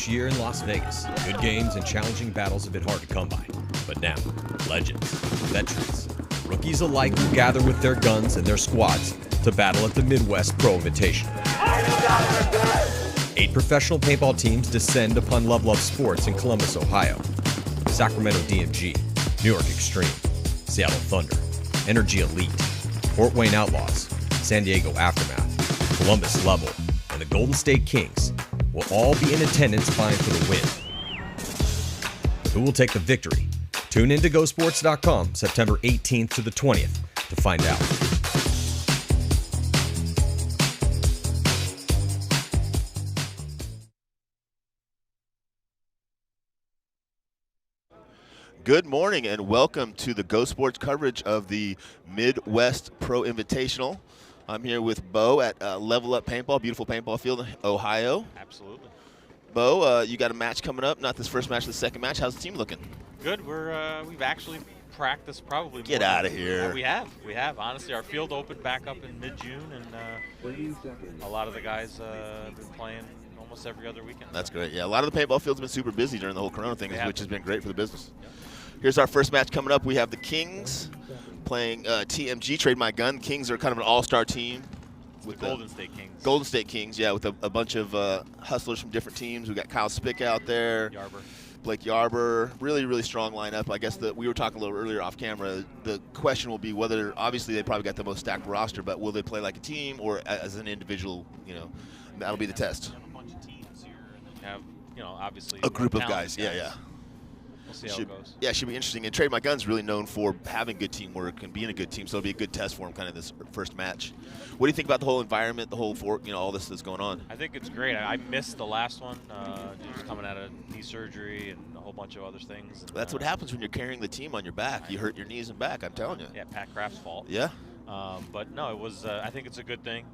this year in Las Vegas. Good games and challenging battles have been hard to come by. But now, legends, veterans, rookies alike will gather with their guns and their squads to battle at the Midwest Pro Invitational. 8 professional paintball teams descend upon LVL Up Sports in Columbus, Ohio. Sacramento DMG, New York Xtreme, Seattle Thunder, NRG Elite, Wayne Outlaws, San Diego Aftermath, Columbus Level, and the Golden State Kings will all be in attendance vying for the win. Who will take the victory? Tune in to GoSports.com September 18th to the 20th to find out. Good morning and welcome to the Go Sports coverage of the Midwest Pro Invitational. I'm here with Bo at LVL Up Paintball, beautiful paintball field in Ohio. Absolutely. Bo, you got a match coming up, not this first match, the second match. How's the team looking? Good. We've actually practiced probably Get more out of than- here. We have. Honestly, our field opened back up in mid-June, and a lot of the guys have been playing almost every other weekend. That's great. Yeah, a lot of the paintball fields have been super busy during the whole Corona thing, They which has have been great for the business. Yep. Here's our first match coming up. We have the Kings playing TMG, Trade My Gun. Kings are kind of an all-star team. With the Golden State Kings. Golden State Kings, yeah, with a bunch of hustlers from different teams. We got Kyle Spick out there. Yarber. Blake Yarber, really, really strong lineup. I guess that we were talking a little earlier off camera. The question will be whether, obviously, they probably got the most stacked roster, but will they play like a team or as an individual? You know, that'll be the test. Have a bunch of teams here, and then you have, obviously A group of talented guys. Yeah. We'll see how it goes. Yeah, it should be interesting. And Trade My Gun's really known for having good teamwork and being a good team, so it'll be a good test for him, kind of this first match. What do you think about the whole environment, the whole all this that's going on? I think it's great. I missed the last one. Just coming out of knee surgery and a whole bunch of other things. And, That's what happens when you're carrying the team on your back. You hurt your knees and back, I'm telling you. Yeah, Pat Kraft's fault. Yeah. But no, it was. I think it's a good thing.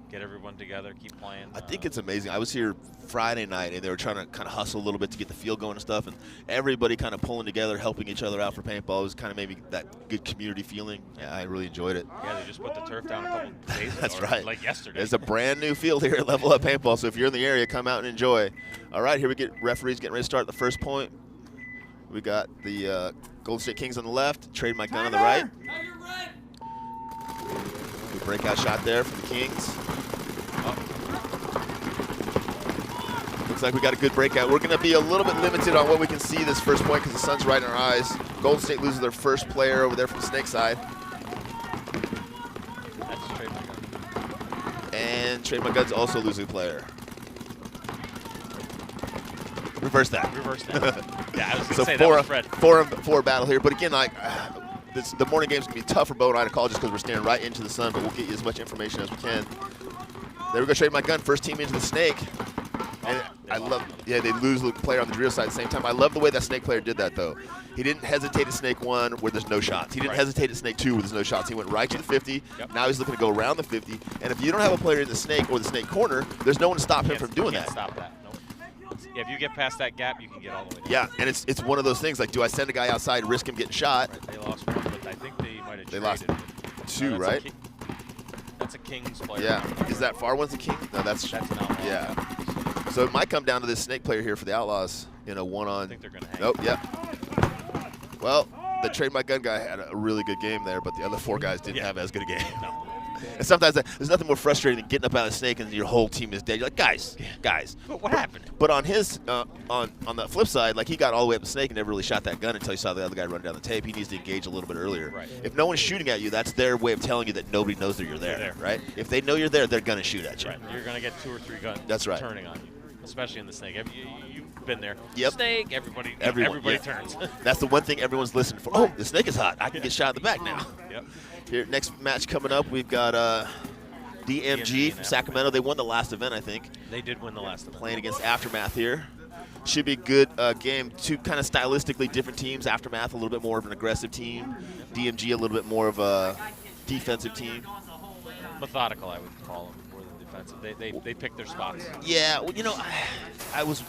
Get everyone together, keep playing. I think it's amazing. I was here Friday night, and they were trying to kind of hustle a little bit to get the field going and stuff, and everybody kind of pulling together, helping each other out for paintball. It was kind of maybe that good community feeling. Yeah, I really enjoyed it. Yeah, they just put the turf down a couple days ago. That's right. Like yesterday. There's a brand new field here at LVL Up Paintball, so if you're in the area, come out and enjoy. All right, here we get referees getting ready to start the first point. We got the Golden State Kings on the left, Trade My Gun on the right. Good breakout shot there for the Kings. Looks like we got a good breakout. We're going to be a little bit limited on what we can see this first point because the sun's right in our eyes. Golden State loses their first player over there from the snake side. That's Trade My Gun. And Trade My Gun's also losing a player. Reverse that. Reverse that. Yeah, I was going to So say that was Fred. four battle here. But again, the morning game's going to be tough for Bo and I to call just because we're staring right into the sun, but we'll get you as much information as we can. There we go, Trade My Gun, first team into the snake. And they lose the player on the drill side at the same time. I love the way that snake player did that, though. He didn't hesitate at snake 1 where there's no shots. He didn't hesitate at snake 2 where there's no shots. He went right to the 50. Yep. Now he's looking to go around the 50. And if you don't have a player in the snake or the snake corner, there's no one to stop him from doing that. Stop that. Nope. Yeah, if you get past that gap, you can get all the way down. Yeah, and it's one of those things, like, do I send a guy outside and risk him getting shot? Right, they lost 1, but I think they might have They lost traded. 2, right? That's a Kings player. Yeah. Is that far one's a King? No, that's an Outlaw. yeah. So it might come down to this snake player here for the Outlaws in a one-on. I think they're going to hang. Nope, yep. Well, the Trade My Gun guy had a really good game there, but the other 4 guys didn't have as good a game. No. And sometimes there's nothing more frustrating than getting up out of the snake and your whole team is dead. You're like, guys. But what happened? But on his on the flip side, like, he got all the way up the snake and never really shot that gun until he saw the other guy run down the tape. He needs to engage a little bit earlier. Right. If no one's shooting at you, that's their way of telling you that nobody knows that you're there, right? If they know you're there, they're gonna shoot at you. Right. You're going to get 2 or 3 guns That's right. turning on you, especially in the snake. You've been there. Yep. Snake, everybody Yeah. turns. That's the one thing everyone's listening for. Oh, the snake is hot. I can get shot in the back now. Yep. Here, next match coming up, we've got DMG from Sacramento. They won the last event, I think. They did win the last event. Playing against Aftermath here. Should be a good game. 2 kind of stylistically different teams. Aftermath a little bit more of an aggressive team. DMG a little bit more of a defensive team. Methodical, I would call them, more than They pick their spots. Yeah, well, you know, I was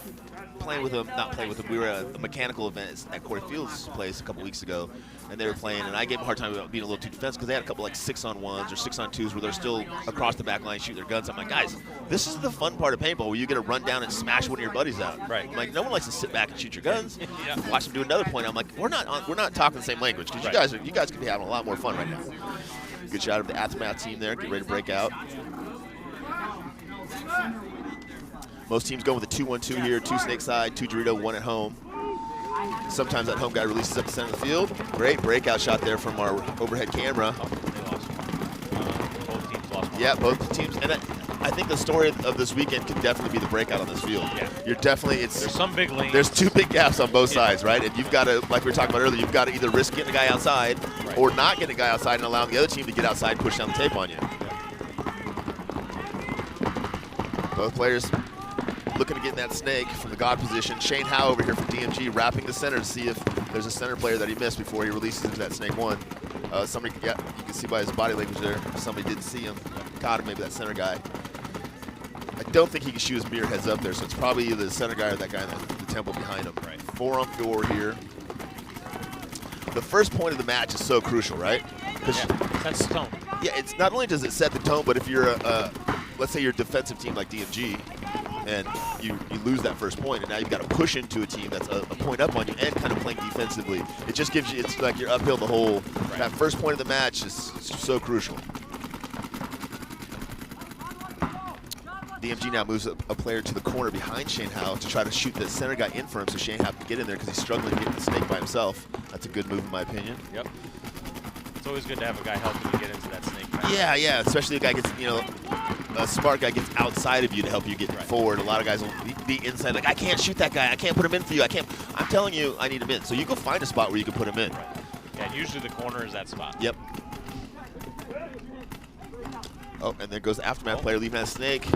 playing with them, not playing with them. We were at a mechanical event at Corey Field's place a couple weeks ago, and they were playing, and I gave them a hard time about being a little too defensive because they had a couple like 6-on-1s or 6-on-2s where they're still across the back line shooting their guns. I'm like, guys, this is the fun part of paintball where you get to run down and smash one of your buddies out. Right. I'm like, no one likes to sit back and shoot your guns. Watch them do another point. I'm like, we're not talking the same language because you guys could be having a lot more fun right now. Good shot of the Aftermath team there. Get ready to break out. Most teams go with a 2-1-2 here, 2 snake side, 2 Dorito, 1 at home. Sometimes that home guy releases up the center of the field. Great breakout shot there from our overhead camera. Oh, they lost one. Both teams lost one. Yeah, both teams. And I think the story of this weekend could definitely be the breakout on this field. Yeah. You're definitely, There's some big lanes. There's 2 big gaps on both sides, right? And you've got to, like we were talking about earlier, you've got to either risk getting a guy outside or not getting a guy outside and allowing the other team to get outside and push down the tape on you. Both players looking to get in that snake from the God position. Shane Howe over here from DMG wrapping the center to see if there's a center player that he missed before he releases into that snake 1. Somebody, you can see by his body language there, somebody didn't see him. Caught him, maybe that center guy. I don't think he can shoot his mirror heads up there, so it's probably either the center guy or that guy in the temple behind him. Right. 4 on 4 here. The first point of the match is so crucial, right? That's the tone. Yeah, it's not only does it set the tone, but if you're let's say you're a defensive team like DMG, and you lose that first point, and now you've got to push into a team that's a point up on you and kind of playing defensively. It just gives you, it's like you're uphill the whole, that first point of the match is so crucial. DMG now moves a player to the corner behind Shane Howe to try to shoot the center guy in for him so Shane Howe can get in there because he's struggling to get the snake by himself. That's a good move in my opinion. Yep. It's always good to have a guy helping you get into that snake match. Yeah, especially a guy gets, a smart guy gets outside of you to help you get forward. A lot of guys will be inside, like, I can't shoot that guy. I can't put him in for you. I'm telling you, I need him in. So you go find a spot where you can put him in. Right. Yeah, and usually the corner is that spot. Yep. Oh, and there goes the Aftermath player leaving that snake.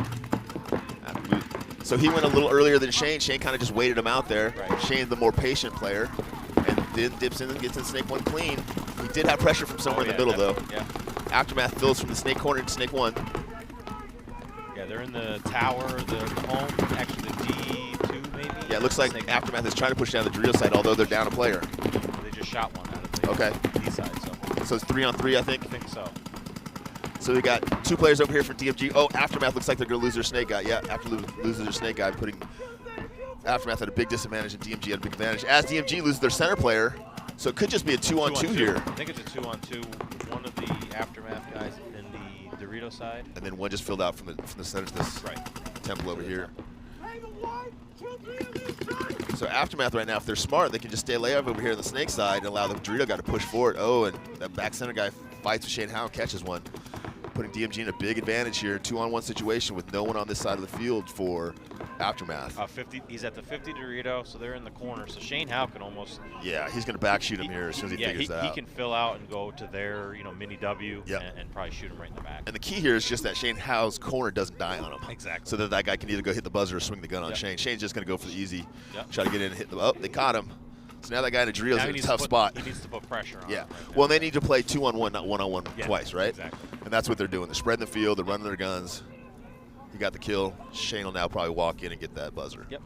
So he went a little earlier than Shane. Shane kind of just waited him out there. Right. Shane, the more patient player, and then dips in and gets in snake 1 clean. He did have pressure from somewhere in the middle, though. Yeah. Aftermath fills from the snake corner to snake 1. Yeah, they're in the tower, the home, actually the D2 maybe. Yeah, it looks like snake Aftermath is trying to push down the Dorito side, although they're down a player. They just shot one out of the D side. So it's 3 on 3, I think? I think so. So we got 2 players over here for DMG. Oh, Aftermath looks like they're going to lose their snake guy. Yeah, after losing their snake guy, putting Aftermath at a big disadvantage and DMG at a big advantage. As DMG loses their center player, so it could just be a 2 on 2 here. I think it's a 2 on 2. One of the Aftermath guys in the Dorito side. And then one just filled out from the center to this temple over here. So Aftermath right now, if they're smart, they can just stay layup over here on the snake side and allow the Dorito guy to push forward. Oh, and that back center guy fights with Shane Howe and catches one, putting DMG in a big advantage here. 2-on-1 situation with no one on this side of the field for Aftermath. 50. He's at the 50 Dorito, so they're in the corner. So Shane Howe can almost. Yeah, he's going to back shoot him here as soon as he figures that out. He can fill out and go to their mini W and probably shoot him right in the back. And the key here is just that Shane Howe's corner doesn't die on him. Exactly. So that guy can either go hit the buzzer or swing the gun on Shane. Shane's just going to go for the easy, try to get in and hit the. Oh, they caught him. So now that guy in a Dorito's in a tough spot. He needs to put pressure on him. Right, well, they need to play 2-on-1, not 1-on-1 twice, right? Exactly. And that's what they're doing. They're spreading the field. They're running their guns. He got the kill. Shane will now probably walk in and get that buzzer. Yep.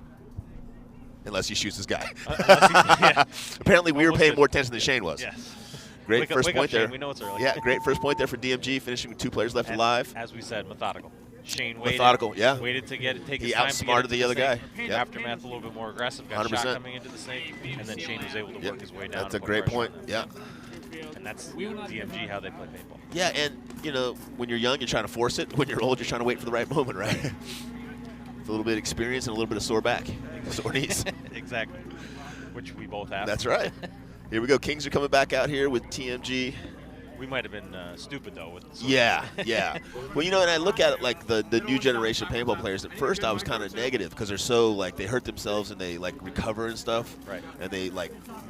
Unless he shoots his guy. Apparently, we were paying more attention than Shane was. Yes. Great first point there. Shane. We know it's early. Yeah, great first point there for DMG, finishing with 2 players left alive. As we said, methodical. Shane waited. Methodical, yeah. Waited to take his time to get He outsmarted the other guy. Yep. Aftermath a little bit more aggressive. Got 100%. shot coming into the snake, and then Shane was able to work his way down. That's a great point. Yeah. And that's DMG how they play paintball. Yeah, and when you're young, you're trying to force it. When you're old, you're trying to wait for the right moment, right? With a little bit of experience and a little bit of sore back, sore knees. Exactly. Which we both have. That's right. Here we go. Kings are coming back out here with TMG. We might have been stupid, though. With yeah. Well, and I look at it like the new generation paintball players. At first, I was kind of negative because they're so, they hurt themselves and they, recover and stuff. Right. And they,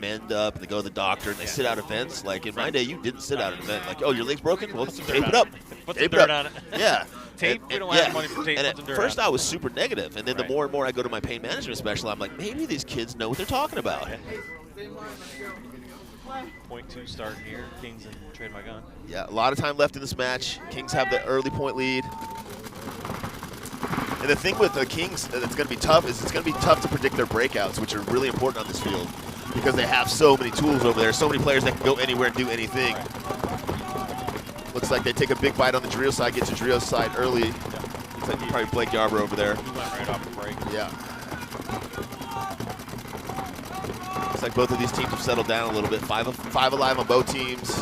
mend up and they go to the doctor and they sit out events. Like, in my day, you didn't sit out an event. Like, oh, your leg's broken? Well, tape it up. Put some dirt on it. Yeah. Tape? We don't have money for tape. And at first, I was super negative. And then the more and more I go to my pain management special, I'm like, maybe these kids know what they're talking about. 0.2 starting here. Kings and Trade My Gun. Yeah, a lot of time left in this match. Kings have the early point lead. And the thing with the Kings that's going to be tough is it's going to be tough to predict their breakouts, which are really important on this field because they have so many tools over there, so many players that can go anywhere and do anything. Looks like they take a big bite on the Drio side, get to Drio's side early. Looks like probably Blake Yarber over there. He went right off the break. Yeah. Looks like both of these teams have settled down a little bit. Five alive on both teams.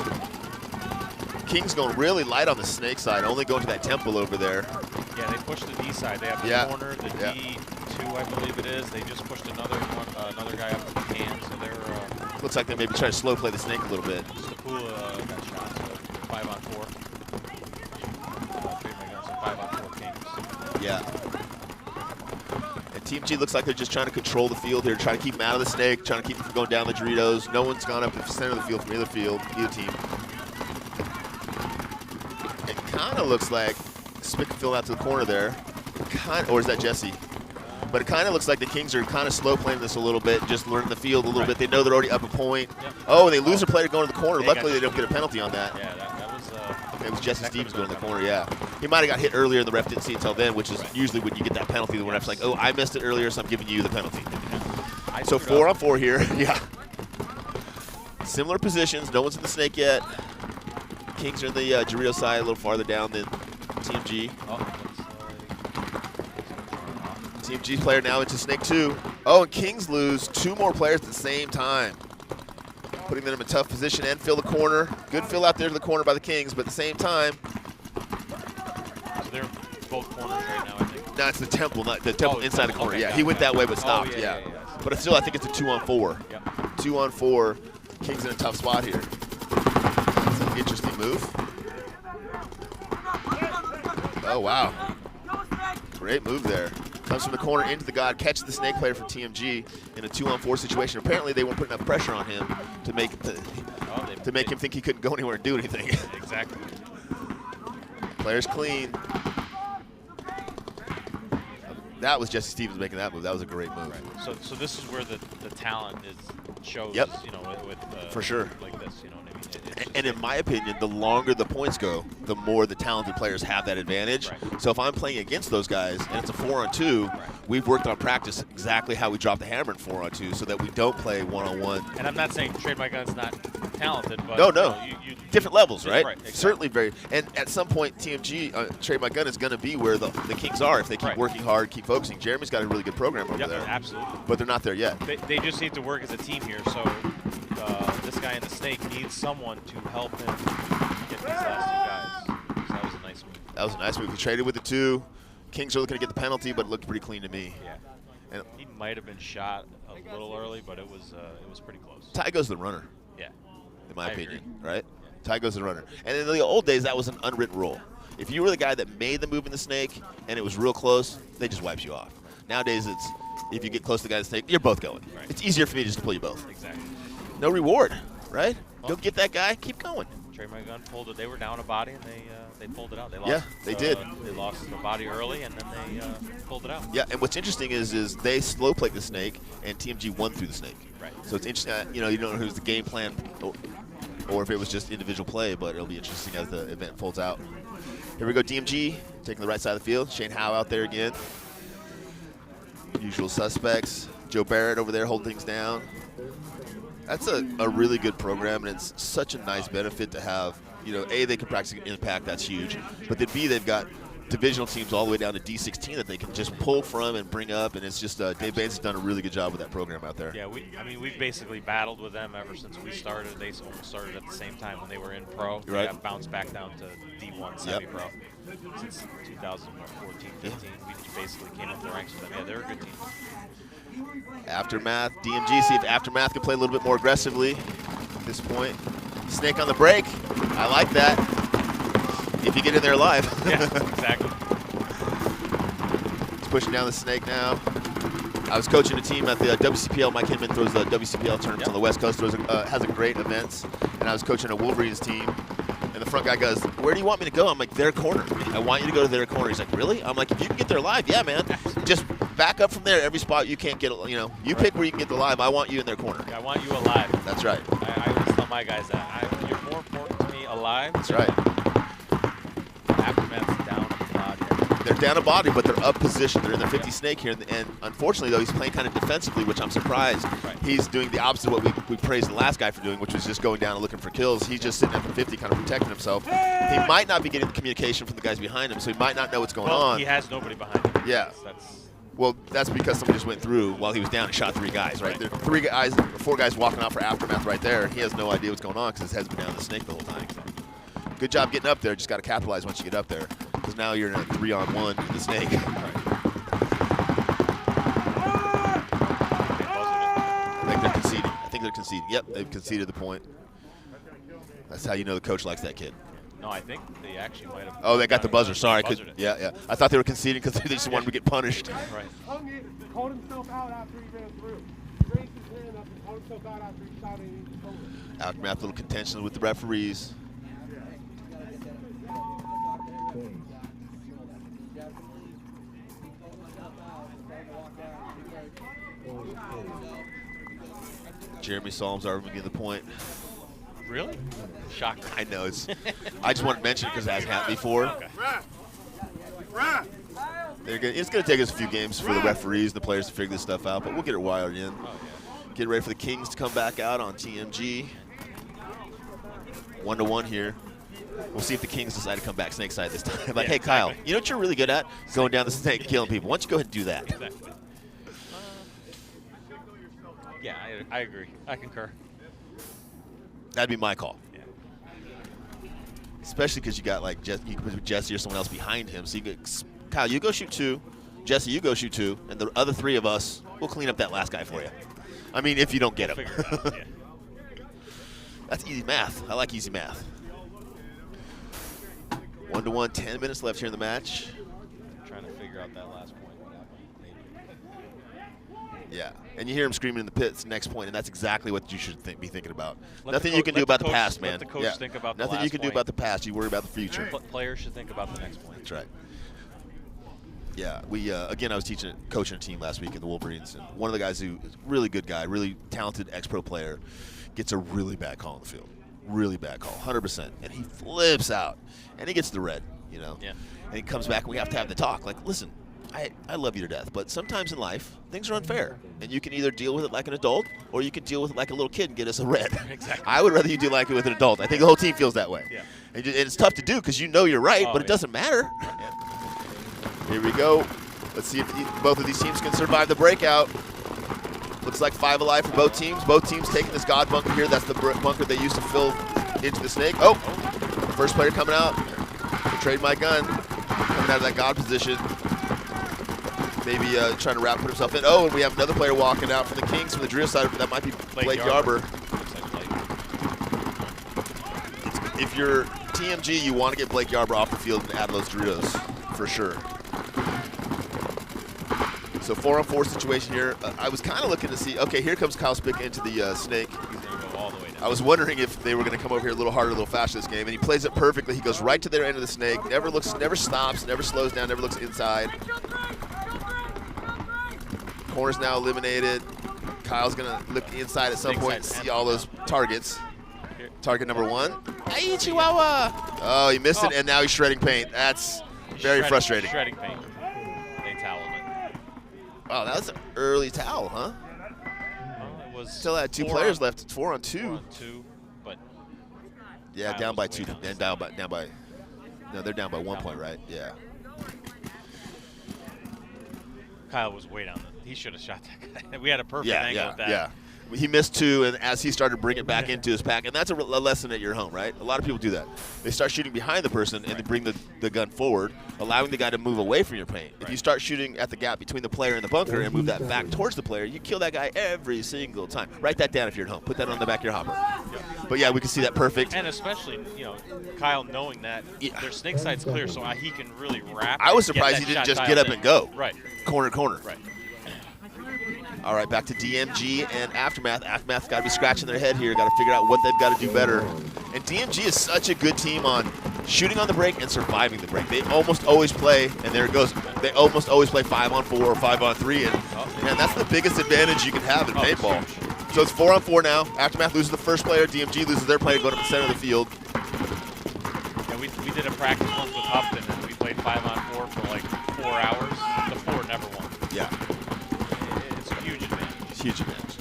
Kings going really light on the Snake side, only going to that temple over there. Yeah, they pushed the D side. They have the corner, the D2, I believe it is. They just pushed another guy up in the can, so they're... Looks like they maybe try to slow play the Snake a little bit. Stapula got shot, so 5-on-4. Trade my gun, so 5-on-4 Kings. Yeah. And Team G looks like they're just trying to control the field here, trying to keep them out of the Snake, trying to keep them from going down the Doritos. No one's gone up to the center of the field from either team. It kind of looks like Spick filling out to the corner there. Or is that Jesse? But it kind of looks like the Kings are kind of slow playing this a little bit, just learning the field a little bit. They know they're already up a point. Yep. Oh, they lose a player going to the corner. Luckily, they don't get a penalty on that. Yeah, that was... it was Jesse Stevens going to the corner, yeah. He might have got hit earlier, and the ref didn't see it until then, which is usually when you get that penalty, the ref's like, oh, I missed it earlier, so I'm giving you the penalty. So 4-on-4 here, yeah. Similar positions. No one's in the Snake yet. Kings are in the Dorito side, a little farther down than Team G. Team G's player now into Snake 2. Oh, and Kings lose 2 more players at the same time, putting them in a tough position and fill the corner. Good fill out there to the corner by the Kings, but at the same time. So they're both corners right now, I think. No, it's the temple, not the temple inside the corner. Okay, yeah, he went that way but stopped. Yeah. But still, I think it's a 2-on-4. Yep. 2-on-4. Kings in a tough spot here. That's an interesting move. Oh, wow. Great move there. Comes from the corner into the god, catches the Snake player from TMG in a 2-on-4 situation. Apparently, they weren't putting enough pressure on him to make him think he couldn't go anywhere and do anything. Exactly. Player's clean. That was Jesse Stevens making that move. That was a great move. Right. So this is where the talent shows. Yep. You know, with for sure. Like this, you know what I mean? And in my opinion, the longer the points go, the more the talented players have that advantage. Right. So if I'm playing against those guys and it's a 4-on-2, we've worked on practice exactly how we drop the hammer in 4-on-2 so that we don't play 1-on-1. And I'm not saying Trade My Gun's not talented, but no. You different levels, right? Right, exactly. Certainly very. And at some point, TMG, Trade My Gun is going to be where the Kings are if they keep working hard, keep focusing. Jeremy's got a really good program over there. Absolutely. But they're not there yet. They just need to work as a team here. So this guy in the Snake needs someone to help him get these last 2 guys. So that was a nice move. That was a nice move. He traded with the 2. Kings are looking to get the penalty, but it looked pretty clean to me. Yeah. And he might have been shot a little early, but it was pretty close. Ty goes to the runner. Yeah. In my opinion, agree. right? Yeah. Ty goes to the runner. And in the old days, that was an unwritten rule. If you were the guy that made the move in the Snake and it was real close, they just wipes you off. Nowadays, it's if you get close to the guy in the Snake, you're both going. Right. It's easier for me just to pull you both. Exactly. No reward, right? Don't get that guy, keep going. Trade My Gun pulled it. They were down a body and they pulled it out. They lost. Yeah, they did. They lost the body early and then they pulled it out. Yeah, and what's interesting is they slow played the Snake and TMG won through the Snake. Right. So it's interesting. You don't know who's the game plan or if it was just individual play, but it'll be interesting as the event folds out. Here we go, DMG taking the right side of the field. Shane Howe out there again. Usual suspects. Joe Barrett over there holding things down. That's a really good program, and it's such a nice benefit to have. A, they can practice impact, that's huge. But then B, they've got divisional teams all the way down to D16 that they can just pull from and bring up, and it's just Dave Baines has done a really good job with that program out there. Yeah, we've basically battled with them ever since we started. They almost started at the same time when they were in pro. Right. They got bounced back down to D1 semi-pro. Since 2014, 15, we basically came up the ranks with them. Yeah, they're a good team. Aftermath, DMG, see if Aftermath can play a little bit more aggressively at this point. Snake on the break. I like that. If you get in there alive. Yeah, exactly. He's pushing down the Snake now. I was coaching a team at the WCPL. Mike Hinman throws the WCPL tournaments on the West Coast, has a great events. And I was coaching a Wolverines team. And the front guy goes, where do you want me to go? I'm like, their corner. I want you to go to their corner. He's like, really? I'm like, if you can get there live, yeah, man. Just back up from there. Every spot you can't get, you pick where you can get the live. I want you in their corner. I want you alive. That's right. I always tell my guys that. You're more important to me alive. That's right. Aftermath's down a lot here. They're down a body, but they're up position. They're in the 50 snake here, and unfortunately, though, he's playing kind of defensively, which I'm surprised. Right. He's doing the opposite of what we praised the last guy for doing, which was just going down and looking for kills. He's just sitting at the 50, kind of protecting himself. He might not be getting the communication from the guys behind him, so he might not know what's going on. He has nobody behind him. Yeah. Well, that's because somebody just went through while he was down and shot 3 guys, right? There are 4 guys walking out for aftermath right there. He has no idea what's going on because his head's been down in the snake the whole time. Good job getting up there. Just got to capitalize once you get up there, because now you're in a 3-on-1 in the snake. Right. I think they're conceding. Yep, they've conceded the point. That's how you know the coach likes that kid. No, I think they actually might have. Oh, they got the buzzer. Sorry. Yeah. I thought they were conceding because they just wanted to get punished. Right. Called himself out after he ran through. He raised his hand up and called himself out after he shot in his shoulder. Aftermath, little contention with the referees. Jeremy Solms already getting the point. Really? Shocker. I know. I just wanted to mention it because it hasn't happened before. Okay. It's going to take us a few games for the referees and the players to figure this stuff out, but we'll get it wired in. Oh, yeah. Get ready for the Kings to come back out on TMG. 1-1 here. We'll see if the Kings decide to come back snake side this time. Like, hey, Kyle, exactly. you know what you're really good at? Going down the snake and killing people. Why don't you go ahead and do that? Exactly. Yeah, I agree. I concur. That'd be my call. Yeah. Especially because you got like Jesse or someone else behind him. So you get, Kyle, you go shoot 2. Jesse, you go shoot 2. And the other 3 of us, we'll clean up that last guy for you. I mean, if you don't get him. Figure it out, yeah. That's easy math. I like easy math. 1-1, 10 minutes left here in the match. Trying to figure out that last point. What happened? Maybe. Yeah, and you hear him screaming in the pits next point, and that's exactly what you should be thinking about. Nothing you can do about the past, man. Let the coach think about the Nothing you last can do point. about the past. You worry about the future. Players should think about the next point. That's right. Yeah, we again, I was coaching a team last week in the Wolverines, and one of the guys who is a really good guy, really talented ex-pro player, gets a really bad call in the field. Really bad call, 100%. And he flips out, and he gets the red, you know. Yeah. And he comes back, and we have to have the talk. Like, listen, I love you to death, but sometimes in life, things are unfair. And you can either deal with it like an adult, or you can deal with it like a little kid and get us a red. Exactly. I would rather you do like it with an adult. I think the whole team feels that way. Yeah. And it's tough to do because you know you're right, but it doesn't matter. Yeah. Here we go. Let's see if both of these teams can survive the breakout. Looks like 5 alive for both teams. Both teams taking this God bunker here. That's the bunker they used to fill into the snake. Oh, first player coming out. Trade my gun. Coming out of that God position. Maybe trying to put himself in. Oh, and we have another player walking out from the Kings from the Drill side. That might be Blake Yarber. If you're TMG, you want to get Blake Yarber off the field and add those Doritos for sure. So 4-on-4 situation here. I was kind of looking to see, okay, here comes Kyle Spick into the snake. He's going to go all the way down. I was wondering if they were going to come over here a little harder, a little faster this game, and he plays it perfectly. He goes right to their end of the snake, never stops, never slows down, never looks inside. Corner's now eliminated. Kyle's going to look inside at some point and see all those targets. Target number 1. Hey, Chihuahua! Oh, he missed it, and now he's shredding paint. That's very frustrating. Shredding paint. They towel him. Oh, that was an early towel, huh? Well, it was Still had 2 players left. It's 4 on 2. 4 on 2, but yeah, Kyle down by was 2. way And down by. No, they're down by 1 point, right? Yeah. Kyle was way down. He should have shot that guy. We had a perfect angle with that. Yeah. He missed 2, and as he started to bring it back into his pack, and that's a lesson at your home, right? A lot of people do that. They start shooting behind the person, and they bring the gun forward, allowing the guy to move away from your paint. If you start shooting at the gap between the player and the bunker and move that back towards the player, you kill that guy every single time. Write that down if you're at home. Put that on the back of your hopper. But yeah, we can see that perfect. And especially, Kyle knowing that their snake side's clear, so he can really wrap. I was surprised he didn't just get up and go. Right. Corner. Right. All right, back to DMG and Aftermath. Aftermath's got to be scratching their head here. Got to figure out what they've got to do better. And DMG is such a good team on shooting on the break and surviving the break. They almost always play, and there it goes. They almost always play 5-on-4 or 5-on-3, and that's the biggest advantage you can have in paintball. So it's 4-on-4 now. Aftermath loses the first player. DMG loses their player going up the center of the field. Yeah, we did a practice once with Upton, and we played 5-on-4 for like 4 hours, the 4 never won. Yeah. It's a huge advantage. It's a huge advantage.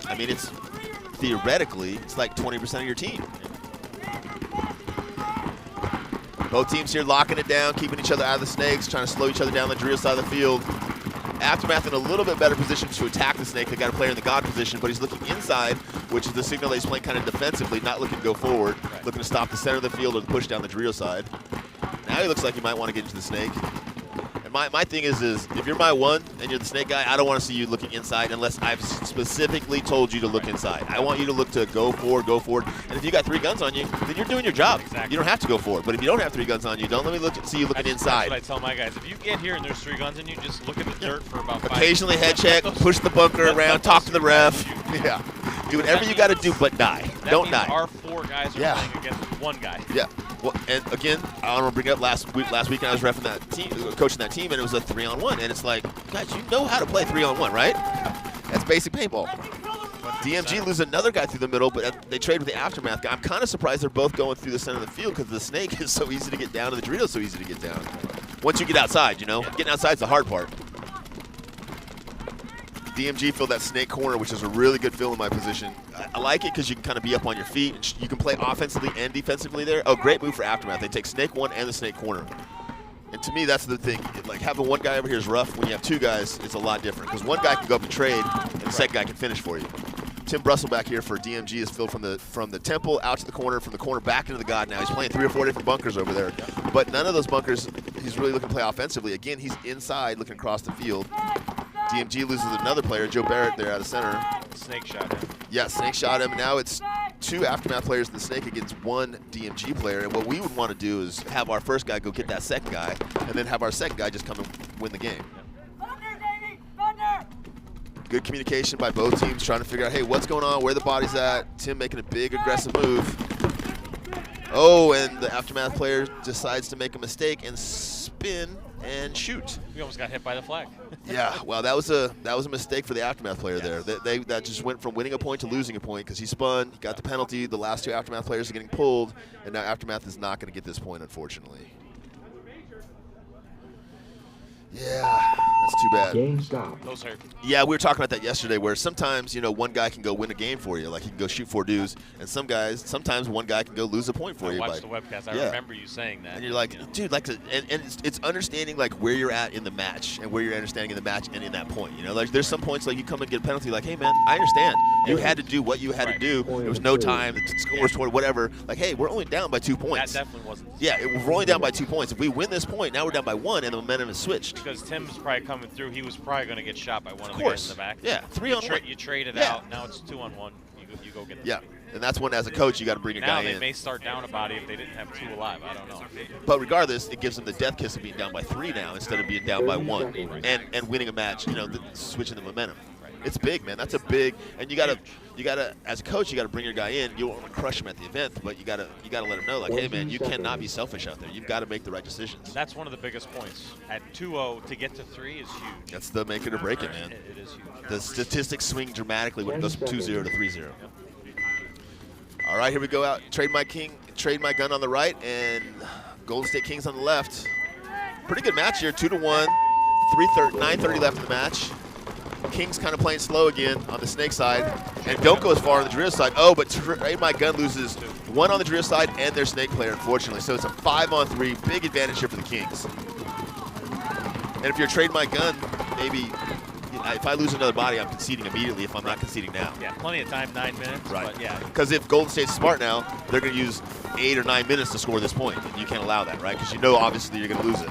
I mean, it's theoretically, it's like 20% of your team. Both teams here locking it down, keeping each other out of the snakes, trying to slow each other down the drill side of the field. Aftermath in a little bit better position to attack the snake. They got a player in the God position, but he's looking inside, which is the signal that he's playing kind of defensively, not looking to go forward, looking to stop the center of the field or push down the drill side. Now he looks like he might want to get into the snake. And my thing is if you're my one and you're the snake guy, I don't want to see you looking inside unless I've specifically told you to look inside. I want you to look to go forward. And if you got 3 guns on you, then you're doing your job. Exactly. You don't have to go forward. But if you don't have 3 guns on you, don't let me see you looking inside. That's what I tell my guys. If you get here and there's 3 guns on you, just look at the dirt for about 5 Occasionally minutes. head check, push the bunker around, talk to the ref. Yeah. Do whatever you got to do, but die. Don't die. Our 4 guys are playing against 1 guy. Yeah. Well, and again, I want to bring up last week I was reffing that team, coaching that team, and it was a 3-on-1. And it's like, guys, you know how to play 3-on-1, right? That's basic paintball. DMG lose another guy through the middle, but they trade with the Aftermath guy. I'm kind of surprised they're both going through the center of the field because the snake is so easy to get down and the Dorito is so easy to get down. Once you get outside, you know, getting outside is the hard part. DMG filled that snake corner, which is a really good fill in my position. I like it because you can kind of be up on your feet. And you can play offensively and defensively there. Oh, great move for Aftermath. They take snake 1 and the snake corner. And to me, that's the thing. Like, having 1 guy over here is rough. When you have 2 guys, it's a lot different. Because 1 guy can go up and trade, and the second guy can finish for you. Tim Brussel back here for DMG is filled from the temple out to the corner, from the corner back into the God now. He's playing 3 or 4 different bunkers over there. But none of those bunkers, he's really looking to play offensively. Again, he's inside looking across the field. DMG loses another player, Joe Barrett, there out of center. Snake shot him. Yeah, snake shot him. Now it's 2 Aftermath players in the snake against 1 DMG player. And what we would want to do is have our first guy go get that second guy, and then have our second guy just come and win the game. Good communication by both teams, trying to figure out, hey, what's going on, where the body's at. Tim making a big aggressive move. Oh, and the Aftermath player decides to make a mistake and spin and shoot. We almost got hit by the flag. Yeah, well, that was a mistake for the Aftermath player there. That just went from winning a point to losing a point because he spun, he got the penalty. The last 2 Aftermath players are getting pulled, and now Aftermath is not going to get this point, unfortunately. Yeah, that's too bad. Game stop. Those hurt. Yeah, we were talking about that yesterday, where sometimes, you know, 1 guy can go win a game for you, like he can go shoot 4 dudes, and sometimes 1 guy can go lose a point for you. I watched the webcast. I remember you saying that. And you're like, dude, like, and it's understanding like where you're at in the match and where you're understanding in the match and in that point. You know, like there's some points like you come and get a penalty, like, hey man, I understand. You had to do what you had to do. There was no time. The score was toward whatever. Like, hey, we're only down by 2 points. That definitely wasn't. Yeah, we're only down by 2 points. If we win this point, now we're down by 1, and the momentum has switched. Because Tim was probably coming through. He was probably going to get shot by one of the guys in the back. Yeah, 3-on-1. You trade it out. Now it's 2-on-1. You go get it. Yeah, and that's when, as a coach, you got to bring your guy in. Now they may start down a body if they didn't have 2 alive. I don't know. But regardless, it gives them the death kiss of being down by 3 now instead of being down by 1 and winning a match. You know, switching the momentum. It's big, man. That's a big, and you gotta, as a coach, you gotta bring your guy in. You don't want to crush him at the event, but you gotta let him know, like, hey, man, you cannot be selfish out there. You've got to make the right decisions. That's one of the biggest points. At 2-0, to get to 3 is huge. That's the make it or break it, man. It is huge. The statistics swing dramatically when it goes from 2-0 to 3-0. All right, here we go out. Trade my gun on the right, and Golden State Kings on the left. Pretty good match here, 2-1, 9:30 left in the match. Kings kind of playing slow again on the snake side, and don't go as far on the drill side. Oh, but Trade My Gun loses 1 on the drill side and their snake player, unfortunately. So it's a 5-on-3, big advantage here for the Kings. And if you're Trade My Gun, maybe if I lose another body, I'm conceding immediately if I'm not conceding now. Yeah, plenty of time, 9 minutes. Right. But yeah. Because if Golden State's smart now, they're going to use 8 or 9 minutes to score this point. And you can't allow that, right? Because you know, obviously, you're going to lose it.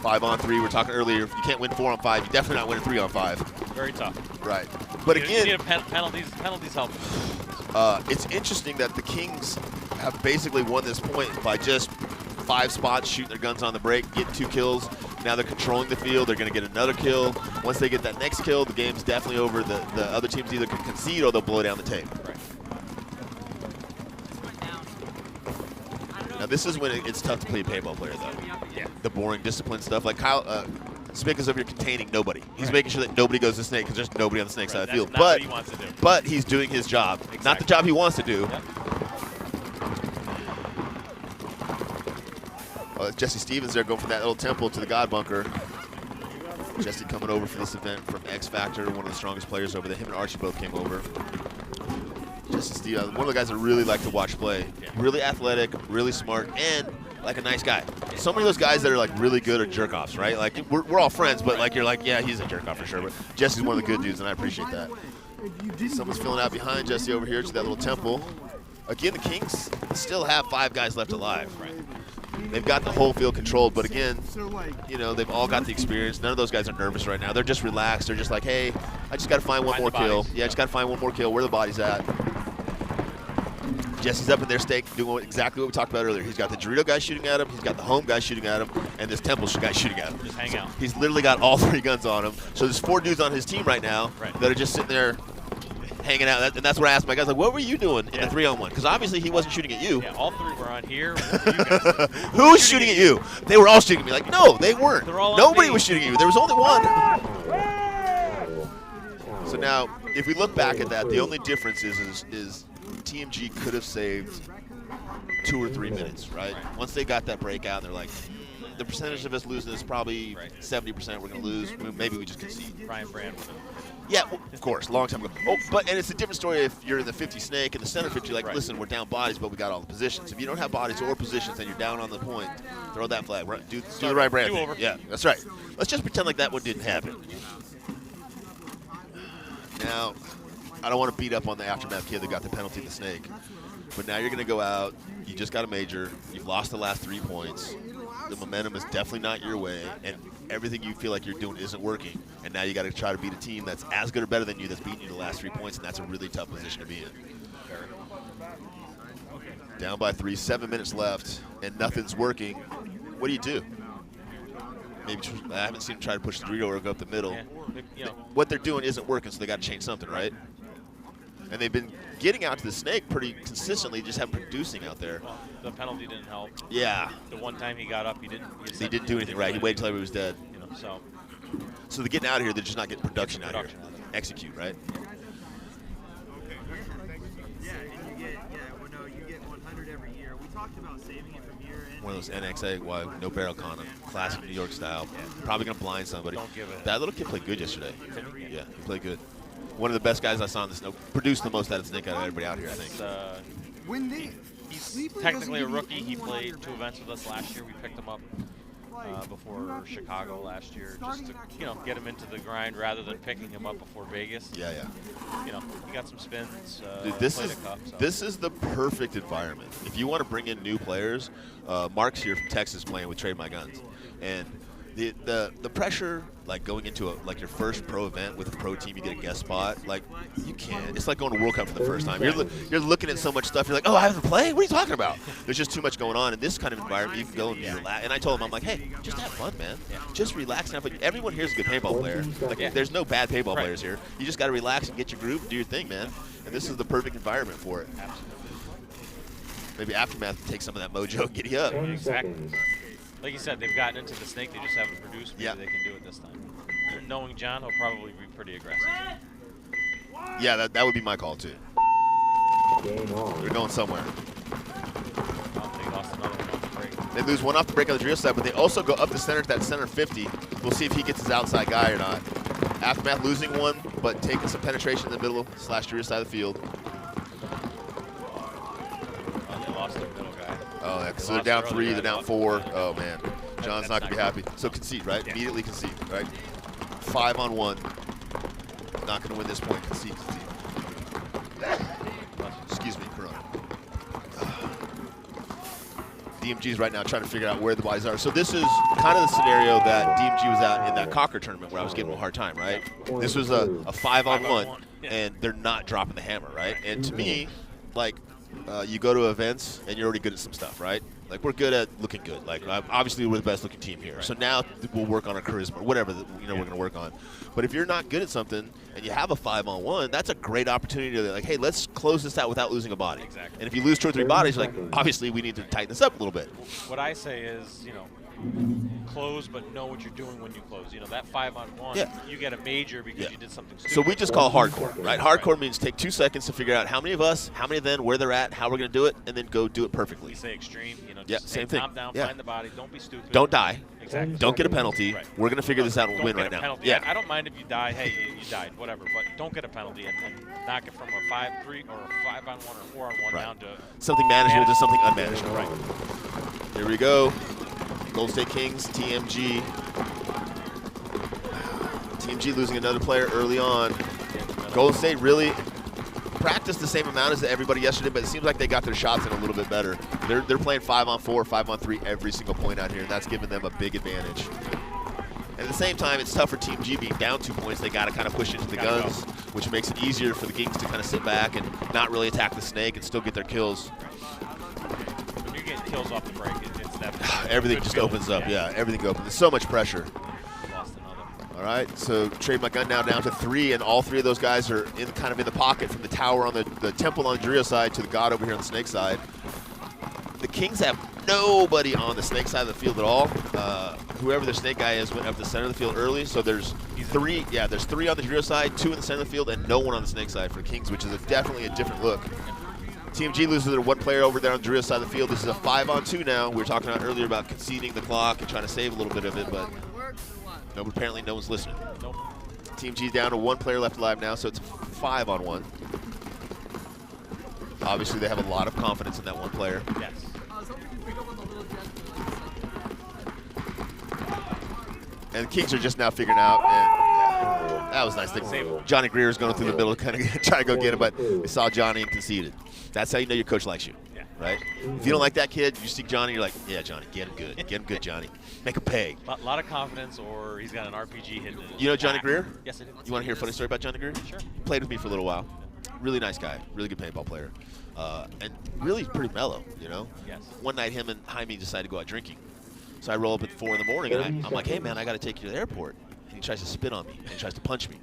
5-on-3, we were talking earlier, if you can't win 4-on-5, you're definitely not winning 3-on-5. Very tough. Right. But again, you need penalties help. It's interesting that the Kings have basically won this point by just 5 spots, shooting their guns on the break, getting 2 kills. Now they're controlling the field. They're going to get another kill. Once they get that next kill, the game's definitely over. The other teams either can concede or they'll blow down the tape. Right. Now this is when it's tough to play a paintball player, though. Yeah. The boring discipline stuff. Like Kyle, Spick is over here containing nobody. He's making sure that nobody goes to snake because there's nobody on the snake side of the field. That's not what he wants to do. But he's doing his job. Exactly. Not the job he wants to do. Yep. Oh, that's Jesse Stevens there going from that little temple to the God Bunker. Jesse coming over for this event from X Factor, one of the strongest players over there. Him and Archie both came over. Jesse Stevens, one of the guys I really like to watch play. Really athletic, really smart, and like a nice guy. So many of those guys that are like really good at jerk-offs, right? Like we're all friends, but like you're like, yeah, he's a jerk-off for sure. But Jesse's one of the good dudes, and I appreciate that. Someone's filling out behind Jesse over here to that little temple. Again, the Kings still have 5 guys left alive. Right. They've got the whole field controlled, but again, you know, they've all got the experience. None of those guys are nervous right now. They're just relaxed. They're just like, hey, I just got to find one more kill. Yeah, I just got to find one more kill. Where the body's at. Jesse's up in their stake doing exactly what we talked about earlier. He's got the Dorito guy shooting at him, he's got the home guy shooting at him, and this Temple guy shooting at him. Just hang out. He's literally got all 3 guns on him. So there's 4 dudes on his team right now that are just sitting there hanging out. And that's what I asked my guys, like, what were you doing in a 3-on-1? Because obviously he wasn't shooting at you. Yeah, all 3 were on here. What were you guys doing? Who was shooting at you? They were all shooting at me. Like, no, they weren't. Nobody was shooting at you. There was only one. So now, if we look back at that, the only difference is TMG could have saved 2 or 3 minutes, right? Once they got that breakout, they're like, the percentage of us losing is probably 70% we're going to lose. Maybe we just concede. Brian Brand would have. Yeah, well, of course, long time ago. Oh, and it's a different story if you're in the 50 snake and the center 50. Like, listen, we're down bodies, but we got all the positions. If you don't have bodies or positions and you're down on the point, throw that flag. Right, do the right brand thing. Yeah, that's right. Let's just pretend like that one didn't happen. Now, I don't want to beat up on the Aftermath kid that got the penalty in the snake, but now you're going to go out. You just got a major. You've lost the last 3 points. The momentum is definitely not your way, and everything you feel like you're doing isn't working. And now you got to try to beat a team that's as good or better than you, that's beating you the last 3 points, and that's a really tough position to be in. Down by 3, 7 minutes left, and nothing's working. What do you do? Maybe I haven't seen them try to push the Dorito or go up the middle. Yeah, you know. What they're doing isn't working, so they got to change something, right? And they've been getting out to the snake pretty consistently, just haven't producing out there. Well, the penalty didn't help. Yeah. The one time he got up, he didn't do anything right. He waited until everybody was dead. You know, so they're getting out of here. They're just not getting production out here. Execute, right? Yeah, and you get 100 every year. We talked about saving it from here. One of those NXA, no barrel condom, classic New York style. Probably gonna blind somebody. Don't give it. That little kid played good yesterday. Yeah, he played good. One of the best guys I saw in the snow. Produced the most out of snake out of everybody out here, I think. He's technically a rookie. He played 2 events with us last year. We picked him up before Chicago last year, just to get him into the grind rather than picking him up before Vegas. Yeah. He got some spins. Dude, this is the perfect environment. If you want to bring in new players, Mark's here from Texas playing with Trade My Guns, and the pressure, like going into your first pro event with a pro team, you get a guest spot, like you can't. It's like going to World Cup for the first time. You're looking at so much stuff. You're like, oh, I haven't played? What are you talking about? There's just too much going on. In this kind of environment, you can go and relax. And I told him, I'm like, hey, just have fun, man. Just relax and have fun. Everyone here's a good paintball player. Like, there's no bad paintball players here. You just got to relax and get your groove and do your thing, man. And this is the perfect environment for it. Absolutely. Maybe Aftermath take some of that mojo and get you up. Exactly. Like you said, they've gotten into the snake. They just haven't produced. Maybe they can do it this time. Knowing John, he'll probably be pretty aggressive. Yeah, that would be my call, too. They're going somewhere. They lost another one off the break. They lose one off the break on the drill side, but they also go up the center to that center 50. We'll see if he gets his outside guy or not. Aftermath losing one, but taking some penetration in the middle / drill side of the field. They lost their middle guy. Oh, so they're down 3, they're down 4. Oh, man. John's not going to be happy. So concede, right? Yeah. Immediately concede, right? 5-on-1. Not going to win this point. Concede. Excuse me, Corona. DMG's right now trying to figure out where the bodies are. So this is kind of the scenario that DMG was at in that Cocker tournament where I was giving them a hard time, right? This was a 5-on-1, and they're not dropping the hammer, right? And to me, like, you go to events and you're already good at some stuff, right? Like, we're good at looking good. Like, obviously we're the best looking team here. Right. So now we'll work on our charisma, or whatever we're going to work on. But if you're not good at something and you have a 5-on-1, that's a great opportunity to, like, hey, let's close this out without losing a body. Exactly. And if you lose 2 or 3 bodies, you're like, obviously we need to tighten this up a little bit. What I say is, close but know what you're doing when you close. You know, that 5-on-1, Yeah. you get a major because you did something stupid. So we just call hardcore, right? Hardcore means take 2 seconds to figure out how many of us, how many of them, where they're at, how we're going to do it, and then go do it perfectly. We say extreme, you know, Yeah, just same thing. calm down, Yeah. find the body, don't be stupid. Don't die. Exactly. Don't get a penalty. Right. We're going to figure this out and Don't win get right a now. penalty. Yeah. I don't mind if you die. Hey, you died, whatever. But don't get a penalty and knock it from a 5-3 or a 5-on-1 or 4-on-1 Right. down to Something manageable to something unmanageable. Right. Here we go. Golden State Kings, TMG. TMG losing another player early on. Golden State really practiced the same amount as everybody yesterday, but it seems like they got their shots in a little bit better. They're playing 5-on-4, 5-on-3 every single point out here, and that's giving them a big advantage. At the same time, it's tough for Team G being down 2 points. They got to kind of push into the guns, which makes it easier for the Kings to kind of sit back and not really attack the snake and still get their kills. When you're getting kills off the break, it's that. Everything just opens up. Yeah, everything opens. There's so much pressure. Lost another. All right, so trade my gun now down to 3, and all 3 of those guys are kind of in the pocket from the tower on the temple on the Dorito side to the god over here on the snake side. The Kings have nobody on the snake side of the field at all. Whoever their snake guy is went up the center of the field early, so there's 3. Yeah, there's 3 on the Dorito side, 2 in the center of the field, and no one on the snake side for the Kings, which is definitely a different look. Team G loses their 1 player over there on the Dorito side of the field. This is a 5-on-2 now. We were talking about earlier about conceding the clock and trying to save a little bit of it, but apparently no one's listening. Nope. Team G's down to 1 player left alive now, so it's 5-on-1. Obviously, they have a lot of confidence in that 1 player. Yes. And the Kings are just now figuring out, and that was nice. Johnny Greer's going through the middle, kind of trying to go get him, but they saw Johnny and conceded. That's how you know your coach likes you, right? If you don't like that kid, you see Johnny, you're like, yeah, Johnny, get him good. Get him good, Johnny. Make him pay. A lot of confidence, or he's got an RPG hidden in his You know Johnny back. Greer? Yes, I do. You want to hear a funny story about Johnny Greer? Sure. He played with me for a little while. Really nice guy, really good paintball player, and really pretty mellow, you know? Yes. One night, him and Jaime decided to go out drinking. So I roll up at 4 in the morning, and I'm like, hey, man, I got to take you to the airport. And he tries to spit on me, and he tries to punch me.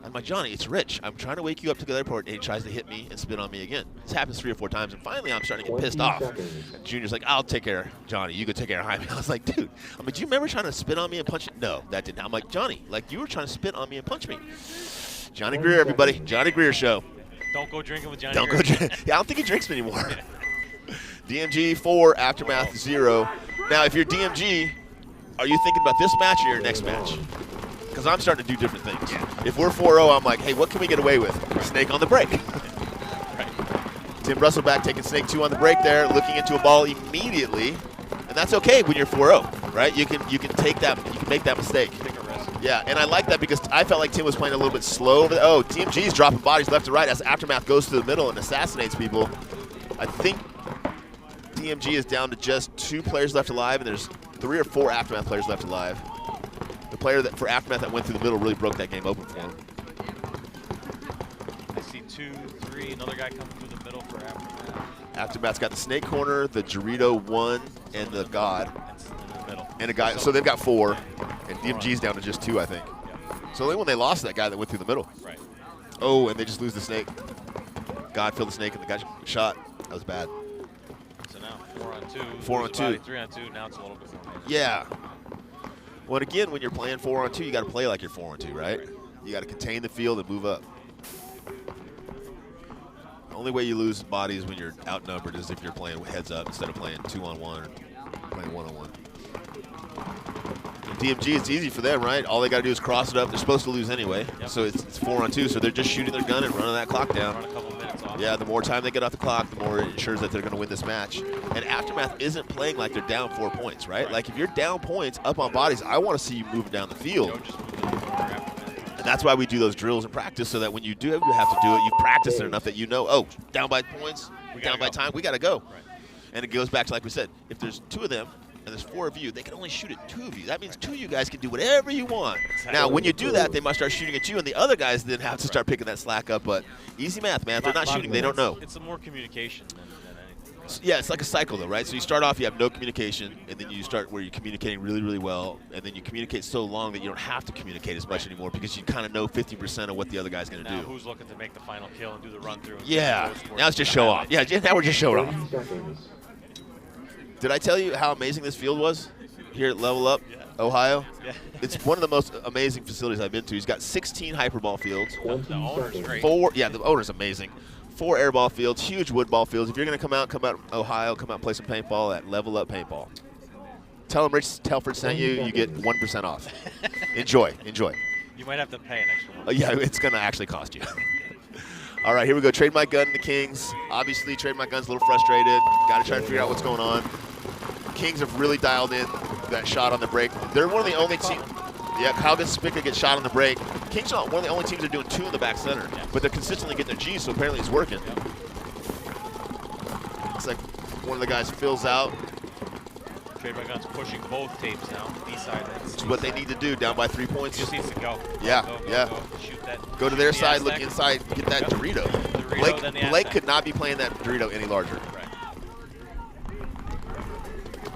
I'm like, Johnny, it's Rich. I'm trying to wake you up to the airport, and he tries to hit me and spit on me again. This happens 3 or 4 times, and finally I'm starting to get pissed off. And Junior's like, I'll take care of Johnny. You go take care of Jaime. I was like, dude, I'm like, do you remember trying to spit on me and punch me? No, that didn't. I'm like, Johnny, like, you were trying to spit on me and punch me. Johnny Greer, everybody. Johnny Greer show. Don't go drinking with Johnny Don't Greer. go drink. Yeah, I don't think he drinks anymore. DMG 4, Aftermath 0. Now, if you're DMG, are you thinking about this match or your next match? Because I'm starting to do different things. If we're 4-0, I'm like, hey, what can we get away with? Snake on the break. Tim Russellback taking Snake 2 on the break there, looking into a ball immediately. And that's okay when you're 4-0, right? You can take that, you can make that mistake. Take a risk. Yeah, and I like that because I felt like Tim was playing a little bit slow over there. Oh, Team G's dropping bodies left to right as Aftermath goes to the middle and assassinates people. I think DMG is down to just 2 players left alive, and there's 3 or 4 Aftermath players left alive. The player that for Aftermath that went through the middle really broke that game open for him. I see 2, 3, another guy coming through the middle for Aftermath. Aftermath's got the Snake Corner, the Dorito 1, and the God. That's in the middle. And a guy, so they've got 4, and DMG's down to just 2, I think. So only when they lost that guy that went through the middle. Right. Oh, and they just lose the Snake. God filled the Snake, and the guy shot. That was bad. So now 4-on-2. 4-on-2. 3-on-2. Now it's a little bit more. Yeah. Well, again, when you're playing 4-on-2, you got to play like you're 4-on-2, right? You got to contain the field and move up. The only way you lose bodies when you're outnumbered is if you're playing heads up instead of playing 2-on-1 or playing 1-on-1. DMG, it's easy for them, right? All they got to do is cross it up. They're supposed to lose anyway. Yep. So it's 4-on-2, so they're just shooting their gun and running that clock down. Run a couple minutes off. Yeah, the more time they get off the clock, the more it ensures that they're going to win this match. And Aftermath isn't playing like they're down 4 points, right? Like if you're down points up on bodies, I want to see you moving down the field. Don't just move to the corner Aftermath. And that's why we do those drills in practice, so that when you do have to do it, you've practiced it enough that you know, oh, down by points, down by time, we got to go. Right. And it goes back to, like we said, if there's 2 of them and there's 4 of you, they can only shoot at 2 of you. That means 2 of you guys can do whatever you want. Exactly. Now, when you do that, they must start shooting at you, and the other guys then have to start picking that slack up. But easy math, man. If they're not shooting, they don't know. It's a more communication than anything. Yeah, it's like a cycle, though, right? So you start off, you have no communication, and then you start where you're communicating really, really well, and then you communicate so long that you don't have to communicate as much anymore because you kind of know 50% of what the other guy's going to Now do. who's looking to make the final kill and do the run through? Yeah, now it's just show off. Yeah, now we're just showing off. Did I tell you how amazing this field was? here at Level Up, Ohio. Yeah. It's one of the most amazing facilities I've been to. He's got 16 hyperball fields. The owner's great. The owner's amazing. 4 airball fields, huge wood ball fields. If you're going to come out Ohio, come out and play some paintball at Level Up Paintball. Tell them Rich Telford sent you. You get 1% off. Enjoy. You might have to pay an extra one. Yeah, it's going to actually cost you. All right, here we go. Trade my gun to Kings. Obviously, Trade my gun's a little frustrated. Got to try to figure out what's going on. Kings have really dialed in that shot on the break. They're one of the only teams. Yeah, Kyle Spica gets shot on the break. Kings are one of the only teams that are doing 2 in the back center, but they're consistently getting their G's, so apparently it's working. Looks like one of the guys fills out. Trade my guns pushing both tapes now. B-side. It's what they need to do, down by 3 points. Just needs to go. Yeah, Go. Shoot that. Go to their side, look inside, get that Dorito. Dorito, Blake could not be playing that Dorito any larger. Right.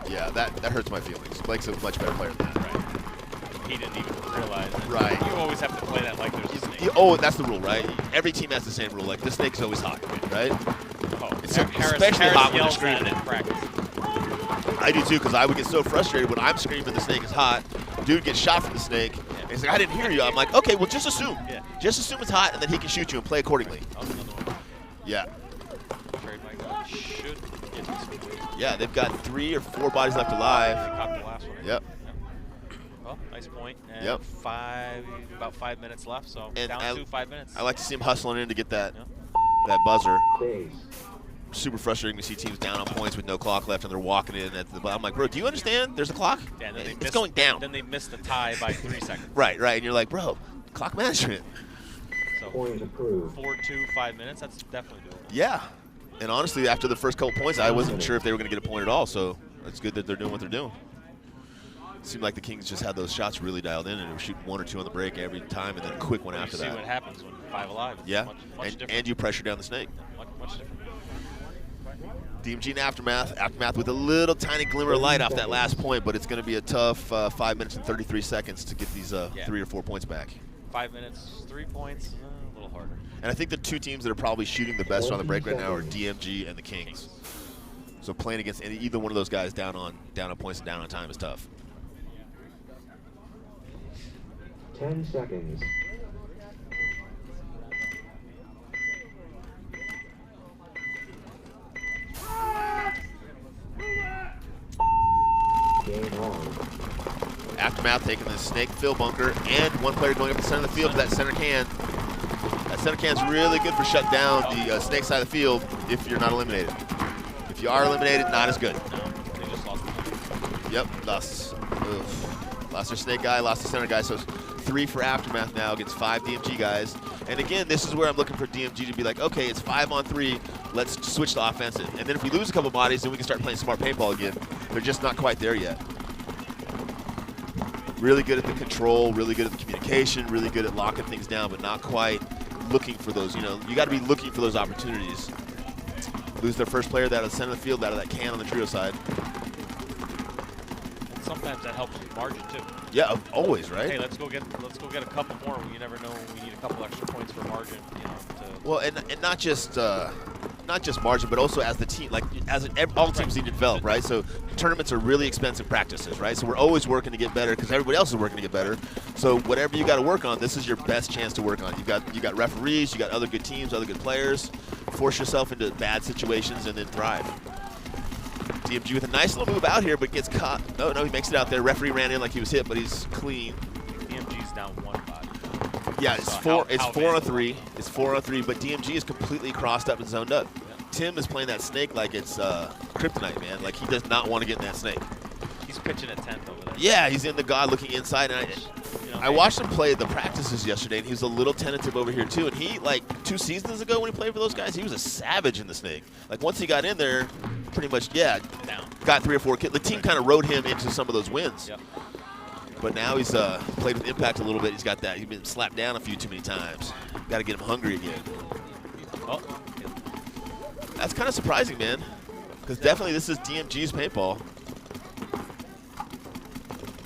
Yeah, that hurts my feelings. Blake's a much better player than that. Right. He didn't even realize it. Right. You always have to play that like there's a snake. Oh, that's the rule, right? Every team has the same rule. Like, this snake's always hot, right? Oh, It's Harris especially hot when you're yells screaming. that in practice. I do too, because I would get so frustrated when I'm screaming the snake is hot. Dude gets shot from the snake. And he's like, I didn't hear you. I'm like, okay, well, just assume. Yeah. Just assume it's hot, and then he can shoot you and play accordingly. Oh, another one. Yeah. Trade my gun should get this one. Yeah, they've got 3 or 4 bodies left They alive. caught the last one. Yep. Well, nice point. And Yep. about 5 minutes left, so And down to 5 minutes. I like to see him hustling in to get that Yep. that buzzer. Super frustrating to see teams down on points with no clock left, and they're walking in at the. I'm like, bro, do you understand? There's a clock. Yeah, and then It's going down. Then they missed the tie by 3 seconds. Right, and you're like, bro, clock management. So 4-2, 5 minutes. That's definitely doable. Yeah, and honestly, after the first couple points, I wasn't sure if they were going to get a point at all. So it's good that they're doing what they're doing. It seemed like the Kings just had those shots really dialed in, and they were shooting 1 or 2 on the break every time, and then a quick one after See that. what happens when 5 alive. It's Yeah, much different. and you pressure down the snake. Much different. DMG and Aftermath. Aftermath with a little tiny glimmer of light off that last point, but it's going to be a tough 5 minutes and 33 seconds to get these 3 or 4 points back. 5 minutes, 3 points, a little harder. And I think the 2 teams that are probably shooting the best on the break right now are DMG and the Kings. So playing against either one of those guys down on points and down on time is tough. 10 seconds. Game on. Aftermath taking the snake fill bunker, and 1 player going up the center of the field to that center can. That center can's really good for shutting down the snake side of the field if you're not eliminated. If you are eliminated, not as good. No, they just lost the Yep, lost their snake guy, lost the center guy, so it's 3 for Aftermath now against 5 DMG guys. And again, this is where I'm looking for DMG to be like, okay, it's 5 on 3, let's switch to offensive. And then if we lose a couple bodies, then we can start playing smart paintball again. They're just not quite there yet. Really good at the control, really good at the communication, really good at locking things down, but not quite looking for those, you got to be looking for those opportunities. Lose their first player out of the center of the field, out of that can on the trio side. And sometimes that helps with margin too. Yeah, always, right? Hey, let's go get a couple more. You never know. We need a couple extra points for margin. Well, and not just margin, but also as the team, like all teams need to develop, right? So tournaments are really expensive practices, right? So we're always working to get better because everybody else is working to get better. So whatever you got to work on, this is your best chance to work on. You got referees, you got other good teams, other good players. Force yourself into bad situations and then thrive. DMG with a nice little move out here, but gets caught. No, he makes it out there. Referee ran in like he was hit, but he's clean. DMG's down 1 body. Yeah, it's 4 on 3. It's 4 on 3, but DMG is completely crossed up and zoned up. Yeah. Tim is playing that snake like it's kryptonite, man. Like he does not want to get in that snake. He's pitching a 10th over there. Yeah, he's in the god looking inside, and I watched him play the practices yesterday, and he was a little tentative over here too. And he, like 2 seasons ago when he played for those guys, he was a savage in the snake. Like once he got in there, pretty much, down. Got 3 or 4 kills. The team kind of rode him into some of those wins. Yep. But now he's played with impact a little bit. He's got that. He's been slapped down a few too many times. Got to get him hungry again. Oh. That's kind of surprising, man. Because definitely this is DMG's paintball.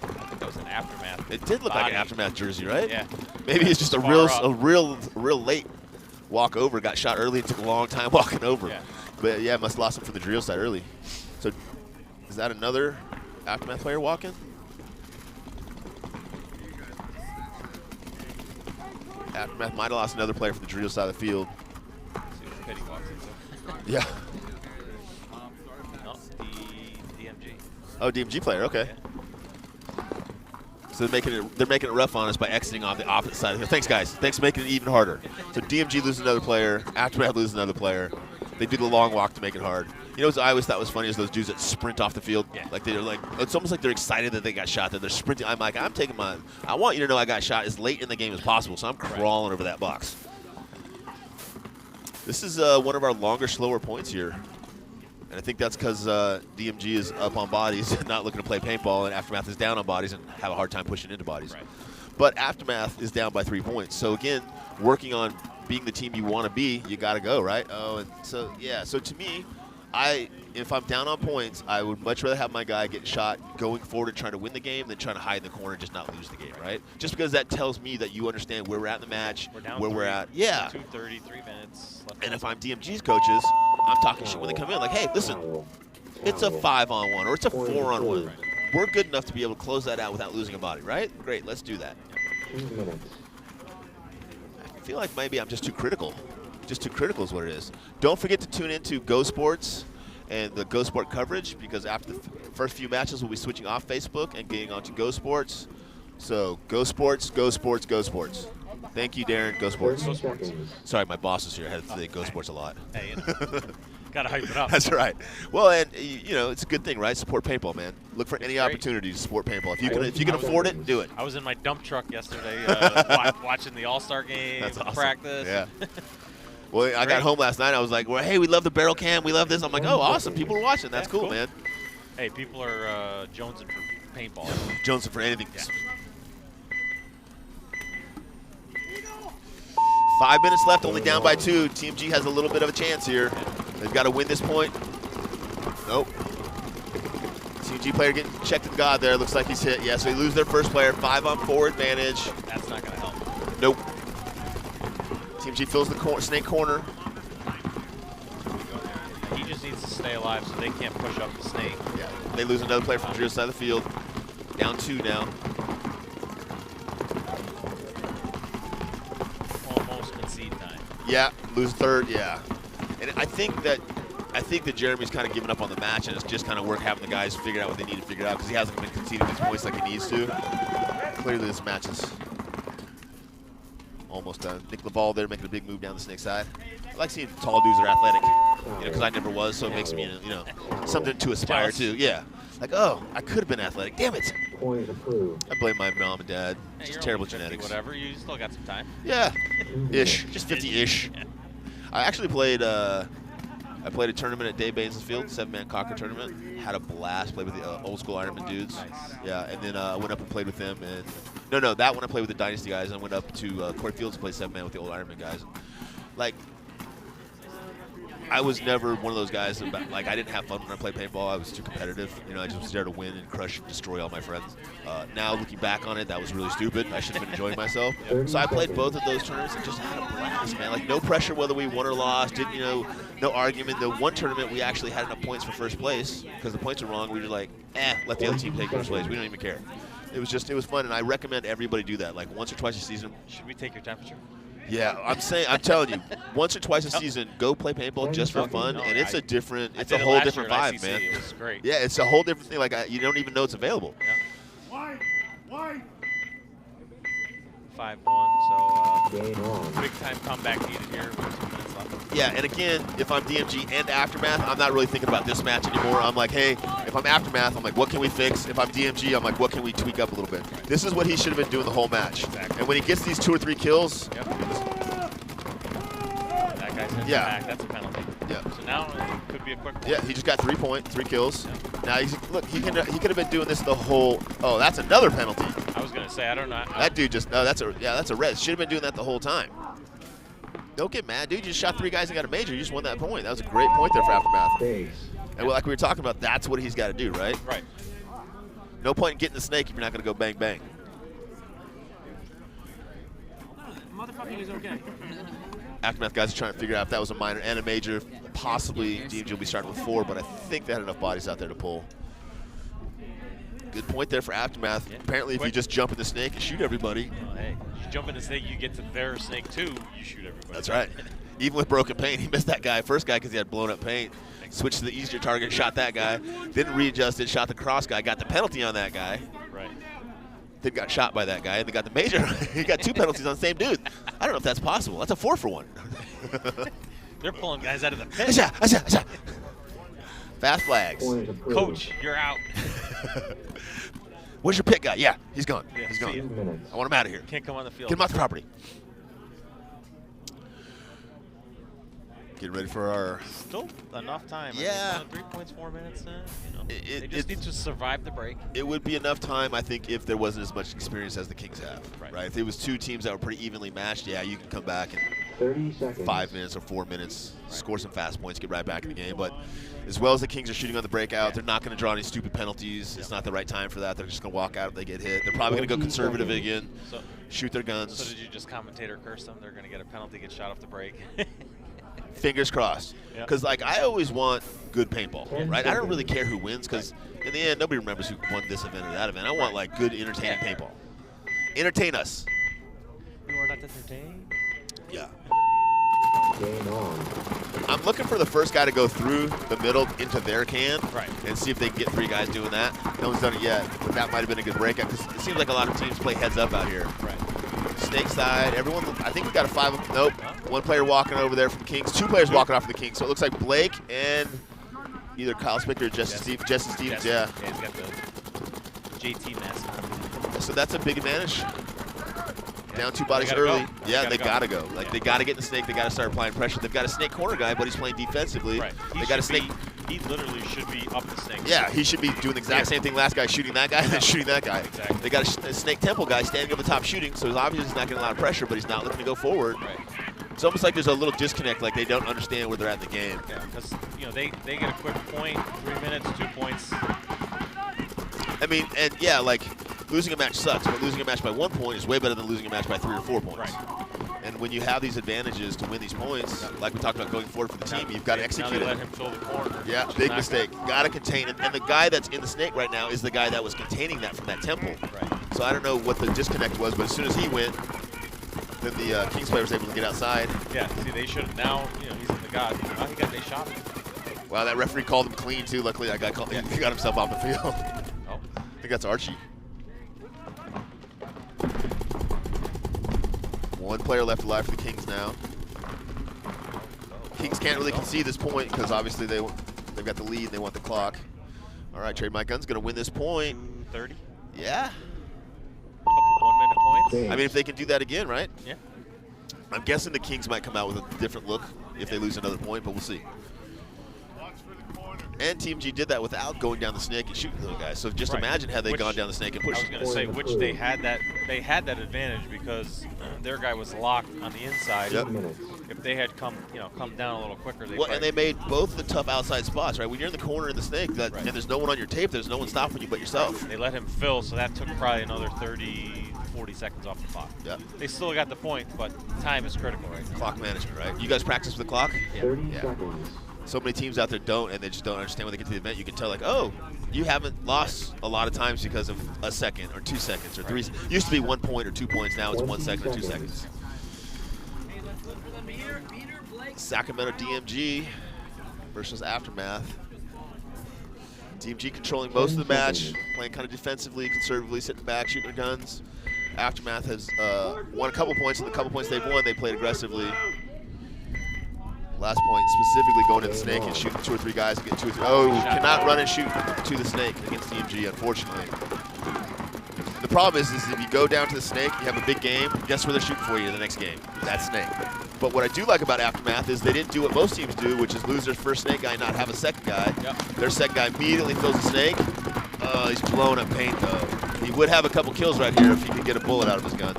I think that was an Aftermath. It did look like an Aftermath jersey, right? Yeah. Maybe it's just a real late walk over. Got shot early and took a long time walking over. Yeah. But yeah, must have lost him from the drill side early. So is that another Aftermath player walking. Aftermath might have lost another player from the Dorito side of the field. See if Petty walks into. Yeah. No, the DMG. Oh, DMG player. Okay. So they're making it rough on us by exiting off the opposite side of the field. Thanks, guys. Thanks for making it even harder. So DMG loses another player. Aftermath loses another player. They do the long walk to make it hard. You know what I always thought was funny is those dudes that sprint off the field. Yeah. Like they're like, it's almost like they're excited that they got shot. That they're sprinting. I'm like, I'm taking my. I want you to know I got shot as late in the game as possible. So I'm crawling over that box. This is one of our longer, slower points here. And I think that's because DMG is up on bodies and not looking to play paintball, and Aftermath is down on bodies and have a hard time pushing into bodies. Right. But Aftermath is down by 3 points. So again, working on being the team you want to be, you got to go, right? Oh, and so, yeah. So to me, if I'm down on points, I would much rather have my guy get shot going forward and trying to win the game than trying to hide in the corner and just not lose the game, right? Just because that tells me that you understand where we're at in the match, where we're at. Yeah. 2:30, 3 minutes left. And if I'm DMG's coaches, I'm talking shit when they come in. Like, hey, listen, it's a 5-on-1 or it's a 4-on-1. We're good enough to be able to close that out without losing a body, right? Great, let's do that. 2 minutes. I feel like maybe I'm just too critical. Just too critical is what it is. Don't forget to tune into Go Sports and the Go Sport coverage, because after the first few matches, we'll be switching off Facebook and getting onto Go Sports. So Go Sports, Go Sports, Go Sports. Thank you, Darren. Go Sports. 30 seconds. Sorry, my boss is here. I had to say Go Sports a lot. Hey, gotta hype it up. That's right. Well, and you know, it's a good thing, right? Support paintball, man. Look for any great. opportunity to support paintball. If you can afford it, do it. I was in my dump truck yesterday watching the All-Star game, That's awesome. practice. Yeah. Well, I got home last night. I was like, well, hey, we love the barrel cam. We love this. I'm like, oh, awesome. People are watching. That's cool, man. Hey, people are jonesing for paintball. Jonesing for anything. Yeah. 5 minutes left, only down by 2. Team G has a little bit of a chance here. They've got to win this point. Nope. Team G player getting checked in God there. Looks like he's hit. Yeah, so they lose their first player. 5-on-4 advantage. That's not going to help. Nope. Team G fills the snake corner. He just needs to stay alive so they can't push up the snake. Yeah. They lose another player from the rear side of the field. Down 2 now. Almost concede time. Yeah, lose third, yeah. And I think that Jeremy's kind of given up on the match, and it's just kind of work having the guys figure out what they need to figure out, because he hasn't been conceding these points like he needs to. Clearly this match is almost done. Nick Laval there making a big move down the snake side. I like seeing tall dudes that are athletic, you know, because I never was, so it makes me, you know, something to aspire to. Yeah. Like, oh, I could have been athletic. Damn it. Point approved. I blame my mom and dad. Hey, Just you're terrible only 50, genetics. Whatever, you still got some time. Yeah. Ish. Just 50-ish. Yeah. I actually played I played a tournament at Dave Baines' Field, 7-man Cocker tournament. Had a blast. Played with the old school Ironman dudes. Nice. Yeah, and then I went up and played with them. And no, that one I played with the Dynasty guys. And I went up to Corey Fields to play 7-man with the old Ironman guys. Like, I was never one of those guys that, like, I didn't have fun when I played paintball. I was too competitive. You know, I just was there to win and crush and destroy all my friends. Now, looking back on it, that was really stupid. I should have been enjoying myself. So I played both of those tournaments and just had a blast, man. Like, no pressure whether we won or lost. Didn't, you know, no argument. The one tournament, we actually had enough points for first place because the points were wrong. We were like, let the other team take first place. We don't even care. It was fun, and I recommend everybody do that. Like, once or twice a season. Should we take your temperature? Yeah, I'm telling you, once or twice a season, go play paintball just for fun, and it's a whole different vibe, man. It was great. Yeah, it's a whole different thing. Like, you don't even know it's available. Yeah. White. 5-1, so Game on. big time comeback needed here with 2 minutes left. Yeah, and again, if I'm DMG and Aftermath, I'm not really thinking about this match anymore. I'm like, hey, if I'm Aftermath, I'm like, what can we fix? If I'm DMG, I'm like, what can we tweak up a little bit? This is what he should have been doing the whole match. Exactly. And when he gets these 2 or 3 kills, Yep. That guy's in Yeah. the back. That's a penalty. yeah. So now it could be a quick one. Yeah, he just got 3 kills. Now he could have been doing this the whole. Oh, that's another penalty. I was gonna say I don't know. That dude just that's a red. Should have been doing that the whole time. Don't get mad, dude. You just shot 3 guys and got a major. You just won that point. That was a great point there for Aftermath. Base. And like we were talking about, that's what he's got to do, right? Right. No point in getting the snake if you're not going to go bang bang. Motherfucking is okay. Aftermath guys are trying to figure out if that was a minor and a major. Possibly DMG will be starting with 4, but I think they had enough bodies out there to pull. Good point there for Aftermath. Yeah. Apparently, if you just jump in the snake and shoot everybody. Oh, hey, you jump in the snake, you get to their snake too, you shoot everybody. That's right. Even with broken paint, he missed that guy, first guy, because he had blown up paint. Switched to the easier target, shot that guy. Didn't readjust it, shot the cross guy, got the penalty on that guy. Right. Then got shot by that guy, and then got the major. He got 2 penalties on the same dude. I don't know if that's possible. That's a 4-for-1. They're pulling guys out of the pit. Asha, asha, asha. Fast flags. Point approved. Coach, you're out. Where's your pit guy? Yeah, he's gone. Yeah, He's see gone. ya. 2 minutes. I want him out of here. Can't come on the field. Get him off the property. Getting ready for our. Still enough time. Yeah. I mean, 3 points, 4 minutes. You know, It- they just need to survive the break. It would be enough time, I think, if there wasn't as much experience as the Kings have. Right. If it was 2 teams that were pretty evenly matched, yeah, you can come back in 30 seconds. 5 minutes or 4 minutes, score some fast points, get right back in the game. But as well as the Kings are shooting on the breakout, they're not going to draw any stupid penalties. It's not the right time for that. They're just going to walk out if they get hit. They're probably going to go conservative again, So, shoot their guns. so did you just commentator curse them? They're going to get a penalty, get shot off the break. Fingers crossed. Yep. Because, like, I always want good paintball, 10 right? I don't seconds. really care who wins because, in the end, nobody remembers who won this event or that event. I want, like, good, entertaining paintball. Entertain us. You are not entertained. Yeah. Game on. I'm looking for the first guy to go through the middle into their can Right. and see if they can get 3 guys doing that. No one's done it yet, but that might have been a good breakout because it seems like a lot of teams play heads up out here. Right. Snake side, everyone, I think we got a 5. Nope. 1 player walking over there from the Kings. 2 players walking off from the Kings. So it looks like Blake and either Kyle Spicker or Jesse Stevens, yeah. Yeah, he's got the JT mask on. So that's a big advantage. Down 2 bodies gotta early. go. Yeah, they gotta go. go. Like, Yeah. they gotta get in the snake. They gotta start applying pressure. They've got a snake corner guy, but he's playing defensively. Right. They got a snake. He literally should be up the snake. Yeah, he should be doing the exact same thing last guy, shooting that guy, and then shooting that guy. Exactly. They got a snake temple guy standing over the top shooting, so obviously he's not getting a lot of pressure, but he's not looking to go forward. Right. It's almost like there's a little disconnect, like they don't understand where they're at in the game. Yeah, because they get a quick point, 3 minutes, 2 points. I mean, and yeah, like losing a match sucks, but losing a match by 1 point is way better than losing a match by 3 or 4 points. Right. And when you have these advantages to win these points, like we talked about going forward for the team, you've got to Now execute they let it. him fill the corner. Yeah, which is big not mistake. Got to contain it. And the guy that's in the snake right now is the guy that was containing that from that temple. Right. So I don't know what the disconnect was, but as soon as he went, then the Kings player was able to get outside. Yeah, see, they should have now, he's in the god. Now they shot him. Wow, that referee called him clean, too. Luckily, that guy he got himself off the field. Oh, I think that's Archie. 1 player left alive for the Kings now. Kings can't really concede this point because obviously they've got the lead and they want the clock. All right, Trade My Gun's going to win this point. 30. Yeah. Couple 1 minute points. Game. I mean, if they can do that again, right? Yeah. I'm guessing the Kings might come out with a different look if they lose another point, but we'll see. And TMG did that without going down the snake and shooting little guys. So just Right. imagine had they Which- gone down the snake and I was pushed. going to say, which they had that advantage because their guy was locked on the inside. Yep. 2 minutes. If they had come down a little quicker, they Well, and they probably- made both the tough outside spots, right? When you're in the corner in the snake, Right. and there's no one on your tape, there's no one stopping you but yourself. They let him fill, so that took probably another 30, 40 seconds off the clock. Yep. They still got the point, but time is critical right now. Clock management, right? You guys practice with the clock? 30 Yeah. seconds. So many teams out there don't, and they just don't understand when they get to the event. You can tell, like, oh, you haven't lost a lot of times because of a second or 2 seconds or 3. Used to be 1 point or 2 points. Now it's 1 second or 2 seconds. Sacramento DMG versus Aftermath. DMG controlling most of the match, playing kind of defensively, conservatively, sitting back, shooting their guns. Aftermath has won a couple points, and the couple points they've won, they played aggressively. Last point, specifically going to the snake and shooting 2 or 3 guys and getting 2 or 3. Oh, cannot run and shoot to the snake against DMG, unfortunately. The problem is if you go down to the snake, you have a big game, guess where they're shooting for you in the next game? That snake. But what I do like about Aftermath is they didn't do what most teams do, which is lose their first snake guy and not have a second guy. Yep. Their second guy immediately fills the snake. Oh, he's blowing up paint, though. He would have a couple kills right here if he could get a bullet out of his gun.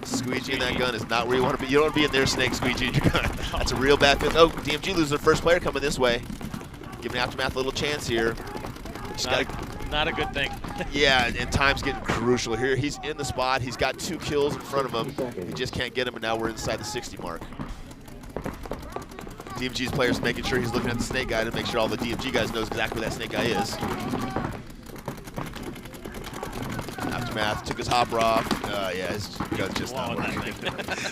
Squeegee in that gun is not where you want to be. You don't want to be in their snake squeegee in your gun. That's a real bad fit. Oh, DMG loses their first player coming this way. Giving Aftermath a little chance here. Not a good thing. Yeah, and time's getting crucial here. He's in the spot. He's got 2 kills in front of him. He just can't get him, and now we're inside the 60 mark. DMG's players making sure he's looking at the snake guy to make sure all the DMG guys knows exactly where that snake guy is. Aftermath took his hopper off. Yeah, his gun's just not working.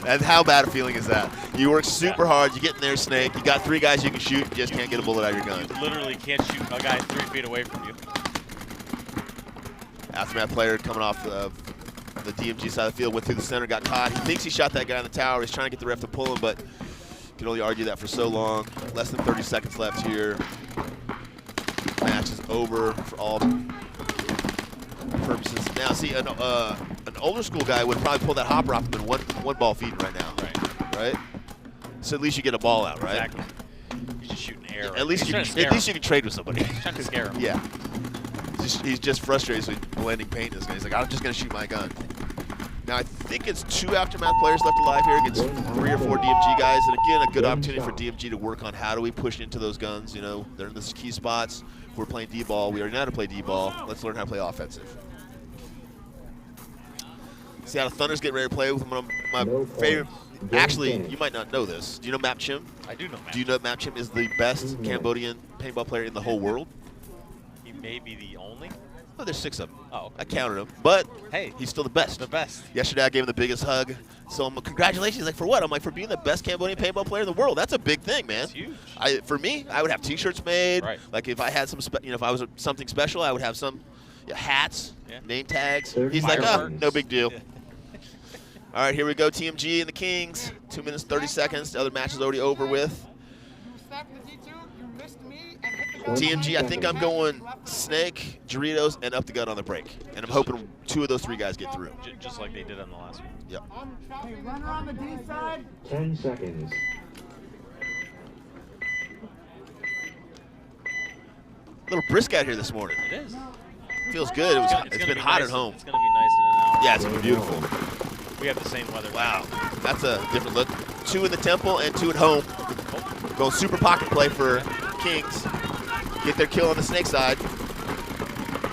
And how bad a feeling is that? You work super hard, you get in there, Snake. You got 3 guys you can shoot, you just can't get a bullet out of your gun. You literally can't shoot a guy 3 feet away from you. Aftermath player coming off the DMG side of the field, went through the center, got caught. He thinks he shot that guy in the tower. He's trying to get the ref to pull him, but can only argue that for so long. Less than 30 seconds left here. Match is over for all purposes. Now, see, an older school guy would probably pull that hopper off and been one ball feeding right now. Right? So at least you get a ball out, right? Exactly. He's just shooting air. At least you can trade with somebody. He's trying to scare him. Yeah. He's just frustrated, so he's blending paint in this guy. He's like, I'm just going to shoot my gun. Now, I think it's 2 Aftermath players left alive here against 3 or 4 DMG guys. And again, a good opportunity for DMG to work on how do we push into those guns. You know, they're in the key spots. We're playing D-ball. We already know how to play D-ball. Let's learn how to play offensive. Seattle Thunder's getting ready to play with one of my favorite. Actually, you might not know this. Do you know Map Chim? I do know Map. Do you know Map Chim is the best Cambodian paintball player in the whole world? He may be the only. Oh, there's 6 of them. Oh, okay. I counted them. But hey, he's still the best. The best. Yesterday, I gave him the biggest hug. So I'm like, congratulations. He's like, for what? I'm like, for being the best Cambodian paintball player in the world. That's a big thing, man. That's huge. For me, I would have T-shirts made. Right. Like if I had some, if I was something special, I would have some hats, name tags. He's like, oh, no big deal. Yeah. All right, here we go. TMG and the Kings. 2 minutes 30 seconds. The other match is already over with. TMG, I think I'm going Snake, Doritos, and up the gun on the break. And I'm hoping 2 of those 3 guys get through. Just like they did on the last one. Yep. Runner on the D side. 10 seconds. A little brisk out here this morning. It is. Feels good. It's been hot at home. It's going to be nice in an hour. Yeah, it's going to be beautiful. We have the same weather. Wow, that's a different look. 2 in the temple and 2 at home. Going super pocket play for Kings. Get their kill on the Snake side.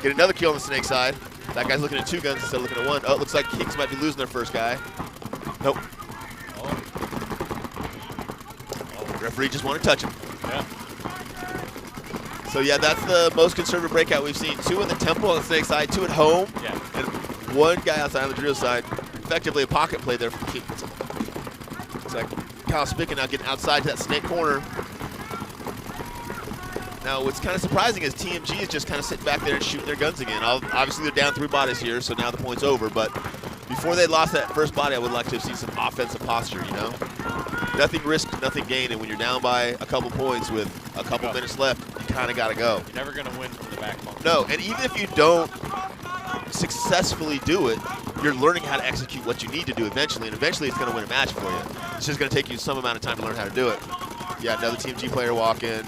Get another kill on the Snake side. That guy's looking at 2 guns instead of looking at 1. Oh, it looks like Kings might be losing their first guy. Nope. Oh. Referee just wanted to touch him. Yeah. So yeah, that's the most conservative breakout we've seen. 2 in the temple on the Snake side, 2 at home, and 1 guy outside on the drill side. Effectively a pocket play there for Kings. Looks like Kyle Spicken now getting outside to that Snake corner. Now, what's kind of surprising is TMG is just kind of sitting back there and shooting their guns again. Obviously, they're down 3 bodies here, so now the point's over. But before they lost that first body, I would like to have seen some offensive posture, you know? Nothing risked, nothing gained. And when you're down by a couple points with a couple minutes left, you kind of got to go. You're never going to win from the back bump. No, and even if you don't successfully do it, you're learning how to execute what you need to do eventually, and eventually it's going to win a match for you. It's just going to take you some amount of time to learn how to do it. Yeah, another TMG player walking.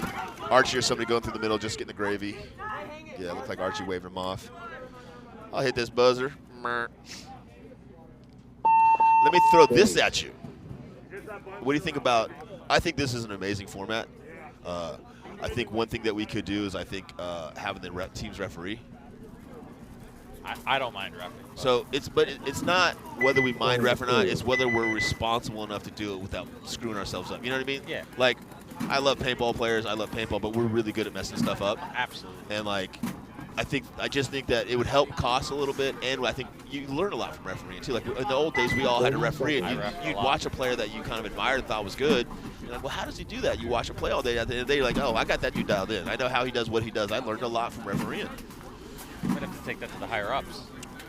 Archie or somebody going through the middle, just getting the gravy. Yeah, it looked like Archie waving him off. I'll hit this buzzer. Let me throw this at you. What do you think about, I think this is an amazing format. I think one thing that we could do is having the team's referee. I don't mind reffing. So it's not whether we mind ref or not, it's whether we're responsible enough to do it without screwing ourselves up. You know what I mean? Yeah. Like, I love paintball players, I love paintball, but we're really good at messing stuff up. Absolutely. And like, I just think that it would help cost a little bit, and I think you learn a lot from refereeing too. Like in the old days, we all had a referee, and you'd watch a player that you kind of admired and thought was good. You're like, well, how does he do that? You watch him play all day. At the end of the day, you're like, oh, I got that dude dialed in. I know how he does what he does. I learned a lot from refereeing. Might have to take that to the higher ups.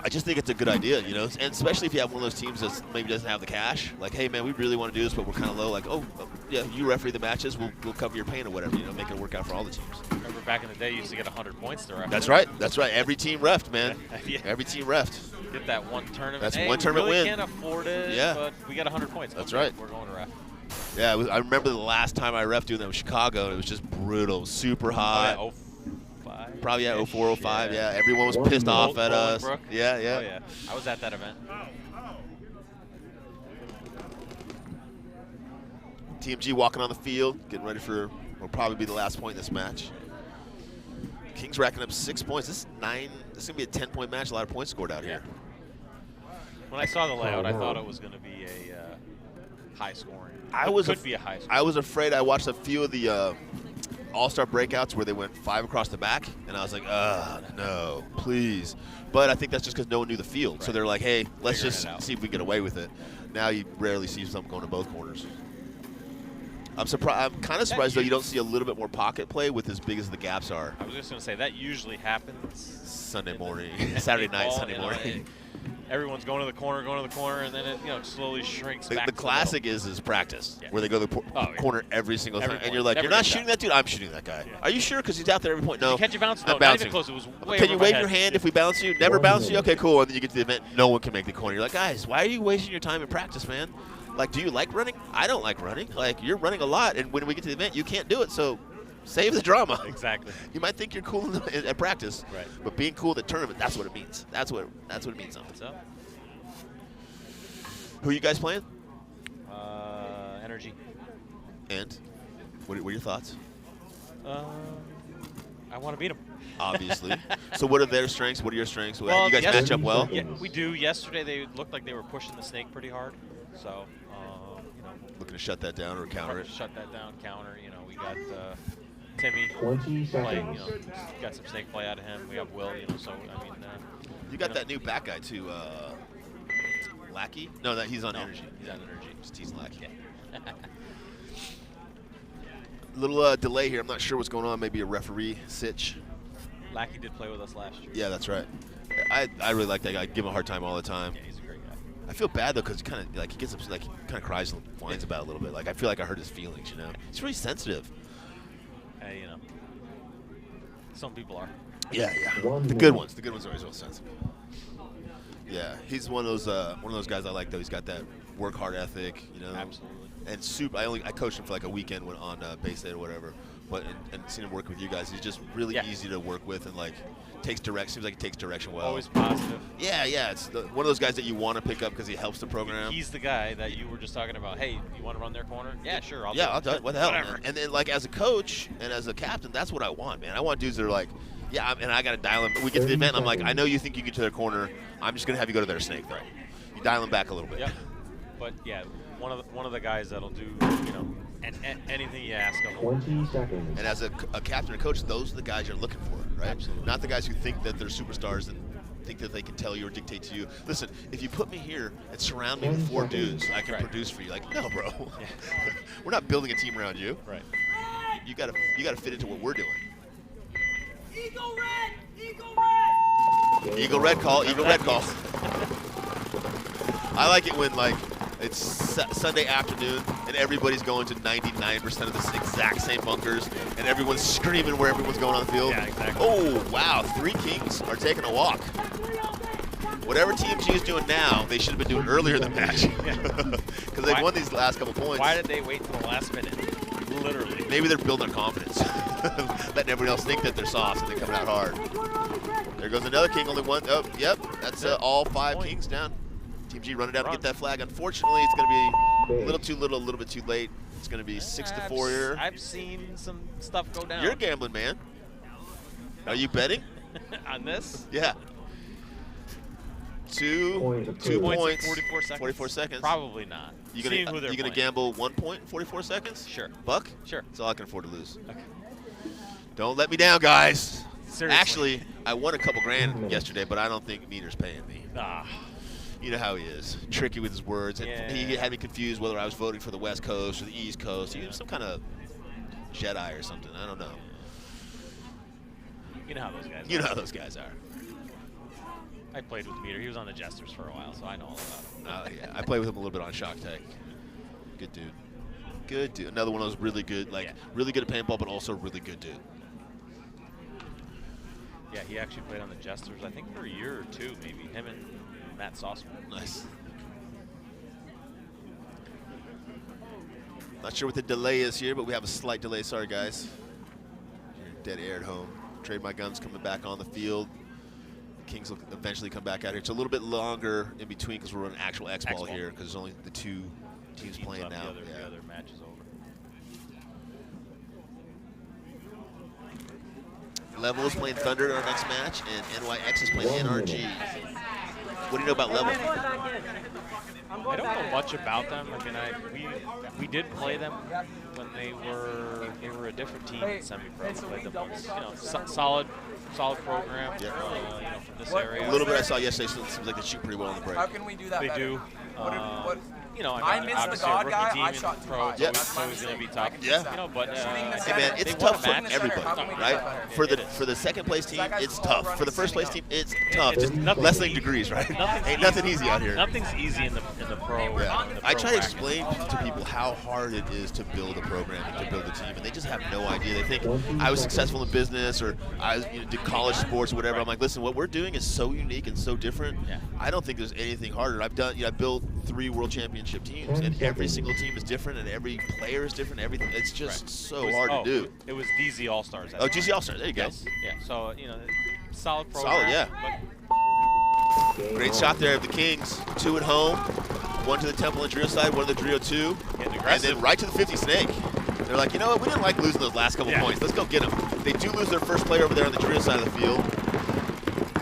I just think it's a good idea, you know, and especially if you have one of those teams that maybe doesn't have the cash. Like, hey, man, we really want to do this, but we're kind of low. Like, oh, yeah, you referee the matches, we'll cover your pain or whatever, you know, make it work out for all the teams. Remember back in the day, you used to get 100 points to ref. That's right. That's right. Every team refed, man. Yeah. Every team refed. Get that one tournament. That's hey, one tournament we really win. Can't afford it, yeah. But we got 100 points. That's okay, right. We're going to ref. Yeah, I remember the last time I refed doing that was Chicago, and it was just brutal, super hot. Oh, yeah, 05? Probably, yeah, 04, 05, yeah. Everyone was pissed off at us. Yeah, yeah. Oh, yeah. I was at that event. TMG walking on the field, getting ready for, will probably be the last point in this match. Kings racking up 6 points. This is going to be a 10-point match, a lot of points scored out here. When I saw the layout, I thought it was going to be a high scoring. Could be a high scoring. I was afraid. I watched a few of the all-star breakouts where they went 5 across the back, and I was like, no, please. But I think that's just because no one knew the field. So they're like, hey, let's just see if we get away with it. Now you rarely see something going to both corners. I'm kind of surprised, though, you don't see a little bit more pocket play with as big as the gaps are. I was just going to say, that usually happens Sunday morning, Saturday night, Sunday morning. Everyone's going to the corner, and then it slowly shrinks back. The classic is practice, where they go to the corner every single time, and you're like, you're not shooting that dude? I'm shooting that guy. Are you sure? Because he's out there every point. No. Catch your bounce? No, I'm bouncing. not even close. It was way Can you over my wave head. your hand if we bounce you? Never bounce you? Okay, cool. And then you get to the event, no one can make the corner. You're like, guys, why are you wasting your time in practice, man? Like, do you like running? I don't like running. Like, you're running a lot, and when we get to the event, you can't do it, so save the drama. Exactly. You might think you're cool at practice, right? But being cool at the tournament, that's what it means. That's what it means. What's up? Who are you guys playing? NRG. And what are your thoughts? I want to beat them. Obviously. So what are their strengths? What are your strengths? Well, you guys match up well? Yeah, we do. Yesterday they looked like they were pushing the snake pretty hard. So, looking to shut that down or counter it. Shut that down, counter. We got Timmy 20 playing. seconds. Got some snake play out of him. We have Will. So I mean. You got that new back guy too, Lackey? No, he's on Energy. He's on Energy. Just teasing Lackey. Little delay here. I'm not sure what's going on. Maybe a referee sitch. Lackey did play with us last year. Yeah, that's right. I really like that guy. I give him a hard time all the time. Yeah, he's a great guy. I feel bad though, because he kind of he gets upset, he kind of cries and whines about it a little bit. Like I feel like I hurt his feelings. He's really sensitive. Hey, some people are. Yeah. The good ones are always real sensitive. Yeah, he's one of those guys I like though. He's got that work hard ethic, Absolutely. And super. I coached him for like a weekend on base day or whatever. But and seen him work with you guys. He's just really easy to work with and takes direction. Seems like he takes direction well. Always positive. Yeah. It's one of those guys that you want to pick up because he helps the program. He's the guy that you were just talking about. Hey, you want to run their corner? Yeah, sure. I'll do it. What the hell, Whatever. man? And then as a coach and as a captain, that's what I want, man. I want dudes that are like, and I got to dial him. We get to the event, I'm like, I know you think you get to their corner. I'm just gonna have you go to their snake, though. You dial him back a little bit. Yep. But yeah, one of the guys that'll do anything you ask of him. 20 seconds. And as a captain or coach, those are the guys you're looking for, right? Absolutely. Not the guys who think that they're superstars and think that they can tell you or dictate to you. Listen, if you put me here and surround me with 4 dudes, I can produce for you. Like, no, bro. Yeah. We're not building a team around you. Right. You gotta fit into what we're doing. Eagle red! Eagle red! Eagle red call. Eagle red call. I like it when it's Sunday afternoon and everybody's going to 99% of the exact same bunkers and everyone's screaming where everyone's going on the field. Yeah, exactly. Oh, wow. 3 Kings are taking a walk. Whatever TMG is doing now, they should have been doing earlier than that. Because they've won these last couple points. Why did they wait till the last minute? Literally. Maybe they're building their confidence. Letting everyone else think that they're soft and they're coming out hard. There goes another King. Only one. Oh, yep. That's all 5 Kings down. Team G running down to get that flag. Unfortunately, it's going to be a little too little, a little bit too late. It's going to be 6-4 here. I've seen some stuff go down. You're a gambling man. Are you betting? On this? Yeah. 2 points. 44 seconds. Probably not. You gonna gamble 1 point in 44 seconds? Sure. Buck? Sure. That's all I can afford to lose. Okay. Don't let me down, guys. Seriously. Actually, I won a couple grand yesterday, but I don't think Meter's paying me. You know how he is. Tricky with his words. And he had me confused whether I was voting for the West Coast or the East Coast. He was some kind of Jedi or something. I don't know. You know how those guys are. You know how those guys are. I played with Meter. He was on the Jesters for a while, so I know all about him. Yeah, I played with him a little bit on Shock Tech. Good dude. Good dude. Another one of those really good, really good at paintball, but also really good dude. Yeah, he actually played on the Jesters, I think, for a year or 2, maybe. Him and Matt Sauceman. Nice. Not sure what the delay is here, but we have a slight delay. Sorry, guys. Dead air at home. Trade My Guns coming back on the field. Kings will eventually come back out here. It's a little bit longer in between because we're running actual X-Ball here because there's only the 2 teams playing now. The other match is over. Level is playing Thunder in our next match, and NYX is playing NRG. What do you know about Level? I don't know much about them. I mean, we did play them when they were a different team in semi-pro. We played them once. You know, solid program. Yeah. You know, from this area. A little bit I saw yesterday. So it seems like they shoot pretty well on the break. How can we do that They better? do. You know, I I mean, missed the obviously God a guy. rookie I team shot in too pro, high. it's Yeah. always, That's my going to be mistake. tough. I can Yeah. fix that. You know, but Hey man, it's they won tough a for match. everybody, How can we do right? that better? For the It is. for the second place team, That guy's it's all tough. For the running first place standing team, it's tough. Just nothing's lessening easy. degrees, right? Nothing's Ain't easy. nothing easy out here. Nothing's easy in the pro. Yeah. in the I pro try to bracket. explain to people how hard it is to build a program and to build a team, and they just have no idea. They think I was successful in business or I was, did college sports or whatever. I'm like, listen, what we're doing is so unique and so different. Yeah. I don't think there's anything harder. I've built 3 world championship teams, and every single team is different, and every player is different. Everything. It's just so hard to do. It was DZ All Stars. Oh, GC All Stars. There you go. Yes. Yeah. So solid program. Solid, yeah. But Great shot there of the Kings. 2 at home, 1 to the Temple and Drio side, 1 to the Drio 2, Getting and aggressive. then right to the 50 Snake. They're like, you know what? We didn't like losing those last couple points. Let's go get them. They do lose their first player over there on the Drio side of the field,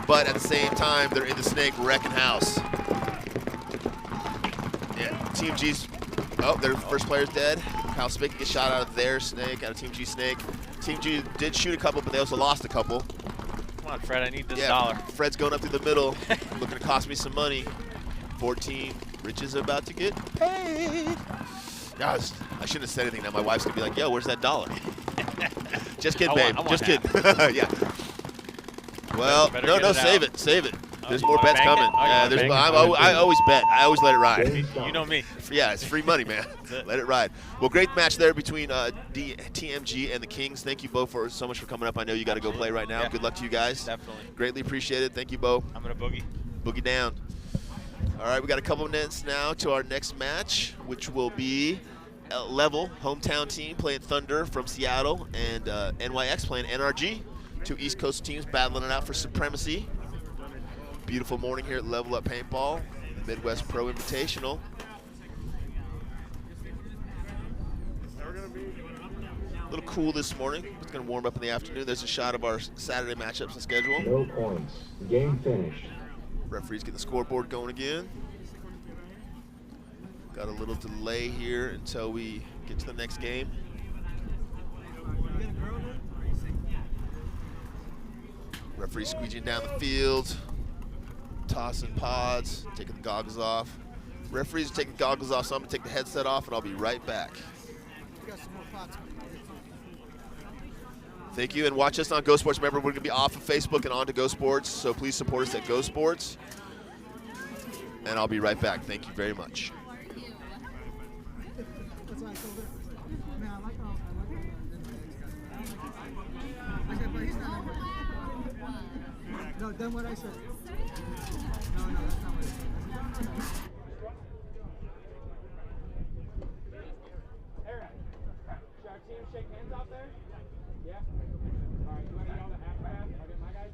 but at the same time, they're in the Snake wrecking house. Yeah, Team G's. Oh, their first player's dead. Kyle Spick gets shot out of their Snake, out of Team G Snake. Team G did shoot a couple, but they also lost a couple. Come on, Fred. I need this Yeah, dollar. Fred's going up through the middle, looking to cost me some money. 14, Rich is about to get paid. Gosh, I shouldn't have said anything. Now my wife's gonna be like, "Yo, where's that dollar?" Just kidding, babe. I want Just half. kidding. Yeah. Well, Better no, get it save out. it, save it. There's you more wanna bets bank it? coming. Oh, you Yeah, wanna there's. bank it? I always bet. I always let it ride. You know me. Yeah, it's free money, man. Let it ride. Well, great match there between TMG and the Kings. Thank you, Bo, for so much for coming up. I know you got to go play right now. Yeah. Good luck to you guys. Definitely. Greatly appreciated. Thank you, Bo. I'm gonna boogie. Boogie down. All right, we got a couple minutes now to our next match, which will be Level, hometown team playing Thunder from Seattle, and NYX playing NRG. 2 East Coast teams battling it out for supremacy. Beautiful morning here at Level Up Paintball, Midwest Pro Invitational. A little cool this morning. It's going to warm up in the afternoon. There's a shot of our Saturday matchups and schedule. No points. Game finished. Referee's getting the scoreboard going again. Got a little delay here until we get to the next game. Referee squeeging down the field, tossing pods, taking the goggles off. Referees are taking goggles off, so I'm gonna take the headset off and I'll be right back. Thank you, and watch us on Go Sports. Remember, we're gonna be off of Facebook and on to Go Sports, so please support us at Go Sports. And I'll be right back. Thank you very much. No, then what I said. No, that's not what I said. Aaron, should our team shake hands out there? Yeah? All right, you want to yell the half by half? I'll get my guys.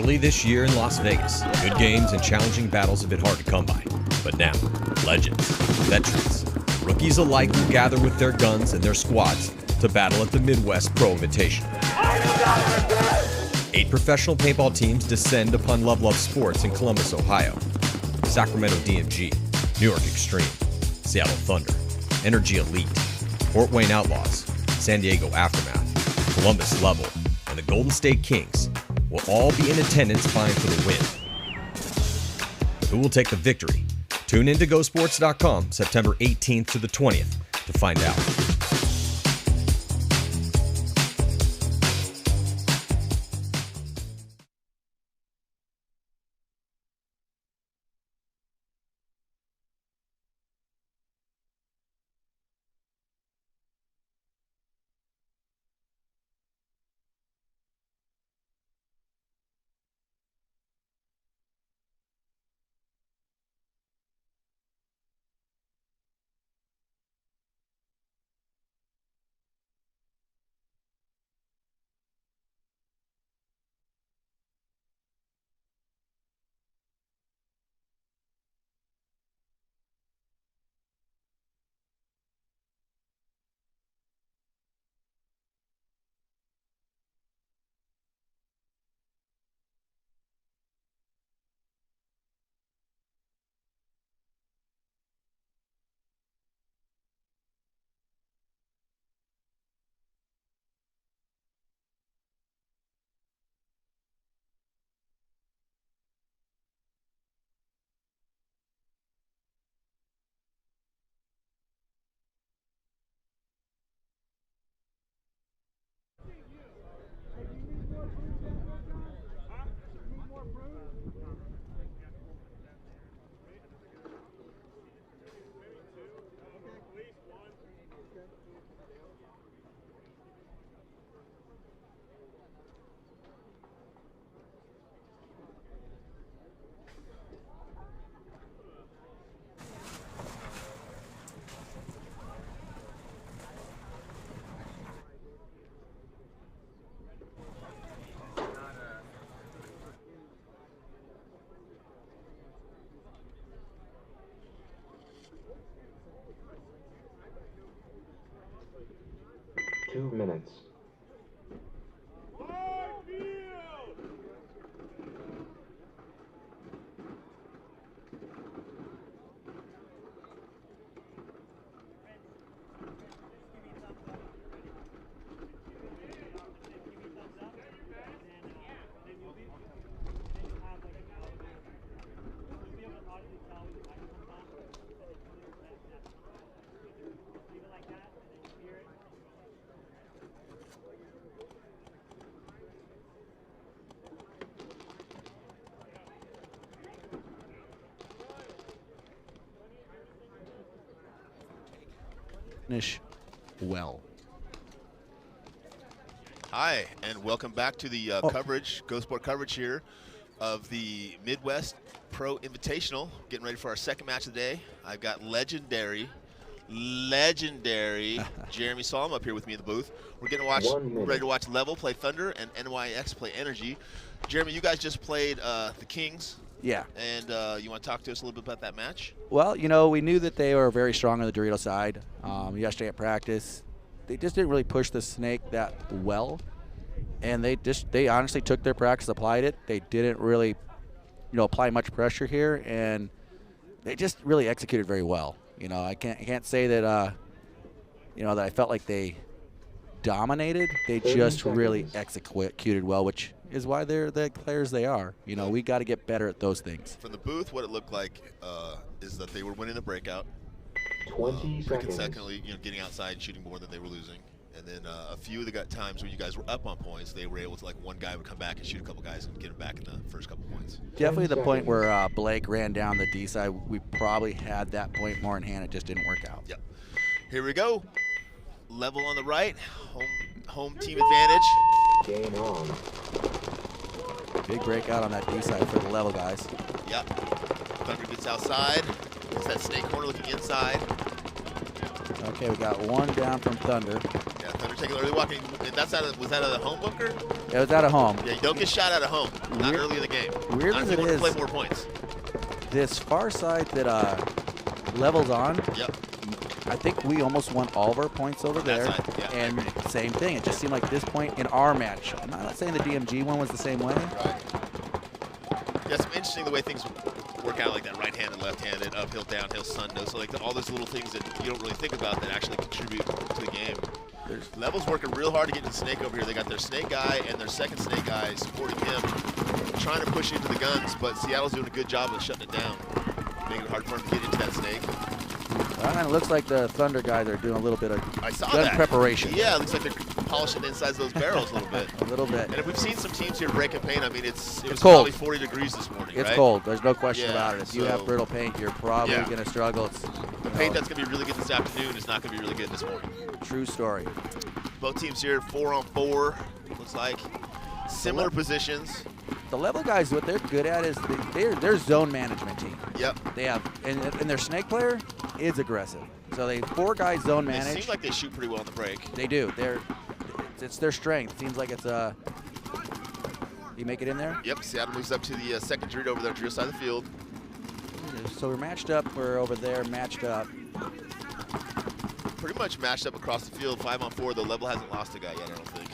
Early this year in Las Vegas, good games and challenging battles have been hard to come by. But now, legends, veterans, rookies alike will gather with their guns and their squads to battle at the Midwest Pro Invitational. 8 professional paintball teams descend upon LVL Up Sports in Columbus, Ohio. Sacramento DMG, New York Xtreme, Seattle Thunder, NRG Elite, Wayne Outlaws, San Diego Aftermath, Columbus Level, and the Golden State Kings will all be in attendance vying for the win. But who will take the victory? Tune in to GoSports.com September 18th to the 20th to find out. Two minutes. Finish well. Hi, and welcome back to the coverage, Go Sport coverage here of the Midwest Pro Invitational. Getting ready for our second match of the day. I've got legendary Jeremy Solom up here with me in the booth. We're ready to watch Level play Thunder and NYX play NRG. Jeremy, you guys just played the Kings. Yeah. And you want to talk to us a little bit about that match? Well, you know, we knew that they were very strong on the Dorito side. Yesterday at practice, they just didn't really push the snake that well. And they honestly took their practice, applied it. They didn't really, apply much pressure here, and they just really executed very well. You know, I can't say that that I felt like they dominated. They just really executed well, which is why they're the players they are. You know, we got to get better at those things. From the booth, what it looked like is that they were winning the breakout. 20 seconds. Consecutively, getting outside and shooting more than they were losing. And then a few of the times when you guys were up on points, they were able to, like, one guy would come back and shoot a couple guys and get them back in the first couple points. Definitely the point where Blake ran down the D side. We probably had that point more in hand. It just didn't work out. Yep. Here we go. Level on the right. Home team advantage. Game on. Big breakout on that D side for the Level guys. Yep. Thunder gets outside. It's that snake corner looking inside. Okay, we got one down from Thunder. Yeah, Thunder taking early walking. And that's was that out of the home bunker? It was at a home. Yeah, you don't get shot out of home. Not early in the game. Weird Not as if you it want to is. play more points. This far side that levels on. Yep. I think we almost won all of our points over there. Side, yeah, and same thing. It just seemed like this point in our match. I'm not saying the DMG one was the same way. Right. Yeah, it's interesting the way things work out like that, right-handed, left-handed, uphill, downhill, sundo. So like all those little things that you don't really think about that actually contribute to the game. Level's working real hard to get into the snake over here. They got their snake guy and their second snake guy supporting him, trying to push into the guns, but Seattle's doing a good job of shutting it down, making it hard for him to get into that snake. And it looks like the Thunder guys are doing a little bit of gun preparation. Yeah, it looks like they're polishing the insides of those barrels a little bit. A little bit. And if we've seen some teams here breaking paint, I mean, it was cold. probably 40 degrees this morning, It's right? cold. There's no question Yeah, about it. If you have brittle paint, you're probably going to struggle. The paint that's going to be really good this afternoon is not going to be really good this morning. True story. Both teams here 4-on-4, looks like. Similar positions. The level guys, what they're good at is they're zone management team. Yep. They have, and their snake player is aggressive. So they 4 guys zone manage. It seems like they shoot pretty well on the break. They do. It's their strength. Seems like it's you make it in there? Yep, Seattle moves up to the second Dorito over there, Dorito side of the field. So we're matched up. We're over there matched up. Pretty much matched up across the field, 5-on-4. The level hasn't lost a guy yet, I don't think.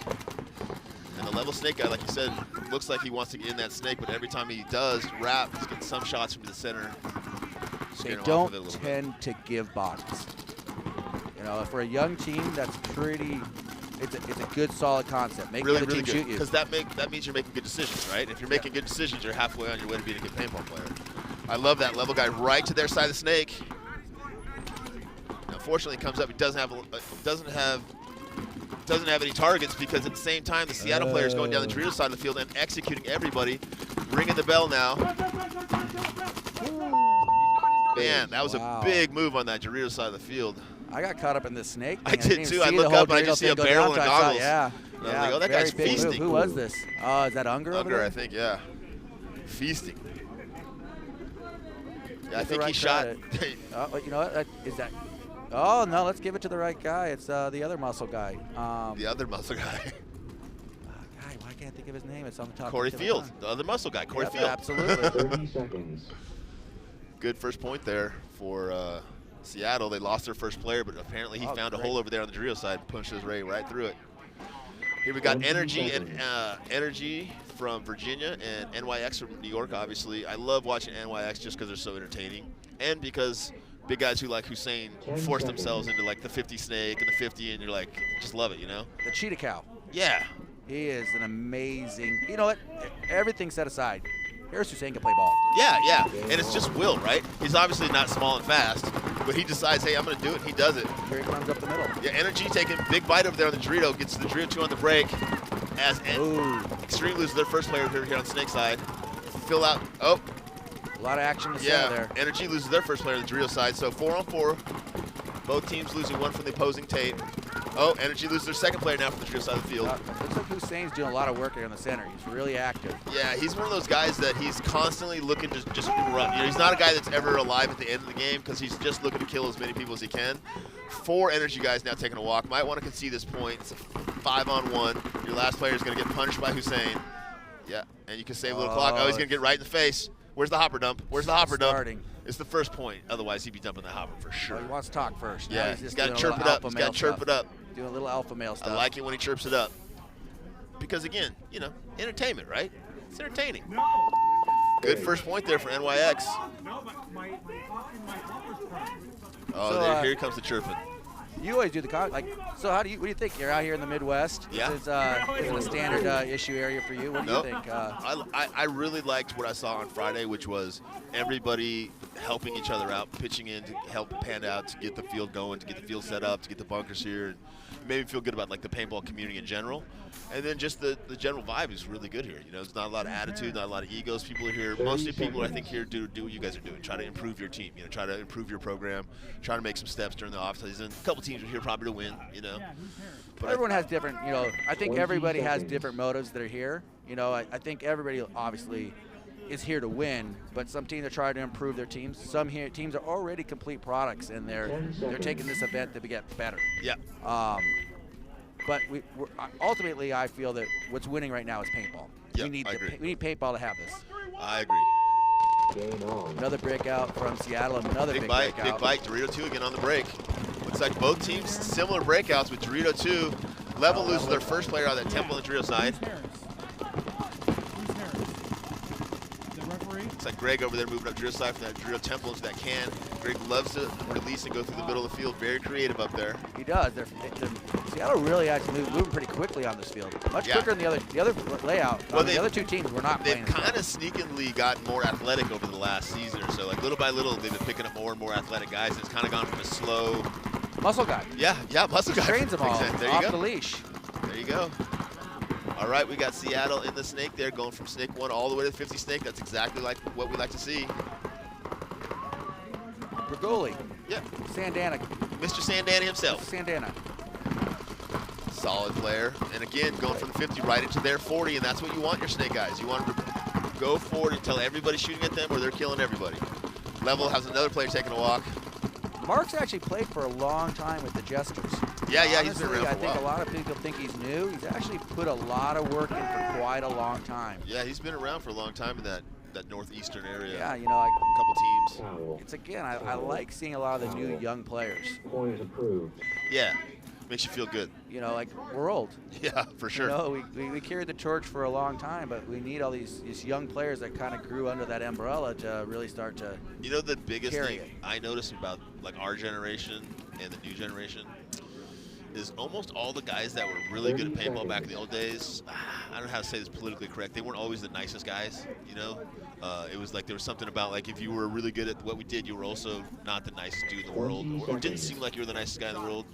And the level snake guy, like you said, looks like he wants to get in that snake, but every time he does wrap, he's getting some shots from the center. They don't tend to give bodies. You know, for a young team, that's pretty. It's a good, solid concept. Make the other team shoot you. Because that means you're making good decisions, right? If you're making good decisions, you're halfway on your way to being a good paintball player. I love that level guy right to their side of the snake. Unfortunately, he comes up. He doesn't have any targets because at the same time, the Seattle player is going down the Dorito side of the field and executing everybody. Ringing the bell now. Man, that was a big move on that Dorito side of the field. I got caught up in this snake thing. I did too. I look up and I just see a barrel and goggles. Yeah. I was like, oh, that guy's feasting. Who was this? Is that Unger? Unger, I think, yeah. Feasting. Yeah, I think he shot. You know what? Is that? Oh no, let's give it to the right guy. It's the other muscle guy. The other muscle guy. Why can't I think of his name? It's on the top. Corey Field, the other muscle guy. Corey Field. Absolutely. 30 seconds. Good first point there for Seattle. They lost their first player, but apparently he found a hole over there on the Dorito side, punched his way right through it. Here we got NRG from Virginia and NYX from New York, obviously. I love watching NYX just because they're so entertaining and because big guys who like Hussein force themselves into like the 50 snake and the 50, and you're like, just love it, you know? The cheetah cow. Yeah. He is an amazing, you know what? Everything set aside. Here's Hussein can play ball. Yeah. And it's just will, right? He's obviously not small and fast, but he decides, hey, I'm going to do it, and he does it. Here he comes up the middle. Yeah, NRG taking a big bite over there on the Dorito, gets the Dorito 2 on the break. As Xtreme loses their first player here on Snake side. Fill out, a lot of action to center there. NRG loses their first player on the Dorito side, so 4-on-4. Both teams losing one from the opposing tape. NRG loses their second player now from the Dorito side of the field. Looks like Hussein's doing a lot of work here in the center. He's really active. Yeah, he's one of those guys that he's constantly looking to just run. You know, he's not a guy that's ever alive at the end of the game because he's just looking to kill as many people as he can. 4 NRG guys now taking a walk. Might want to concede this point. It's a 5-on-1. Your last player is going to get punished by Hussein. Yeah, and you can save a little clock. He's going to get right in the face. Where's the hopper dump? Where's the hopper dump? It's the first point. Otherwise, he'd be dumping the hopper for sure. He wants to talk first. Yeah, he's got to chirp it up. He's got to chirp it up. Doing a little alpha male stuff. I like it when he chirps it up. Because, again, you know, entertainment, right? It's entertaining. Good first point there for NYX. Here comes the chirping. You always do the so what do you think? You're out here in the Midwest. Yeah. It's a standard issue area for you. What do you think? I really liked what I saw on Friday, which was everybody helping each other out, pitching in to help pan out, to get the field going, to get the field set up, to get the bunkers here. And it made me feel good about like the paintball community in general. And then just the general vibe is really good here. You know, there's not a lot of attitude, not a lot of egos. People are here. Mostly people, I think, here do what you guys are doing. Try to improve your team. You know, try to improve your program. Try to make some steps during the off season. A couple teams are here probably to win. You know, but everyone has different. You know, I think everybody has different motives that are here. You know, I think everybody obviously is here to win, but some teams are trying to improve their teams. Some teams are already complete products, and they're taking this event to get better. Yeah. But ultimately, I feel that what's winning right now is paintball. Yeah, we need I agree. we need paintball to have this. I agree. Game on. Another breakout from Seattle. Another big bite, breakout. big bite. Dorito 2 again on the break. Looks like both teams similar breakouts with Dorito 2. Level loses their first player on that Temple and Dorito side. Looks like Greg over there moving up Dorito side from that Dorito Temple into that can. Greg loves to release and go through the middle of the field. Very creative up there. He does. Seattle really actually moving pretty quickly on this field. Much quicker than the other layout. Well, the other two teams were not playing. They've kind of sneakily gotten more athletic over the last season or so. Like little by little, they've been picking up more and more athletic guys. It's kind of gone from a slow muscle guy. Yeah, muscle guy. Trains them all There you off go. the leash. There you go. All right, we got Seattle in the snake there, going from snake 1 all the way to the 50 snake. That's exactly like what we like to see. Bergoli. Yeah. Sandana. Mr. Sandana himself. Sandana. Solid player. And again, going from the 50 right into their 40, and that's what you want your snake guys. You want them to go forward until everybody's shooting at them or they're killing everybody. Level has another player taking a walk. Mark's actually played for a long time with the Jesters. Yeah, Honestly, he's been around for a while. I think a lot of people think he's new. He's actually put a lot of work in for quite a long time. Yeah, he's been around for a long time in that northeastern area. Yeah, you know, like a couple teams. It's again, I like seeing a lot of the new young players. Point approved. Yeah, makes you feel good. You know, like we're old. Yeah, for sure. You know, we carried the torch for a long time, but we need all these young players that kind of grew under that umbrella to really start to. You know, the biggest carry thing it. I noticed about like our generation and the new generation is almost all the guys that were really good at paintball back in the old days. I don't know how to say this politically correct. They weren't always the nicest guys, you know. It was like there was something about like if you were really good at what we did, you were also not the nicest dude in the world, or didn't seem like you were the nicest guy in the world.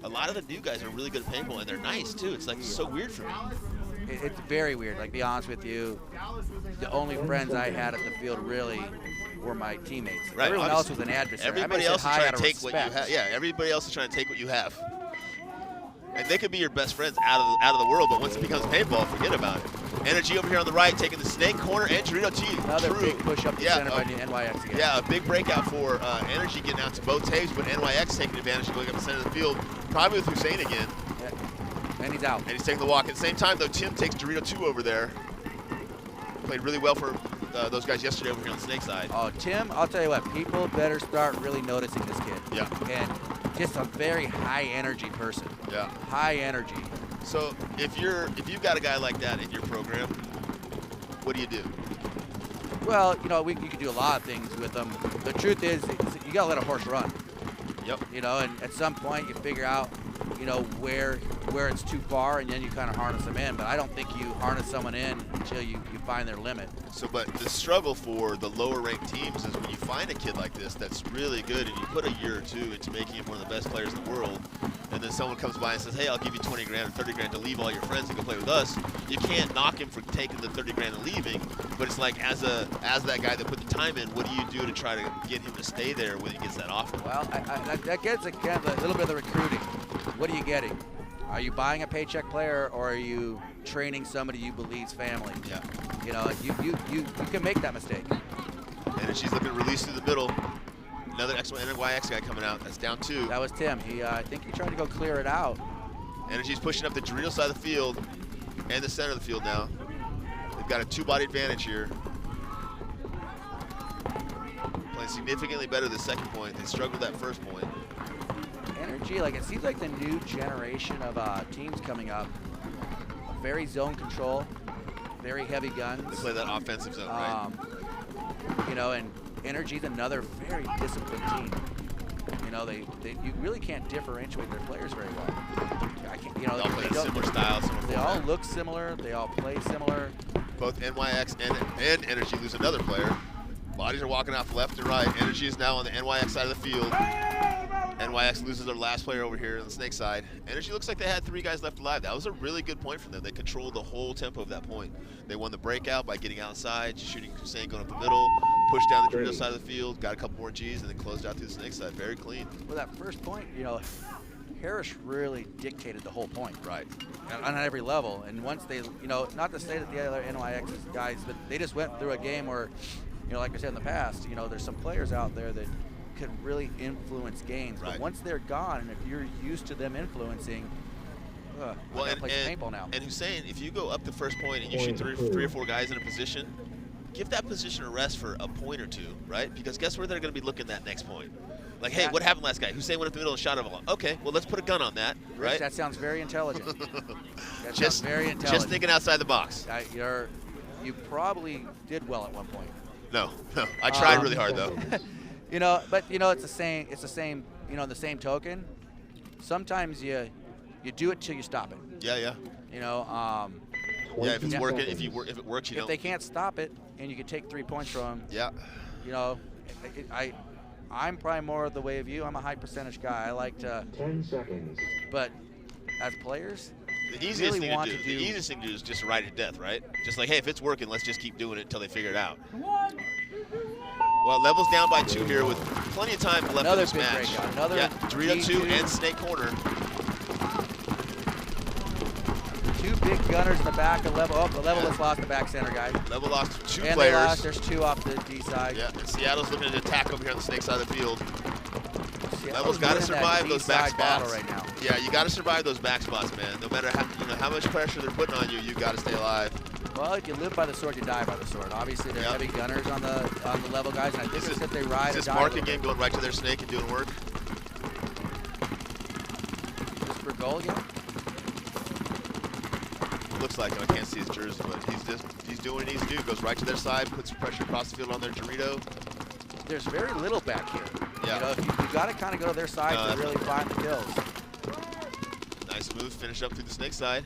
A lot of the new guys are really good at paintball, and they're nice too. It's like so weird for me. It's very weird. Like, be honest with you, the only friends I had at the field really were my teammates. Right. Everyone else was an adversary. Everybody else is trying to take what you have. Yeah, everybody else is trying to take what you have. And they could be your best friends out of the world, but once it becomes paintball, forget about it. NRG over here on the right, taking the snake corner, and Dorito T. Another big push up the center by the NYX again. Yeah, a big breakout for NRG getting out to both tapes, but NYX taking advantage of going up the center of the field, probably with Hussein again. Yeah. And he's out. And he's taking the walk. At the same time, though, Tim takes Dorito 2 over there. Played really well for those guys yesterday over here on the snake side. Oh, Tim, I'll tell you what, people better start really noticing this kid. Yeah. And just a very high energy person. Yeah. High energy. So if you've got a guy like that in your program, what do you do? Well, you know, you can do a lot of things with them. The truth is you got to let a horse run. Yep. You know, and at some point you figure out, you know, where it's too far, and then you kind of harness them in. But I don't think you harness someone in until you find their limit. So, but the struggle for the lower ranked teams is when you find a kid like this that's really good and you put a year or two into making him one of the best players in the world, and then someone comes by and says, hey, I'll give you 20 grand or 30 grand to leave all your friends and go play with us. You can't knock him for taking the 30 grand and leaving, but it's like as that guy that put the time in, what do you do to try to get him to stay there when he gets that offer? Well, that gets, again, a little bit of the recruiting. What are you getting? Are you buying a paycheck player, or are you training somebody you believe's family? Yeah. You know, you can make that mistake. And she's looking to release through the middle. Another excellent NYX guy coming out. That's down 2. That was Tim. I think he tried to go clear it out. NRG's pushing up the Dorito side of the field and the center of the field now. They've got a 2-body advantage here. Playing significantly better the second point. They struggled that first point. NRG, like, it seems like the new generation of teams coming up, very zone control, very heavy guns. They play that offensive zone, right? You know, and NRG's another very disciplined team. You know, you really can't differentiate their players very well. You know, they all play similar styles. They all look similar. They all play similar. Both NYX and NRG lose another player. Bodies are walking off left and right. NRG is now on the NYX side of the field. NYX loses their last player over here on the snake side. NRG looks like they had 3 guys left alive. That was a really good point from them. They controlled the whole tempo of that point. They won the breakout by getting outside, shooting Hussein going up the middle, pushed down the Dorito side of the field, got a couple more Gs, and then closed out to the snake side. Very clean. Well, that first point, you know, Harris really dictated the whole point. Right. On every level. And once they, you know, not to say that the other NYX guys, but they just went through a game where, you know, like I said in the past, you know, there's some players out there that could really influence games. Right. But once they're gone, and if you're used to them influencing, Well, I gotta play some paintball now. And Hussein, if you go up the first point and you shoot three or four guys in a position, give that position a rest for a point or two, right? Because guess where they're going to be looking that next point? Like, hey, what happened last guy? Hussein went up the middle and shot him. Okay, well, let's put a gun on that, right? Rich, that sounds very intelligent. That sounds very intelligent. Just thinking outside the box. You probably did well at one point. No. I tried really hard, though. But it's the same. It's the same. The same token. Sometimes you do it till you stop it. Yeah. If it's working, if it works, if they can't stop it, and you can take 3 points from them. Yeah. I'm probably more of the way of you. I'm a high percentage guy. I like to. 10 seconds. But as players, the easiest thing to do is just ride it to death, right? Just like, hey, if it's working, let's just keep doing it until they figure it out. Well, levels down by 2 here with plenty of time left in this match. Dorito 2 and Snake Corner. 2 big gunners in the back of Level. The Level just lost the back center guy. Level lost 2 and players. There's 2 off the D side. Yeah, and Seattle's looking to attack over here on the Snake side of the field. Level's got to survive those back spots. Right now. Yeah, you got to survive those back spots, man. No matter how much pressure they're putting on you, you got to stay alive. Well, if you live by the sword, you die by the sword. Obviously, they're heavy gunners on the Level guys, and I think it's that they ride. Is this marking game going right to their Snake and doing work? Just for goal again? Looks like it. I can't see his jersey, but he's doing what he needs to do. Goes right to their side, puts pressure across the field on their Dorito. There's very little back here. Yeah. You got to kind of go to their side to really find the kills. Nice move. Finish up through the Snake side.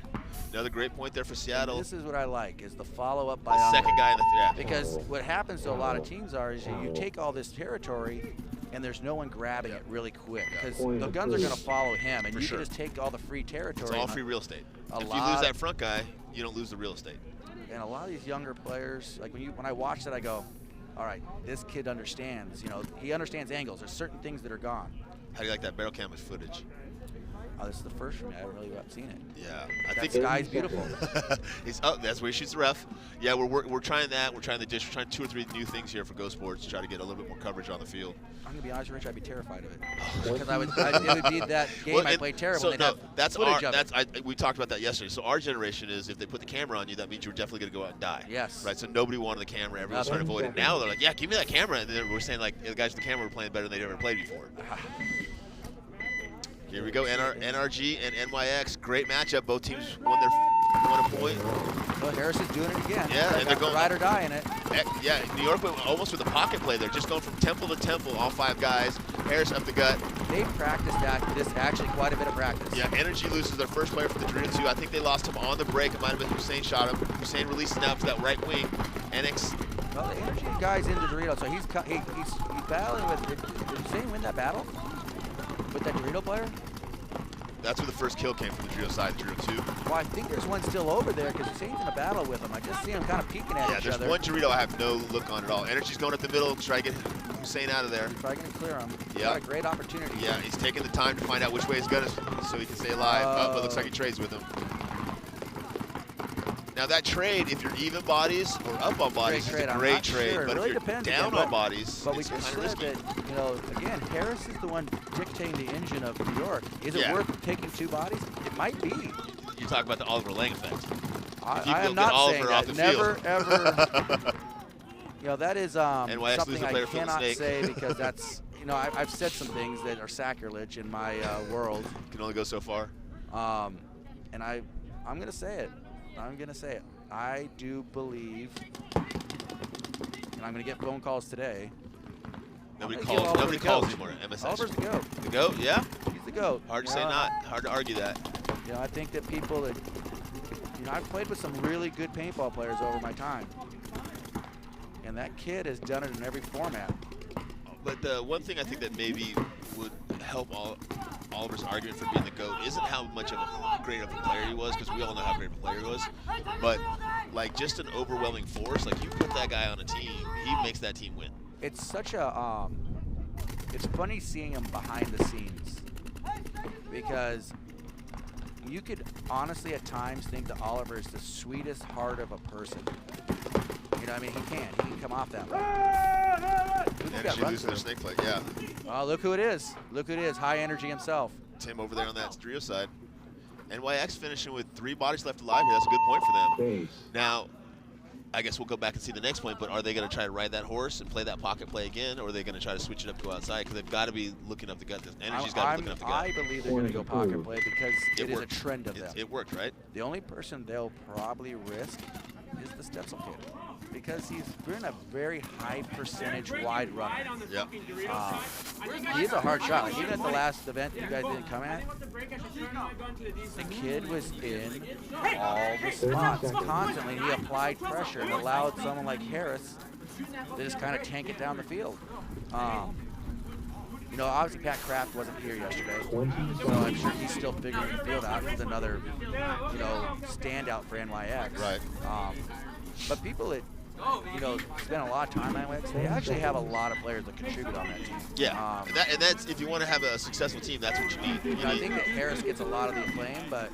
Another great point there for Seattle. And this is what I like, is the follow-up by the second guy in the Because what happens to a lot of teams is you take all this territory and there's no one grabbing it really quick because the guns are going to follow him, and you can just take all the free territory. It's all free real estate. If you lose that front guy, you don't lose the real estate. And a lot of these younger players, like when I watch that, I go, all right, this kid understands. He understands angles. There's certain things that are gone. How do you like that barrel camera footage? Oh, this is the first for me. I haven't really seen it. Yeah, I think Sky's beautiful. That's where he shoots the ref. Yeah, we're trying that. We're trying the dish. We're trying 2 or 3 new things here for Go Sports to try to get a little bit more coverage on the field. I'm gonna be honest, Rich. I'd be terrified of it because it would be that game I played terrible. So we talked about that yesterday. So our generation is if they put the camera on you, that means you're definitely gonna go out and die. Yes. Right. So nobody wanted the camera. Everyone's trying to avoid it. Now they're like, yeah, give me that camera. And then we're saying like the guys with the camera were playing better than they'd ever played before. Here we go, NRG and NYX. Great matchup. Both teams won a point. Well, Harris is doing it again. Yeah, and they're going ride or die in it. Yeah, New York went almost with a pocket play there, just going from temple to temple, all 5 guys. Harris up the gut. They practiced that. This actually quite a bit of practice. Yeah, NRG loses their first player for the Dorito 2. I think they lost him on the break. It might have been Hussein shot him. Hussein releases now to that right wing. Well, the NRG guy's into Dorito, so he's battling with. Did Hussein win that battle with that Dorito player? That's where the first kill came from the Dorito side, Dorito 2. Well, I think there's one still over there because Hussein's in a battle with him. I just see him kind of peeking at each other. Yeah, there's one Dorito I have no look on at all. NRG's going up the middle to try to get Hussein out of there. Try to clear him. Yeah. Got a great opportunity. Yeah, he's taking the time to find out which way his gun is so he can stay alive. But it looks like he trades with him. Now that trade, if you're even bodies or up on bodies, is a great trade. Sure. But really if you're down on bodies, but it's we just kind of said risky. that, again, Harris is the one dictating the engine of New York. Is it worth taking 2 bodies? It might be. You talk about the Oliver Lang effect. I am not saying that. Never, ever. That is something I cannot say because that's, I've said some things that are sacrilege in my world. Can only go so far. And I'm going to say it. I do believe, and I'm going to get phone calls today. Nobody calls anymore. MSS. Oliver's the GOAT. The GOAT, yeah? He's the GOAT. Hard to say not. Hard to argue that. I think that people that, I've played with some really good paintball players over my time. And that kid has done it in every format. But the one thing I think that maybe would help Oliver's argument for being the GOAT isn't how much of a great of a player he was, because we all know how great of a player he was, but like just an overwhelming force. Like you put that guy on a team, he makes that team win. It's such a, it's funny seeing him behind the scenes because you could honestly at times think that Oliver is the sweetest heart of a person. He can come off that way. And she loses their snake fight, yeah. Oh, look who it is. High energy himself. Tim over there on that Dorito side. NYX finishing with 3 bodies left alive here. That's a good point for them. Base. Now, I guess we'll go back and see the next point, but are they going to try to ride that horse and play that pocket play again, or are they going to try to switch it up, go outside? Because they've got to be looking up the gut. Energy's got to be looking up the gut. I believe they're going to go pocket play because it is a trend of them. It worked, right? The only person they'll probably risk is the Stetzel kid because he's been a very high percentage wide runner. Yep. He's a hard shot. Like, even at the last event you guys didn't come at, the kid was in all the spots constantly. He applied pressure and allowed someone like Harris to just kind of tank it down the field. You know, obviously Pat Kraft wasn't here yesterday, so I'm sure he's still figuring the field out. He's another, you know, standout for NYX. Right. But people that, you know, spend a lot of time on NYX, they actually have a lot of players that contribute on that team. Yeah, and that's, if you want to have a successful team, that's what you need. I think that Harris gets a lot of the acclaim, but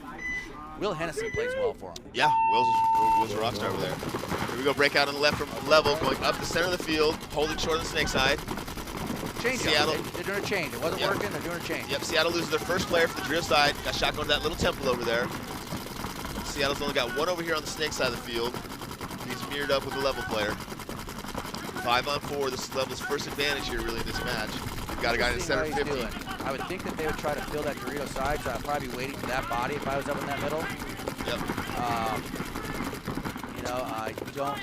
Will Hennessy plays well for him. Yeah, Will's a rock star over there. Here we go, breakout on the left from level, going up the center of the field, holding short on the snake side. Change Seattle. They're doing a change. It wasn't working, they're doing a change. Yep, Seattle loses their first player for the drill side. Got shot going to that little temple over there. Seattle's only got 1 over here on the snake side of the field. He's mirrored up with a level player. 5-on-4, this is level's first advantage here really in this match. We've got a guy in center 50. I would think that they would try to fill that Dorito side, so I'd probably be waiting for that body if I was up in that middle. Yep. You know, I don't.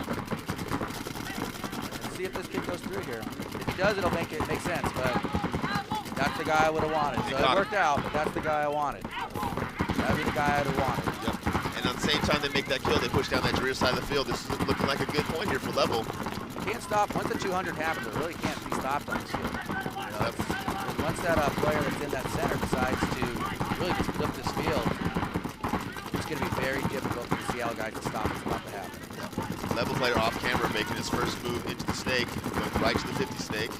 Let's see if this kid goes through here. If he does, it'll make sense, but that's the guy I would have wanted. So it worked out, but that's the guy I wanted. That'd be the guy I'd have wanted. Yep. And on the same time they make that kill, they push down that rear side of the field. This is looking like a good point here for level. Can't stop. Once the 200 happens, it really can't be stopped on this field. You know, once that player that's in that center decides to really just flip this field, it's going to be very difficult for the Seattle guys to stop what's about to happen. Yep. Level player off camera making his first move into the snake, going right to the 50 snake.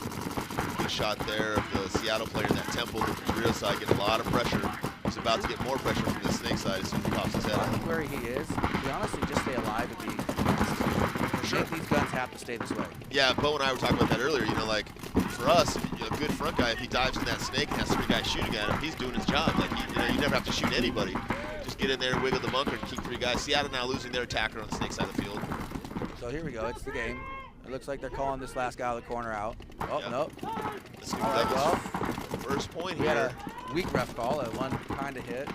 Good shot there of the Seattle player in that temple. The rear side getting a lot of pressure. He's about to get more pressure from the snake side as soon as he pops his head I out. think where he is, he honestly just stay alive would be. I think these guns have to stay this way. Yeah, Bo and I were talking about that earlier. You know, like for us, a good front guy, if he dives in that snake and has 3 guys shooting at him, he's doing his job. Like you never have to shoot anybody. Just get in there, wiggle the bunker, and keep 3 guys. Seattle now losing their attacker on the snake side of the field. So here we go. It's the game. It looks like they're calling this last guy out of the corner out. Oh, Yep. nope. Let's All right, well, first point we had here. a weak ref call. That one kind of hit.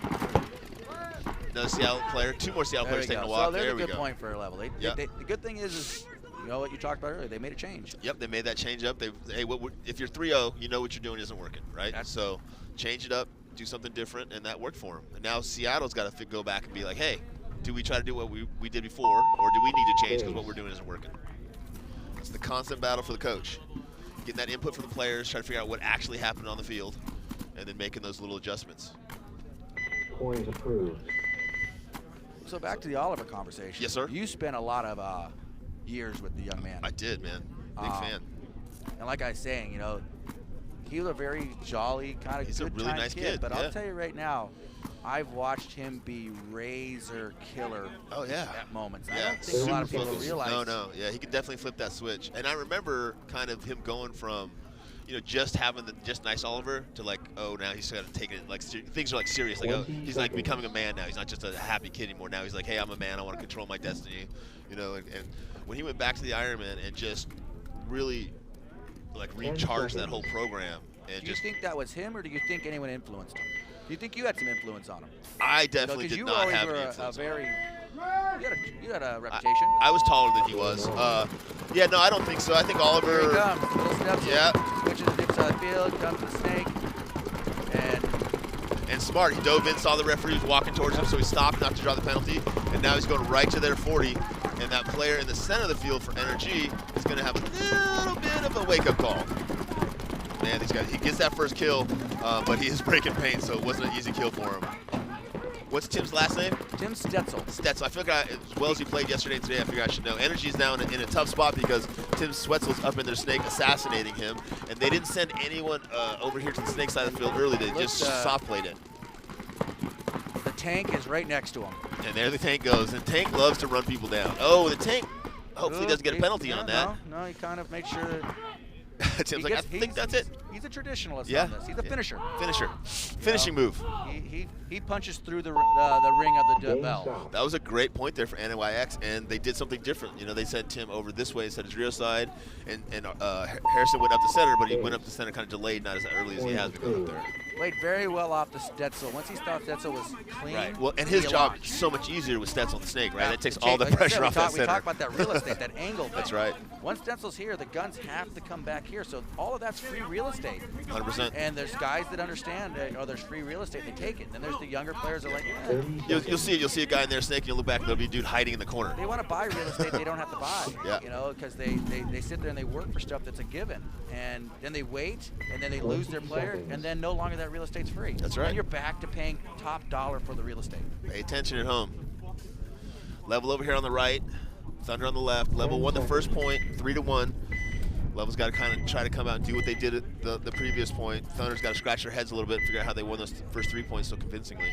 Another Seattle player. 2 more Seattle players taking a walk. So there's there a we good go. point for a level. The good thing is you know what you talked about earlier. They made a change. Yep, they made that change up. Hey, if you're 3-0, you know what you're doing isn't working, right? So change it up, do something different, and that worked for them. And now Seattle's got to go back and be like, hey, do we try to do what we did before, or do we need to change because what we're doing isn't working? It's the constant battle for the coach. Getting that input from the players, trying to figure out what actually happened on the field, and then making those little adjustments. Point approved. So back to the Oliver conversation. Yes, sir. You spent a lot of years with the young man. I did, man. Big fan. And like I was saying, you know, he was a very jolly, kind of He's a good really time nice kid. kid, But yeah. I'll tell you right now, I've watched him be razor killer at moments. I don't think a lot of people realize. No, yeah, he could definitely flip that switch. And I remember kind of him going from, you know, just having the nice Oliver to like, oh, now he's got to take it like things are like serious. Like, oh, he's like becoming a man now. He's not just a happy kid anymore. Now he's like, hey, I'm a man. I want to control my destiny. You know, and when he went back to the Ironman and just really like recharged that whole program. And do you think that was him, or do you think anyone influenced him? Do you think you had some influence on him? I definitely did not have any influence. You had a reputation. I was taller than he was. Yeah, no, I don't think so. I think Oliver. Here he comes. Little steps. Yeah. Switches the dip side of the field, comes to the snake, and smart. He dove in, saw the referee was walking towards him, so he stopped not to draw the penalty, and now he's going right to their 40. And that player in the center of the field for NRG is going to have a little bit of a wake-up call. Man, these guys, he gets that first kill, but he is breaking paint, so it wasn't an easy kill for him. What's Tim's last name? Tim Stetzel. Stetzel. I feel like as well as he played yesterday and today, I figure I should know. NRG is now in a tough spot because Tim Swetzel's up in their snake assassinating him, and they didn't send anyone over here to the snake side of the field early. They just soft played it. The tank is right next to him. And there the tank goes. And tank loves to run people down. Oh, the tank hopefully doesn't get a penalty on that. No, he kind of makes sure. Tim's like, I think that's it. He's a traditionalist Yeah. on this. He's a finisher. Finishing move. He punches through the ring of the bell. That was a great point there for NYX, and they did something different. You know, they sent Tim over this way instead of Drew side, and Harrison went up the center, but he went up the center kind of delayed, not as early as he has been going up there. Played very well off the Stetzel. Once he thought Stetzel was clean. Right. Well, and his job is so much easier with Stetzel on the snake, right? Yeah, that takes all the pressure off that center. We talk about that real estate, that angle thing. That's right. Once Stetzel's here, the guns have to come back here. So all of that's free real estate. 100%. And there's guys that understand that, there's free real estate, they take it. And then there's the younger players that are like, You'll see it. You'll see a guy in there snake, and you'll look back, and there'll be a dude hiding in the corner. They want to buy real estate they don't have to buy. Yeah. Because they sit there and they work for stuff that's a given. And then they wait, and then they lose their player, and then no longer that real estate's free. That's right. And you're back to paying top dollar for the real estate. Pay attention at home. Level over here on the right, Thunder on the left. Level won the first point, 3-1. Level's got to kind of try to come out and do what they did at the previous point. Thunder's got to scratch their heads a little bit and figure out how they won those first 3 points so convincingly.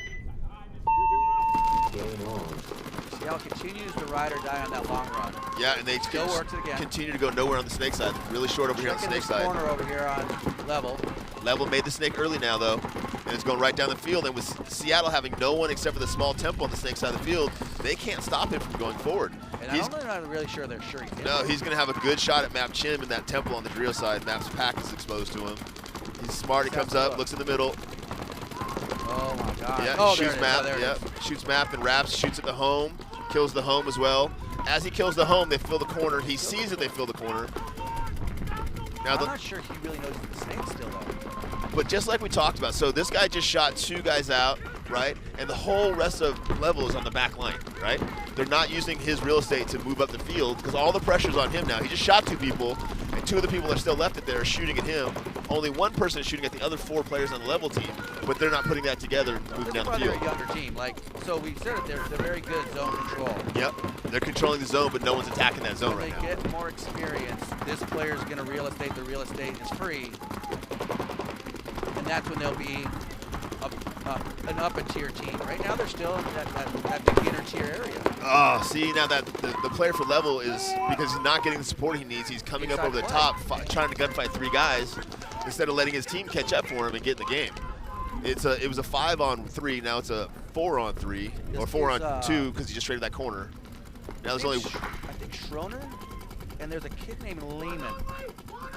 Seattle continues to ride or die on that long run. Yeah, and they Still works it again. continue to go nowhere on the snake side. Really short over here on the snake side. Corner over here on Level. Level made the snake early now, though, and it's going right down the field. And with Seattle having no one except for the small tempo on the snake side of the field, they can't stop him from going forward. And I'm not really sure they're sure he's No, he's going to have a good shot at Map Chim in that temple on the Drio side. Map's pack is exposed to him. He's smart. He comes up, looks in the middle. Oh, my God. Yeah, shoots Map. Shoots Map and wraps, shoots at the home, kills the home as well. As he kills the home, they fill the corner. He sees that they fill the corner. Now I'm not sure he really knows the snake still, though. But just like we talked about, so this guy just shot 2 guys out, right? And the whole rest of Level is on the back line, right? They're not using his real estate to move up the field because all the pressure's on him now. He just shot 2 people, and 2 of the people that are still left there are shooting at him. Only 1 person is shooting at the other 4 players on the Level team, but they're not putting that together and moving down the field. They're a younger team. So we said it, they're very good at zone control. Yep, they're controlling the zone, but no one's attacking that zone right now. They get more experience. This player's going to real estate. The real estate is free. And that's when they'll be an up-a-tier team. Right now, they're still in that beginner tier area. Oh, see, now that the player for Level is, because he's not getting the support he needs, he's coming up over the top, trying to gunfight 3 guys, instead of letting his team catch up for him and get in the game. It was a 5-on-3, now it's a 4-on-3, or 4-on-2, because he just traded that corner. Now there's only... I think Schroner, and there's a kid named Lehman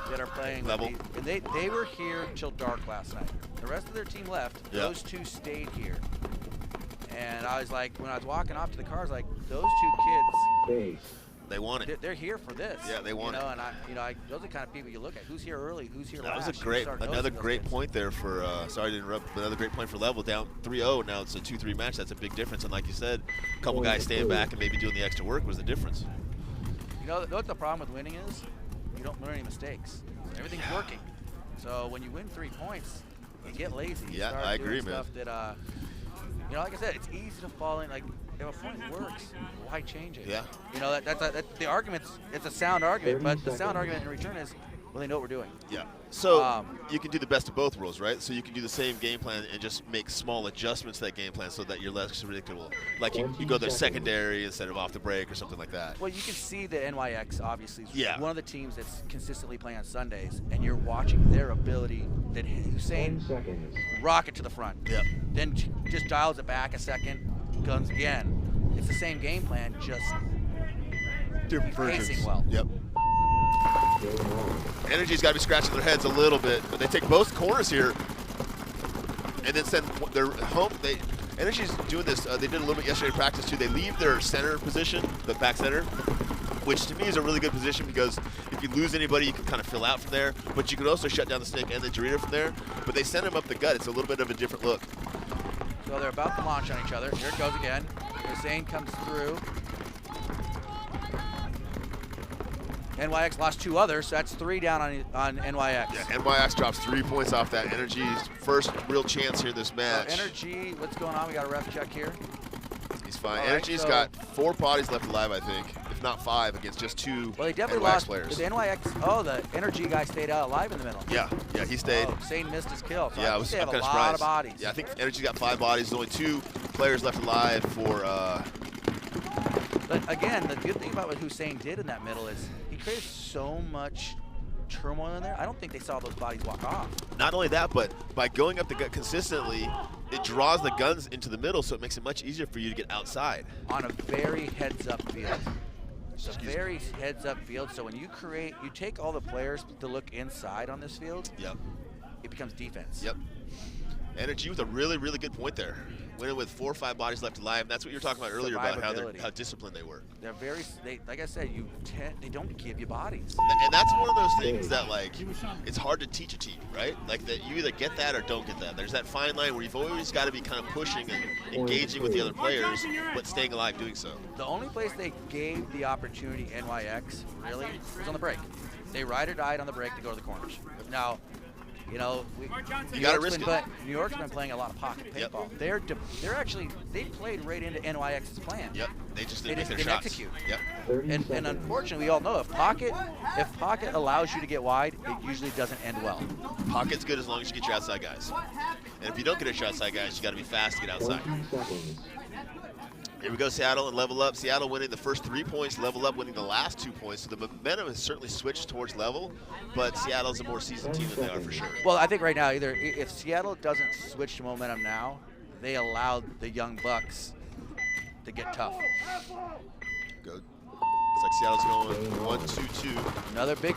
that are playing Level. And they were here till dark last night. The rest of their team left. Yeah. Those 2 stayed here. And I was like, when I was walking off to the car, I was like, those 2 kids, they want it. They're here for this. Yeah, they want it. And those are the kind of people you look at. Who's here early? Who's here That last? was another great point there for, sorry to interrupt, but another great point for Level, down 3-0. Now it's a 2-3 match. That's a big difference. And like you said, a couple guys staying back and maybe doing the extra work was the difference. You know what the problem with winning is? You don't learn any mistakes. Everything's working. So when you win 3 points, you get lazy. You start I agree, doing man. Stuff that, like I said, it's easy to fall in. Like, if a point works, why change it? Yeah. That's the argument. It's a sound argument, but the sound argument in return is, well, they know what we're doing. Yeah. So you can do the best of both worlds, right? So you can do the same game plan and just make small adjustments to that game plan so that you're less predictable. Like you go there secondary instead of off the break or something like that. Well, you can see that NYX obviously is one of the teams that's consistently playing on Sundays, and you're watching their ability that Hussein rocket to the front. Yep. Then just dials it back a second, guns again. It's the same game plan, just different versions. pacing well. Yep. NRG's got to be scratching their heads a little bit, but they take both corners here and then send their home. NRG's doing this. They did a little bit yesterday in practice too. They leave their center position, the back center, which to me is a really good position because if you lose anybody, you can kind of fill out from there, but you can also shut down the snake and the Dorito from there. But they send him up the gut. It's a little bit of a different look. So they're about to launch on each other. Here it goes again. Hussein comes through. NYX lost 2 others, so that's 3 down on NYX. Yeah, NYX drops 3 points off that. NRG's first real chance here in this match. NRG, what's going on? We got a ref check here. He's fine. Right, NRG's got 4 bodies left alive, I think, if not 5, against just 2 well, they definitely NYX lost players. The NYX, the NRG guy stayed out alive in the middle. Yeah, he stayed. Hussein missed his kill. So yeah, I I was think they have kind a of lot surprised. of bodies. Yeah, I think NRG's got 5 bodies. There's only 2 players left alive for. But again, the good thing about what Hussein did in that middle is he created so much turmoil in there, I don't think they saw those bodies walk off. Not only that, but by going up the gut consistently, it draws the guns into the middle, so it makes it much easier for you to get outside. On a very heads-up field. It's a very heads-up field, so when you take all the players to look inside on this field, yep, it becomes defense. Yep. NRG with a really, really good point there. Winning with 4 or 5 bodies left alive. That's what you were talking about earlier about how disciplined they were. They're like I said, they don't give you bodies. And that's one of those things that, like, it's hard to teach a team, right? Like, that you either get that or don't get that. There's that fine line where you've always got to be kind of pushing and engaging with the other players, but staying alive doing so. The only place they gave the opportunity NYX, really, was on the break. They ride or died on the break to go to the corners. Now, you know, you got to risk it. New York's been playing a lot of pocket paintball. Yep. They played right into NYX's plan. Yep. They just didn't didn't execute. Yep. And unfortunately, we all know if pocket allows you to get wide, it usually doesn't end well. Pocket's good as long as you get your outside guys. And if you don't get your outside guys, you got to be fast to get outside. Here we go, Seattle and Level Up. Seattle winning the first 3 points, Level Up winning the last 2 points. So the momentum has certainly switched towards Level, but Seattle's a more seasoned team than they are for sure. Well, I think right now, either if Seattle doesn't switch to momentum now, they allow the young Bucks to get tough. Good. Looks like Seattle's going 1-2-2. Another big.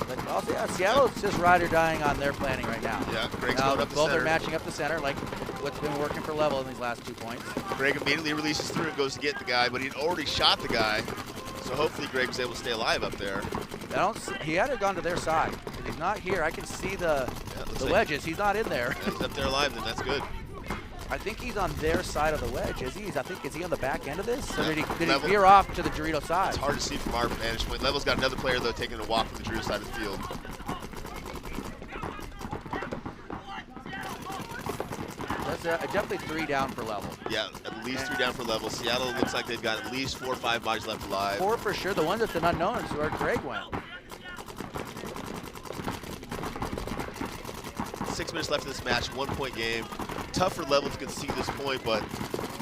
Seattle's just ride or dying on their planning right now. Yeah, Greg's going up the both center. are matching up the center, like what's been working for Level in these last 2 points. Greg immediately releases through and goes to get the guy, but he'd already shot the guy. So hopefully Greg was able to stay alive up there. He had to have gone to their side. He's not here. I can see the wedges. He's not in there. He's up there alive, then that's good. I think he's on their side of the wedge. Is he on the back end of this? Or Yeah. did he veer off to the Dorito side? It's hard to see from our vantage point. Level's got another player, though, taking a walk from the Dorito side of the field. That's definitely 3 down for Level. Yeah, at least 3 down for Level. Seattle looks like they've got at least 4 or 5 bodies left alive. 4 for sure. The one that's an unknown is where Greg went. 6 minutes left in this match, 1-point game. Tough for Level to concede this point, but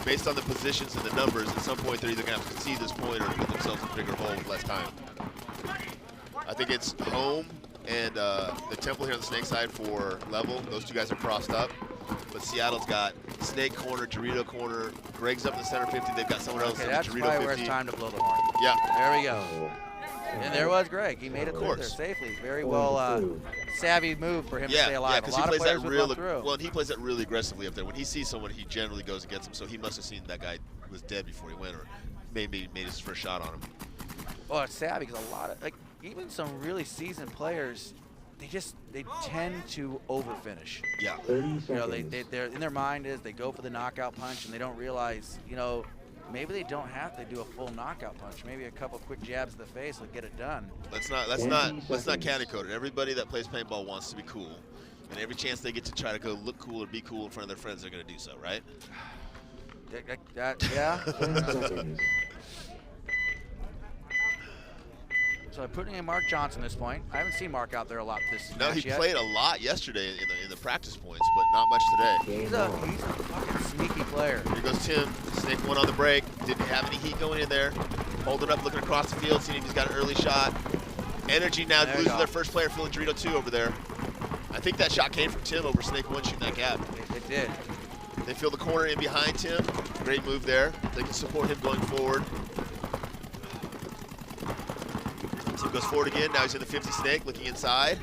based on the positions and the numbers, at some point they're either going to have to concede this point or put themselves in a bigger hole with less time. I think it's Home and the Temple here on the Snake side for Level. Those 2 guys are crossed up. But Seattle's got Snake corner, Dorito corner. Greg's up in the center 50. They've got someone else Okay, in that's Dorito probably 50. where it's time to blow the horn. Yeah. There we go. And there was Greg. He made it through there safely. Very well savvy move for him to stay alive. Yeah, because he plays that well, and he plays that really aggressively up there. When he sees someone, he generally goes and gets him. So he must have seen that guy was dead before he went, or maybe made his first shot on him. Well, it's savvy because a lot of even some really seasoned players, they tend to overfinish. Yeah. They're in their mind is they go for the knockout punch and they don't realize, maybe they don't have to do a full knockout punch. Maybe a couple quick jabs to the face will get it done. Let's not candy coat it. Everybody that plays paintball wants to be cool, and every chance they get to try to go look cool or be cool in front of their friends, they're going to do so, right? Yeah. So I'm putting in Mark Johnson at this point. I haven't seen Mark out there a lot this No, match he yet. played a lot yesterday in the practice points, but not much today. He's a fucking sneaky player. Here goes Tim. Snake one on the break. Didn't have any heat going in there. Holding up, looking across the field, seeing if he's got an early shot. NRG now loses their first player, feeling Dorito 2 over there. I think that shot came from Tim over Snake 1 shooting that gap. It did. They feel the corner in behind Tim. Great move there. They can support him going forward. Tim goes forward again. Now he's in the 50 Snake, looking inside.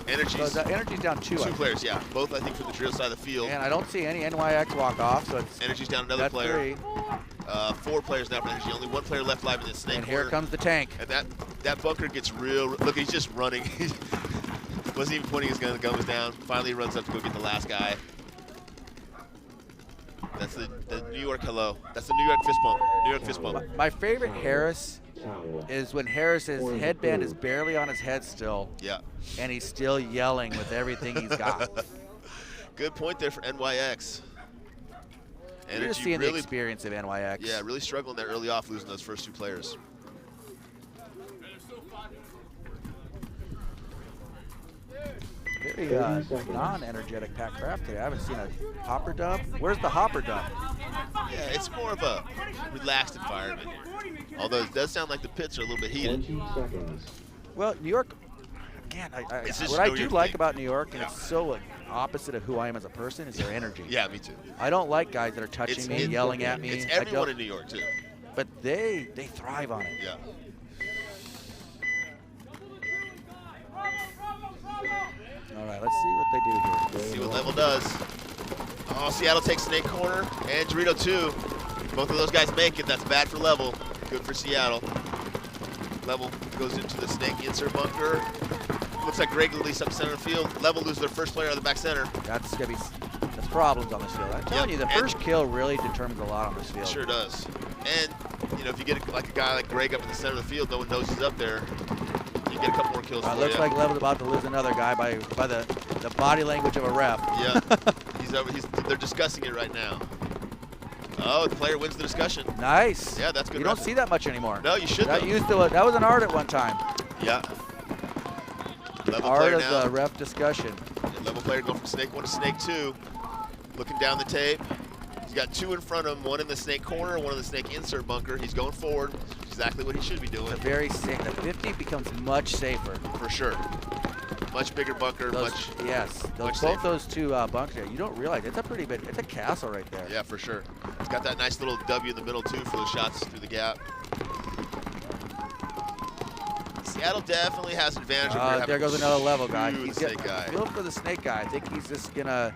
NRG's down 2. Two players, yeah. Both, I think, from the Dorito side of the field. And I don't see any NYX walk off, so it's NRG's down another player. 3. 4 players now for NRG. Only 1 player left alive in this Snake And corner. here comes the tank. And that bunker gets real. Look, he's just running. Wasn't even pointing his gun. The gun was down. Finally runs up to go get the last guy. That's the New York hello. That's the New York fist bump. New York fist bump. My favorite Harris is when Harris's headband is barely on his head still. Yeah. And he's still yelling with everything he's got. Good point there for NYX. You're just seeing the experience of NYX. Yeah, really struggling there early off, losing those first 2 players. Very non-energetic Pat Kraft today. I haven't seen a hopper dump. Where's the hopper dump? Yeah, it's more of a relaxed environment. Although it does sound like the pits are a little bit heated. 20 seconds. Well, New York, again, It's just what I know do your like thing. about New York, and Yeah. it's so opposite of who I am as a person, is their energy. Yeah, me too. I don't like guys that are touching me, yelling at me. It's I everyone don't- in New York too. But they thrive on it. Yeah. All right, let's see what they do here. Let's see what Level does. Oh, Seattle takes snake corner, and Dorito too. Both of those guys make it. That's bad for Level. Good for Seattle. Level goes into the snake insert bunker. Looks like Greg released up center field. Level loses their first player out of the back center. That's problems on this field. I'm telling you, the first kill really determines a lot on this field. Sure does. And you know, if you get like a guy like Greg up in the center of the field, no one knows he's up there. You get a couple more kills. It looks like Level's about to lose another guy by the body language of a ref. Yeah, they're discussing it right now. Oh, the player wins the discussion. Nice. Yeah, that's good. You don't see that much anymore. No, you should. That was an art at one time. Yeah. Level Art player of now. the ref discussion. And Level player going from snake 1 to snake 2. Looking down the tape. He's got 2 in front of him, 1 in the snake corner, 1 in the snake insert bunker. He's going forward, exactly what he should be doing. Very safe. The 50 becomes much safer. For sure. Much bigger bunker, Yes. Both those two bunkers, you don't realize, it's a castle right there. Yeah, for sure. He's got that nice little W in the middle too for those shots through the gap. Seattle definitely has an advantage over here. There goes another Level guy. Snake guy. Feel for the snake guy. I think he's just gonna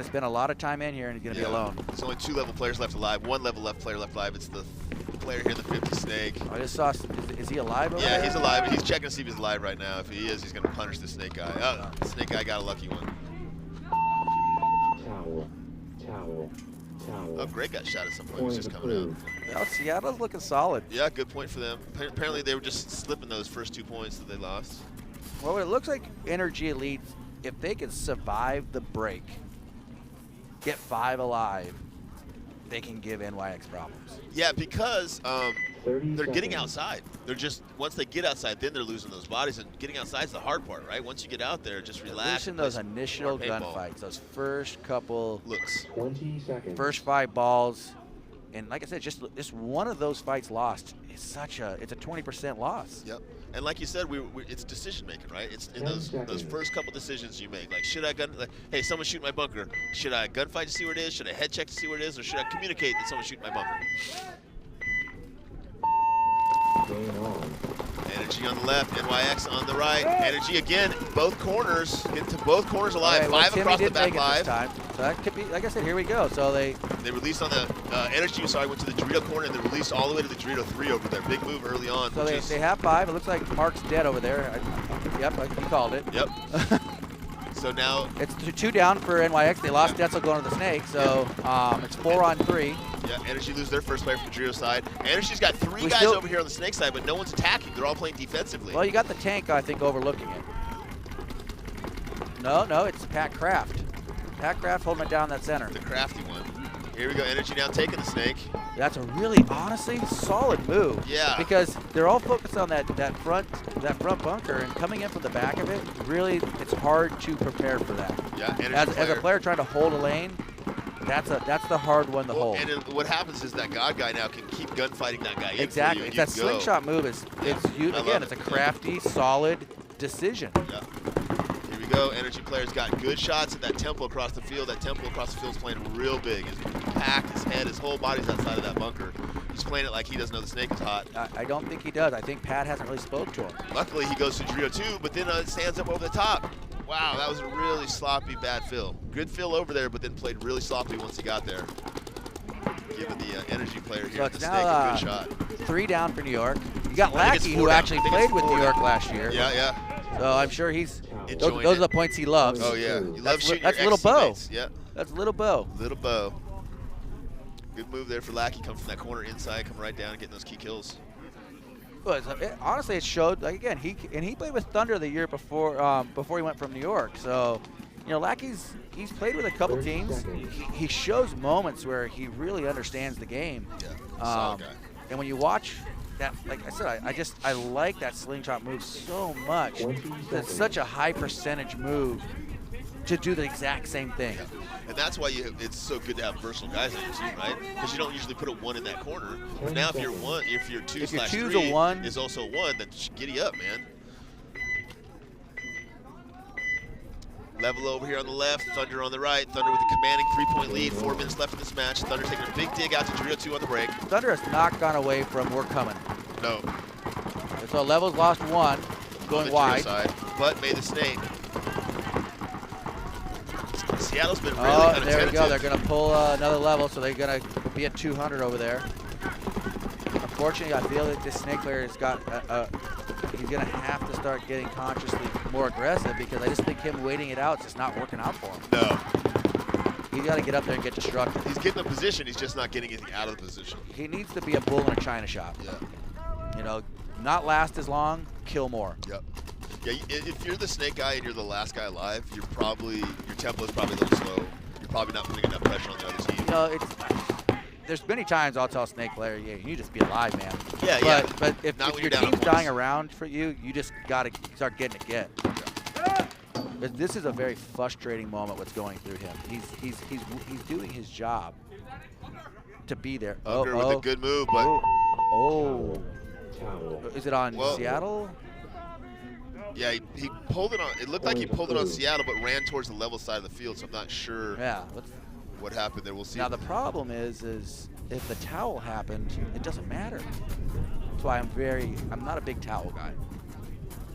spend a lot of time in here and he's gonna be alone. There's only 2 Level players left alive. 1 Level left player left alive. It's the player here in the 50 snake. I just saw. Is he alive over there? Yeah, he's alive. He's checking to see if he's alive right now. If he is, he's gonna punish the snake guy. Oh, the snake guy got a lucky one. Towel. Oh, Greg got shot at some point. He was just coming out. Well, Seattle's looking solid. Yeah, good point for them. Apparently, they were just slipping those first 2 points that they lost. Well, it looks like NRG Elite, if they can survive the break, get 5 alive, they can give NYX problems. Yeah, because they're getting seconds. outside. They're just, once they get outside, then they're losing those bodies. And getting outside is the hard part, right? Once you get out there, just relax. Losing those initial gunfights, those first couple, 20 seconds. first 5 balls, and like I said, just one of those fights lost is it's a 20% loss. Yep. And like you said, it's decision making, right? It's in those first couple decisions you make. Like, should I hey, someone's shooting my bunker. Should I gunfight to see where it is? Should I head check to see where it is? Or should I communicate that someone's shooting my bunker? Game on. Energy on the left, NYX on the right. Energy again, both corners, get to both corners alive. Right, well, 5 Timmy across the did back make it this 5. time. So that could be, like I said, here we go. So they released on the Energy, went to the Dorito corner, and they released all the way to the Dorito 3 over there. Big move early on. So they have 5. It looks like Mark's dead over there. Yep, you called it. Yep. So now it's 2 down for NYX. They lost Detzel going to the snake, so it's 4 on 3. Yeah, Energy lose their first player from the Dorito side. Energy's got 3 guys over here on the snake side, but no one's attacking. They're all playing defensively. Well, you got the tank, I think, overlooking it. No, it's Pat Kraft. Pat Kraft holding it down that center. The crafty one. Here we go, Energy now taking the snake. That's a really, honestly, solid move. Yeah. Because they're all focused on that front bunker, and coming in from the back of it, really, it's hard to prepare for that. Yeah, as a player trying to hold a lane, that's the hard one to hold. And what happens is that God guy now can keep gunfighting that guy. Exactly. It's that slingshot move. It's a crafty, solid decision. Yeah. Here we go. Energy player's got good shots at that tempo across the field. That tempo across the field is playing real big. His pack, his head, his whole body's outside of that bunker. He's playing it like he doesn't know the snake is hot. I don't think he does. I think Pat hasn't really spoke to him. Luckily, he goes to Dorito 2, but then stands up over the top. Wow, that was a really sloppy, bad fill. Good fill over there, but then played really sloppy once he got there. Giving the Energy player here in the snake a good shot. 3 down for New York. You got Lackey, who actually played with New York last year. Yeah. So I'm sure he's enjoying those are the points he loves. Oh yeah, he loves shooting that's your Little Bo. Yeah, that's Little Bo. Little Bo. Good move there for Lackey. Coming from that corner inside, coming right down and getting those key kills. Honestly, it showed. Like again, he played with Thunder the year before he went from New York. So, Lackey's played with a couple teams. He shows moments where he really understands the game. Yeah, solid guy. And when you watch that, like I said, I like that slingshot move so much. It's such a high percentage move to do the exact same thing. Yeah. And that's why it's so good to have versatile guys on your team, right? Because you don't usually put a 1 in that corner. But now if you're 2/3 is also 1, then giddy up, man. Level over here on the left, Thunder on the right. Thunder with a commanding 3-point lead, 4 minutes left in this match. Thunder taking a big dig out to Dorito 2 on the break. Thunder has not gone away from we're coming. No. So Level's lost one, going on the wide. Side, but made the snake. Seattle's been really Oh, kind of there we go. tentative. They're going to pull another level, so they're going to be at 200 over there. Unfortunately, I feel that this snake player has got he's going to have to start getting consciously more aggressive because I just think him waiting it out is just not working out for him. No. He's got to get up there and get destructive. He's getting the position. He's just not getting anything out of the position. He needs to be a bull in a china shop. Yeah. You know, not last as long, kill more. Yep. Yeah, if you're the snake guy and you're the last guy alive, your tempo is probably a little slow. You're probably not putting enough pressure on the other team. You know, there's many times I'll tell snake player, yeah, you just be alive, man. Yeah, But if your team's dying around for you, you just got to start getting it get. But this is a very frustrating moment what's going through him. He's doing his job to be there. Unger with a good move, but is it on Seattle? Yeah, he pulled it on. It looked like he pulled it on Seattle, but ran towards the level side of the field. So I'm not sure. Yeah. What happened there? We'll see. Now the problem is if the towel happened, it doesn't matter. That's why I'm not a big towel guy.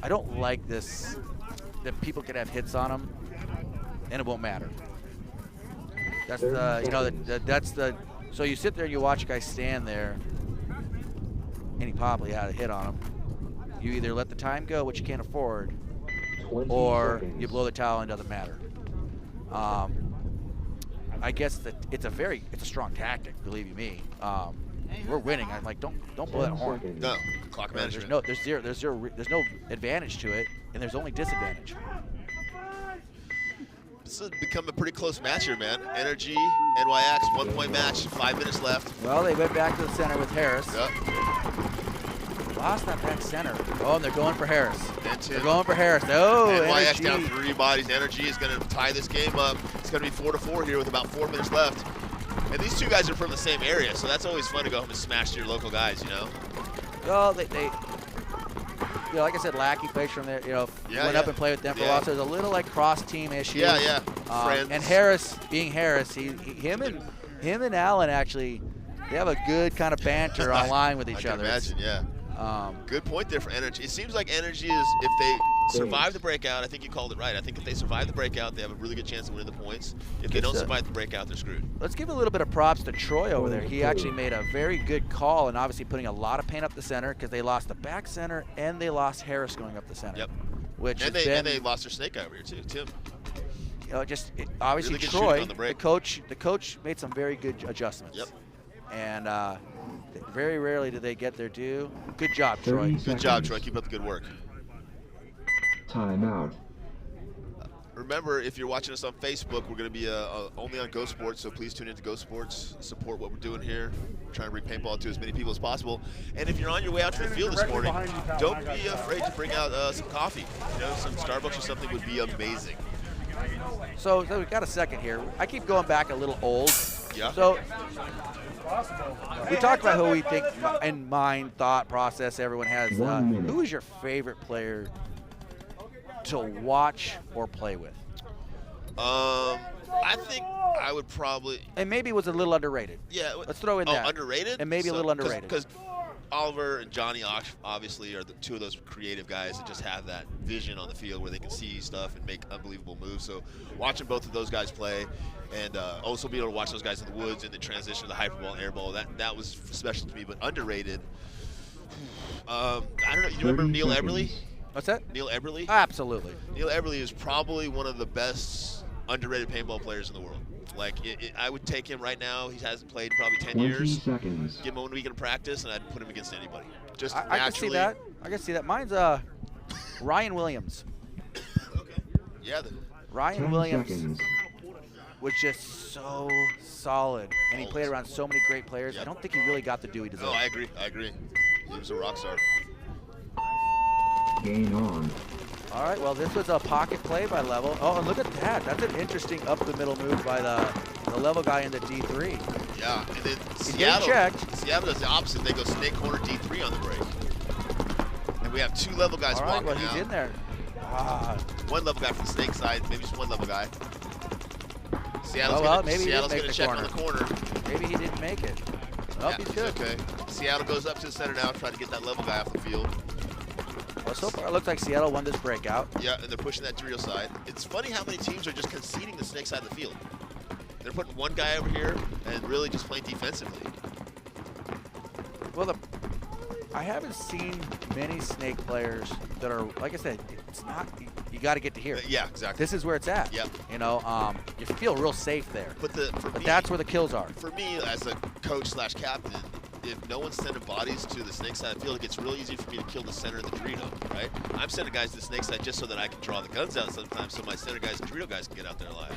I don't like this that people can have hits on them and it won't matter. That's so you sit there and you watch a guy stand there and he probably had a hit on him. You either let the time go, which you can't afford, or you blow the towel and it doesn't matter. I guess that it's a strong tactic, believe you me. We're winning. I'm like, don't blow that horn. No, clock management. There's no advantage to it, and there's only disadvantage. This has become a pretty close match here, man. NRG, NYX, 1-point match, 5 minutes left. Well, they went back to the center with Harris. Yep. Lost that back center. Oh, and they're going for Harris. They're going for Harris. Oh, NYX NRG. down 3 bodies. NRG is going to tie this game up. It's going to be 4-4 here with about 4 minutes left. And these two guys are from the same area, so that's always fun to go home and smash your local guys, you know? Well, they like I said, Lackey plays from there, went up and played with them for a while, so there's a little like cross-team issue. Yeah. And Harris, being Harris, him and Allen actually, they have a good kind of banter online with each other. I can imagine, yeah. Good point there for NRG. It seems like NRG is, if they survive the breakout, I think you called it right. I think if they survive the breakout, they have a really good chance of winning the points. If they don't survive the breakout, they're screwed. Let's give a little bit of props to Troy over there. He actually made a very good call and obviously putting a lot of paint up the center because they lost the back center and they lost Harris going up the center. Yep. And they lost their snake guy over here too, Tim. Obviously really Troy, the coach made some very good adjustments. Yep. And very rarely do they get their due. Good job, Troy. Good job, Troy. Keep up the good work. Timeout. Remember, if you're watching us on Facebook, we're going to be only on Go Sports, so please tune into Go Sports. Support what we're doing here. We're trying to bring paintball to as many people as possible. And if you're on your way out to the field this morning, don't be afraid to bring out some coffee. Some Starbucks or something would be amazing. So we've got a second here. I keep going back a little old. Yeah. So we talked about who we think in mind, thought process everyone has. Who is your favorite player to watch or play with? I think I would probably. And maybe it was a little underrated. Yeah. Let's throw in that. Underrated? And maybe a little underrated. Because Oliver and Johnny obviously are the two of those creative guys that just have that vision on the field where they can see stuff and make unbelievable moves. So watching both of those guys play and also be able to watch those guys in the woods and the transition to the hyperball and airball, that was special to me. But underrated, I don't know. You remember Neil Eberle? What's that? Neil Eberle? Absolutely. Neil Eberle is probably one of the best underrated paintball players in the world. Like, I would take him right now. He hasn't played in probably 10 years. Seconds. Give him 1 week of practice, and I'd put him against anybody. Just I can see that. I can see that. Mine's Ryan Williams. Okay. Yeah. Ryan Williams was just so solid, and he played around so many great players. Yep. I don't think he really got the due he deserved. No, I agree. He was a rock star. Game on. All right, well, this was a pocket play by Level. Oh, and look at that. That's an interesting up-the-middle move by the Level guy in the D3. Yeah, and then Seattle does the opposite. They go snake corner D3 on the break. And we have 2 Level guys walking out. All right, well, he's in there. One level guy from the snake side, maybe just one level guy. Seattle's maybe Seattle's he gonna didn't check make on the the corner. Maybe he didn't make it. Oh, Yeah, he it's should. okay. Seattle goes up to the center now, trying to get that level guy off the field. Well, so far it looks like Seattle won this breakout. Yeah, and they're pushing that Dorito side. It's funny how many teams are just conceding the snake side of the field. They're putting one guy over here and really just playing defensively. Well, I haven't seen many snake players that are, like I said, it's not, you got to get to here. Yeah, exactly. This is where it's at. Yep. You know, you feel real safe there. But that's where the kills are. For me, as a coach / captain, if no one's sending bodies to the snake side, I feel like it's real easy for me to kill the center and the Dorito, right? I'm sending guys to the snake side just so that I can draw the guns out sometimes so my center guys and Dorito guys can get out there alive.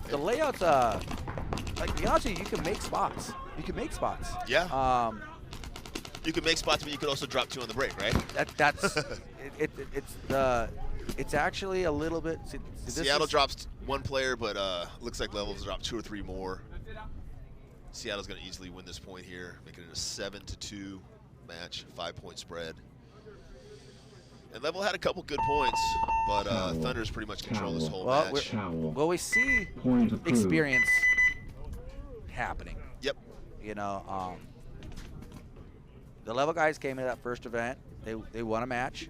The layouts, like, to be honest with you, you can make spots. You can make spots. Yeah. You can make spots, but you could also drop 2 on the break, right? It's actually a little bit. Seattle drops 1 player, but looks like Levels drop 2 or 3 more. Seattle's going to easily win this point here, making it a 7-2 match, 5-point spread. And Level had a couple good points, but Thunder's pretty much control this whole match. Well, we see experience happening. Yep. You know, the Level guys came into that first event. They won a match,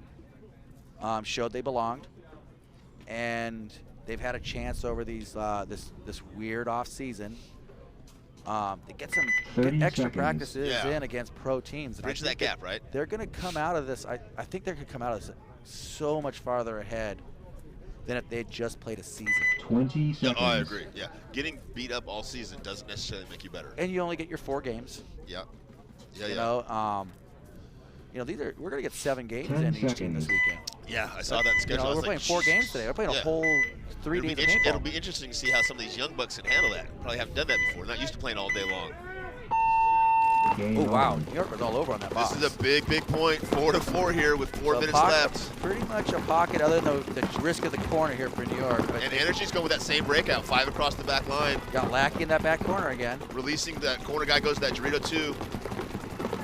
showed they belonged, and they've had a chance over these this weird off season to get extra practices in against pro teams. And bridge that gap, right? They're going to come out of this. I think they're going to come out of this so much farther ahead than if they had just played a season. 20 seconds. Oh, I agree. Yeah, getting beat up all season doesn't necessarily make you better. And you only get your 4 games. Yeah. You know, we're gonna get 7 games in each team this weekend. Yeah, I saw that in the schedule. You know, we're playing 4 games today. We're playing a whole 3 days of paintball. It'll be interesting to see how some of these young bucks can handle that. Probably haven't done that before. They're not used to playing all day long. Oh wow, New York was all over on that box. This is a big point. 4-4 here with 4 minutes left. Pretty much a pocket, other than the risk of the corner here for New York. But and NRG's going with that same breakout, 5 across the back line. Got Lackey in that back corner again. Releasing that corner guy, goes to that Dorito 2.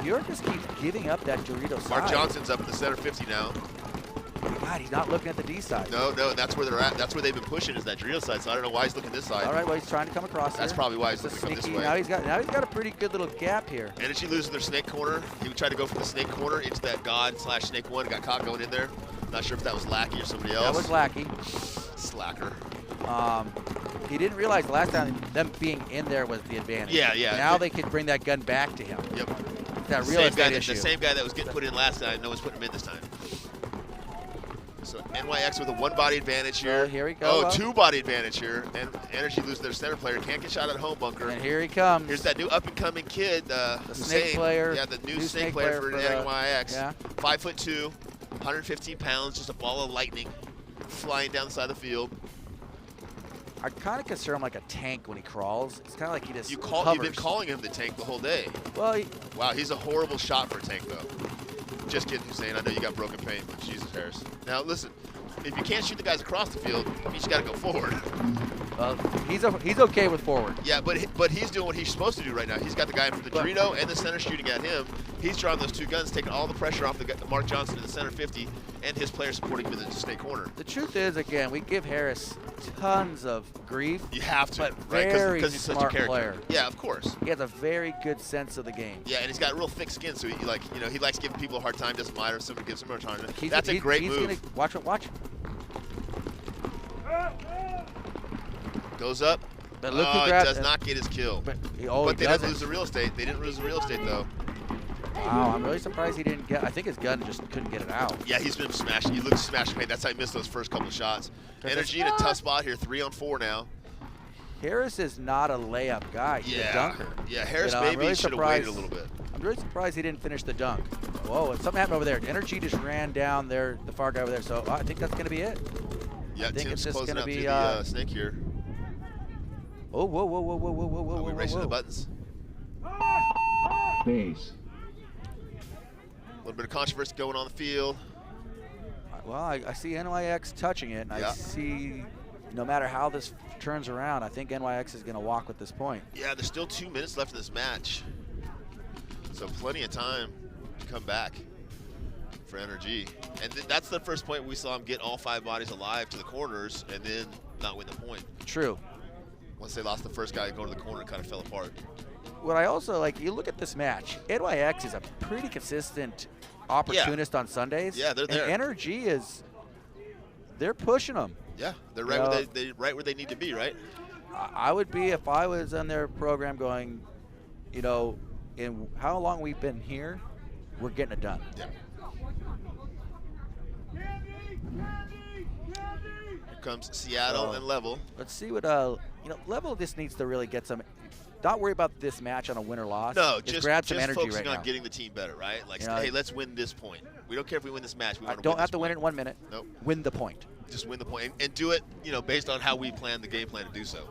New York just keeps giving up that Dorito side. Mark Johnson's up in the center 50 now. God, he's not looking at the D side. No, that's where they're at. That's where they've been pushing, is that Dorito side. So I don't know why he's looking this side. All right, well, he's trying to come across. That's probably why he's looking to come this way. Now he's got a pretty good little gap here. NRG loses their snake corner. He would try to go from the snake corner into that God / snake 1. Got caught going in there. Not sure if that was Lackey or somebody else. That was Lackey. Slacker. He didn't realize the last time them being in there was the advantage. Yeah. Now they could bring that gun back to him. Yep. That real estate issue. The same guy that was getting put in last time, no one's putting him in this time. So NYX with a 1-body advantage here. Here we go. Oh, 2-body advantage here. And NRG loses their center player. Can't get shot at home bunker. And here he comes. Here's that new up-and-coming kid. The snake player. Yeah, the new snake player for NYX. Yeah. 5'2", 115 pounds, just a ball of lightning flying down the side of the field. I kind of consider him like a tank when he crawls. It's kind of like he just You've been calling him the tank the whole day. Well, wow, he's a horrible shot for a tank, though. Just kidding, Hussein. I know you got broken paint, but Jesus, Harris. Now, listen, if you can't shoot the guys across the field, you just got to go forward. Well, he's okay with forward. Yeah, but he's doing what he's supposed to do right now. He's got the guy from the Dorito and the center shooting at him. He's drawing those 2 guns, taking all the pressure off the Mark Johnson in the center 50, and his player supporting him in the snake corner. The truth is, again, we give Harris tons of grief. You have to, but right? Because he's smart such a character. Player. Yeah, of course. He has a very good sense of the game. Yeah, and he's got real thick skin, so he likes giving people a hard time. Doesn't matter if somebody gives him a hard time. That's a great move. Watch. Goes up. But look who does not get his kill. But they didn't lose the real estate. They didn't lose the real estate, though. Wow, I'm really surprised he didn't get. I think his gun just couldn't get it out. Yeah, he's been smashing. He looks smashing paint. That's how he missed those first couple of shots. NRG in a tough spot here, 3-on-4 now. Harris is not a layup guy. He's a dunker. Yeah, Harris maybe should have waited a little bit. I'm really surprised he didn't finish the dunk. Whoa, something happened over there. NRG just ran down there, the far guy over there. So I think that's going to be it. Yeah, I think Tim's it's just closing going out to be the snake here. Oh, whoa. Are we racing the buttons? Base. A little bit of controversy going on the field. Well, I see NYX touching it, and I see no matter how this turns around, I think NYX is going to walk with this point. Yeah, there's still 2 minutes left in this match. So plenty of time to come back for for NRG. And that's the first point we saw him get all 5 bodies alive to the corners and then not win the point. True. Once they lost the first guy going to the corner, it kind of fell apart. What I also like, you look at this match, NYX is a pretty consistent opportunist on Sundays. Yeah, they're there. And NRG they're pushing them. Yeah, they're right, right where they need to be, right? I would be if I was on their program going, you know, in how long we've been here, we're getting it done. Yeah. Here comes Seattle and Level. Let's see what, you know, Level just needs to really get some, not worry about this match on a win or loss. No, just grab some energy focusing right on now. getting the team better, right? Like, You know, hey, let's win this point. We don't care if we win this match. We want to don't win have this to win it point. in 1 minute. Nope. Win the point. Just win the point and do it, you know, based on how we plan the game plan to do so.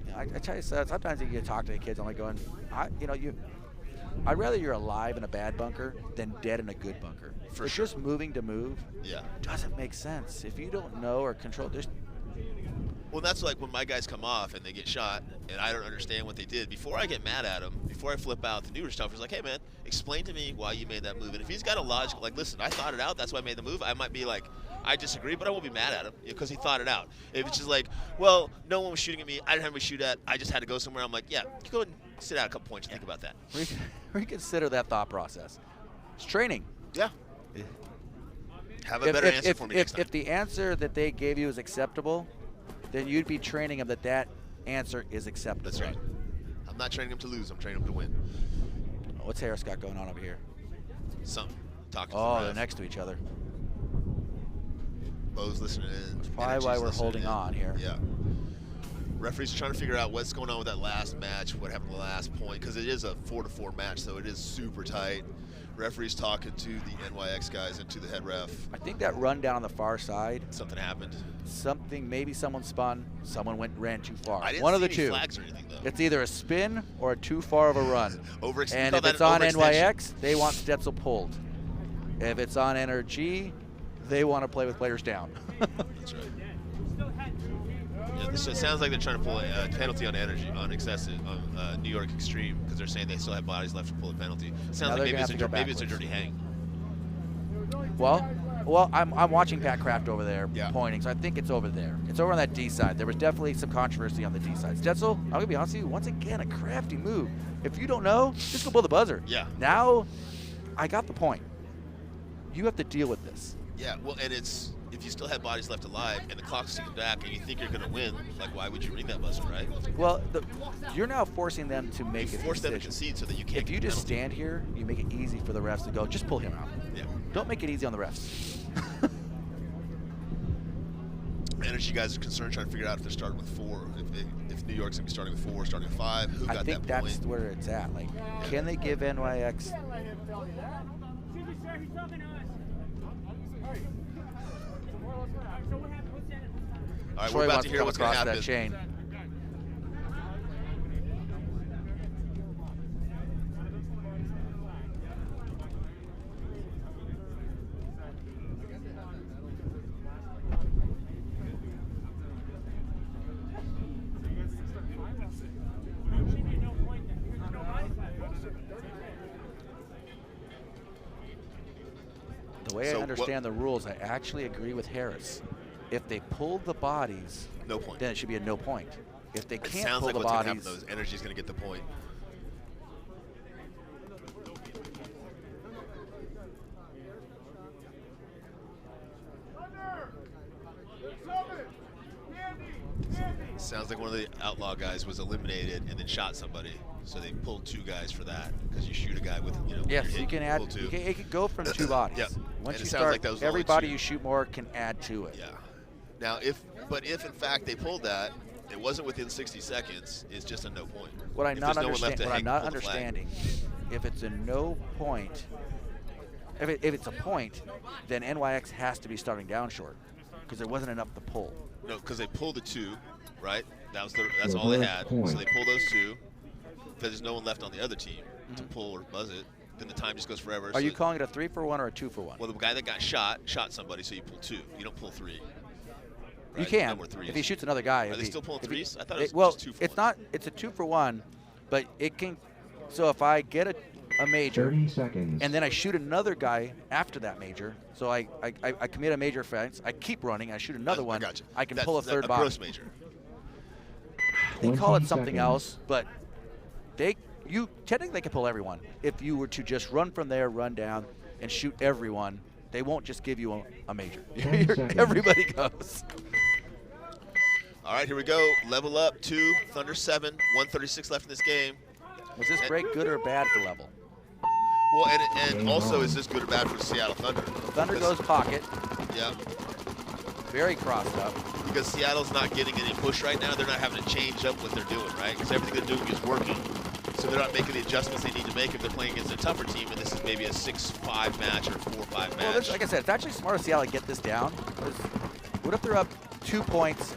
You know, I tell you, sometimes you get to talk to the kids, I'm like going, I'd rather you're alive in a bad bunker than dead in a good bunker. For It's sure. just moving to move. Yeah. Doesn't make sense. If you don't know or control, there's Well, that's like when my guys come off and they get shot and I don't understand what they did. Before I get mad at them, before I flip out, the newer stuff is like, hey, man, explain to me why you made that move. And if he's got a logical, like, listen, I thought it out, that's why I made the move, I might be like, I disagree, but I won't be mad at him because he thought it out. If it's just like, well, no one was shooting at me, I didn't have anybody shoot at, I just had to go somewhere, I'm like, yeah, you go and sit out a couple points and think about that. reconsider that thought process. It's training. Yeah. Have a better answer for me next time. If the answer that they gave you is acceptable, then you'd be training them that answer is acceptable. That's right. I'm not training them to lose, I'm training them to win. What's Harris got going on over here? Something. Talking to Oh, the they're ref. next to each other. Bo's listening in. That's probably Energy's why we're listening holding in. on here. Yeah. Referees are trying to figure out what's going on with that last match, what happened to the last point, because it is a 4-4 match, so it is super tight. Referees talking to the NYX guys and to the head ref. I think that run down on the far side, Something happened. maybe someone spun, someone ran too far. I didn't One see of the any two. flags or anything, though. It's either a spin or a too far of a run. And if it's on NYX, they want Stetzel pulled. If it's on NRG, they want to play with players down. That's right. Yeah, so it sounds like they're trying to pull a penalty on excessive on New York Xtreme because they're saying they still have bodies left to pull a penalty. It sounds like maybe it's a dirty hang. Well, I'm watching Pat Kraft over there pointing, so I think it's over there. It's over on that D side. There was definitely some controversy on the D side. Stetzel, I'm gonna be honest with you, once again, a crafty move. If you don't know, just go pull the buzzer. Yeah. Now, I got the point. You have to deal with this. Yeah, well, and it's if you still have bodies left alive and the clock's ticking back and you think you're going to win, like why would you ring that buzzer, right? Well, you're now forcing them to make a decision. Force them to concede so that you can't. If you just stand here, you make it easy for the refs to go, just pull him out. Yeah. Don't make it easy on the refs. Energy guys are concerned trying to figure out if they're starting with 4, if New York's going to be starting with 4, starting with 5, who got that point? I think that's where it's at. Like, can they give NYX? Excuse me, sir, he's talking to us. So what happened? What's that? All right, Troy we're about wants to hear come what's going to across happen. that chain. The way I understand the rules, I actually agree with Harris. If they pull the bodies, no point. Then it should be a no point. If they can't sounds pull like the what's bodies, gonna happen, though, Energy's going to get the point. Sounds like one of the outlaw guys was eliminated and then shot somebody, so they pulled 2 guys for that because you shoot a guy with, you know. yes, you can add. It can go from 2 bodies. Yep. Once And you it sounds start, like that was everybody only 2. you shoot more can add to it. Yeah. Now, if in fact they pulled that, it wasn't within 60 seconds. It's just a no point. What I'm If not, there's no one left to what I'm hang, not pull the flag. understanding, if it's a no point, if it's a point, then NYX has to be starting down short because there wasn't enough to pull. No, because they pulled the 2, right? That's all they had. So they pull those 2. If there's no one left on the other team to pull or buzz it, then the time just goes forever. Are you calling it a 3-for-1 or a 2-for-1? Well, the guy that got shot somebody, so you pull 2. You don't pull 3. Right? You can No more 3s. if he shoots another guy. Are they still pulling 3s? I thought it was well, just 2 for it's 1. not. It's a 2-for-1, but it can. So if I get a major, 30 seconds. and then I shoot another guy after that major. So I commit a major offense. I keep running. I shoot another one. Gotcha. I can pull a third a body. gross major. They call it 20 something seconds. else, but you technically can pull everyone. If you were to just run from there, run down, and shoot everyone, they won't just give you a major. 10 seconds. Everybody goes. All right, here we go. Level up 2, Thunder 7, 136 left in this game. Was this break good or bad for level? Well, and also, is this good or bad for Seattle Thunder? Thunder goes pocket, Yeah, very crossed up. because Seattle's not getting any push right now. They're not having to change up what they're doing, right? Because everything they're doing is working. So they're not making the adjustments they need to make if they're playing against a tougher team, and this is maybe a 6-5 match or 4-5 match. Well, like I said, it's actually smart of Seattle to get this down. Because what if they're up 2 points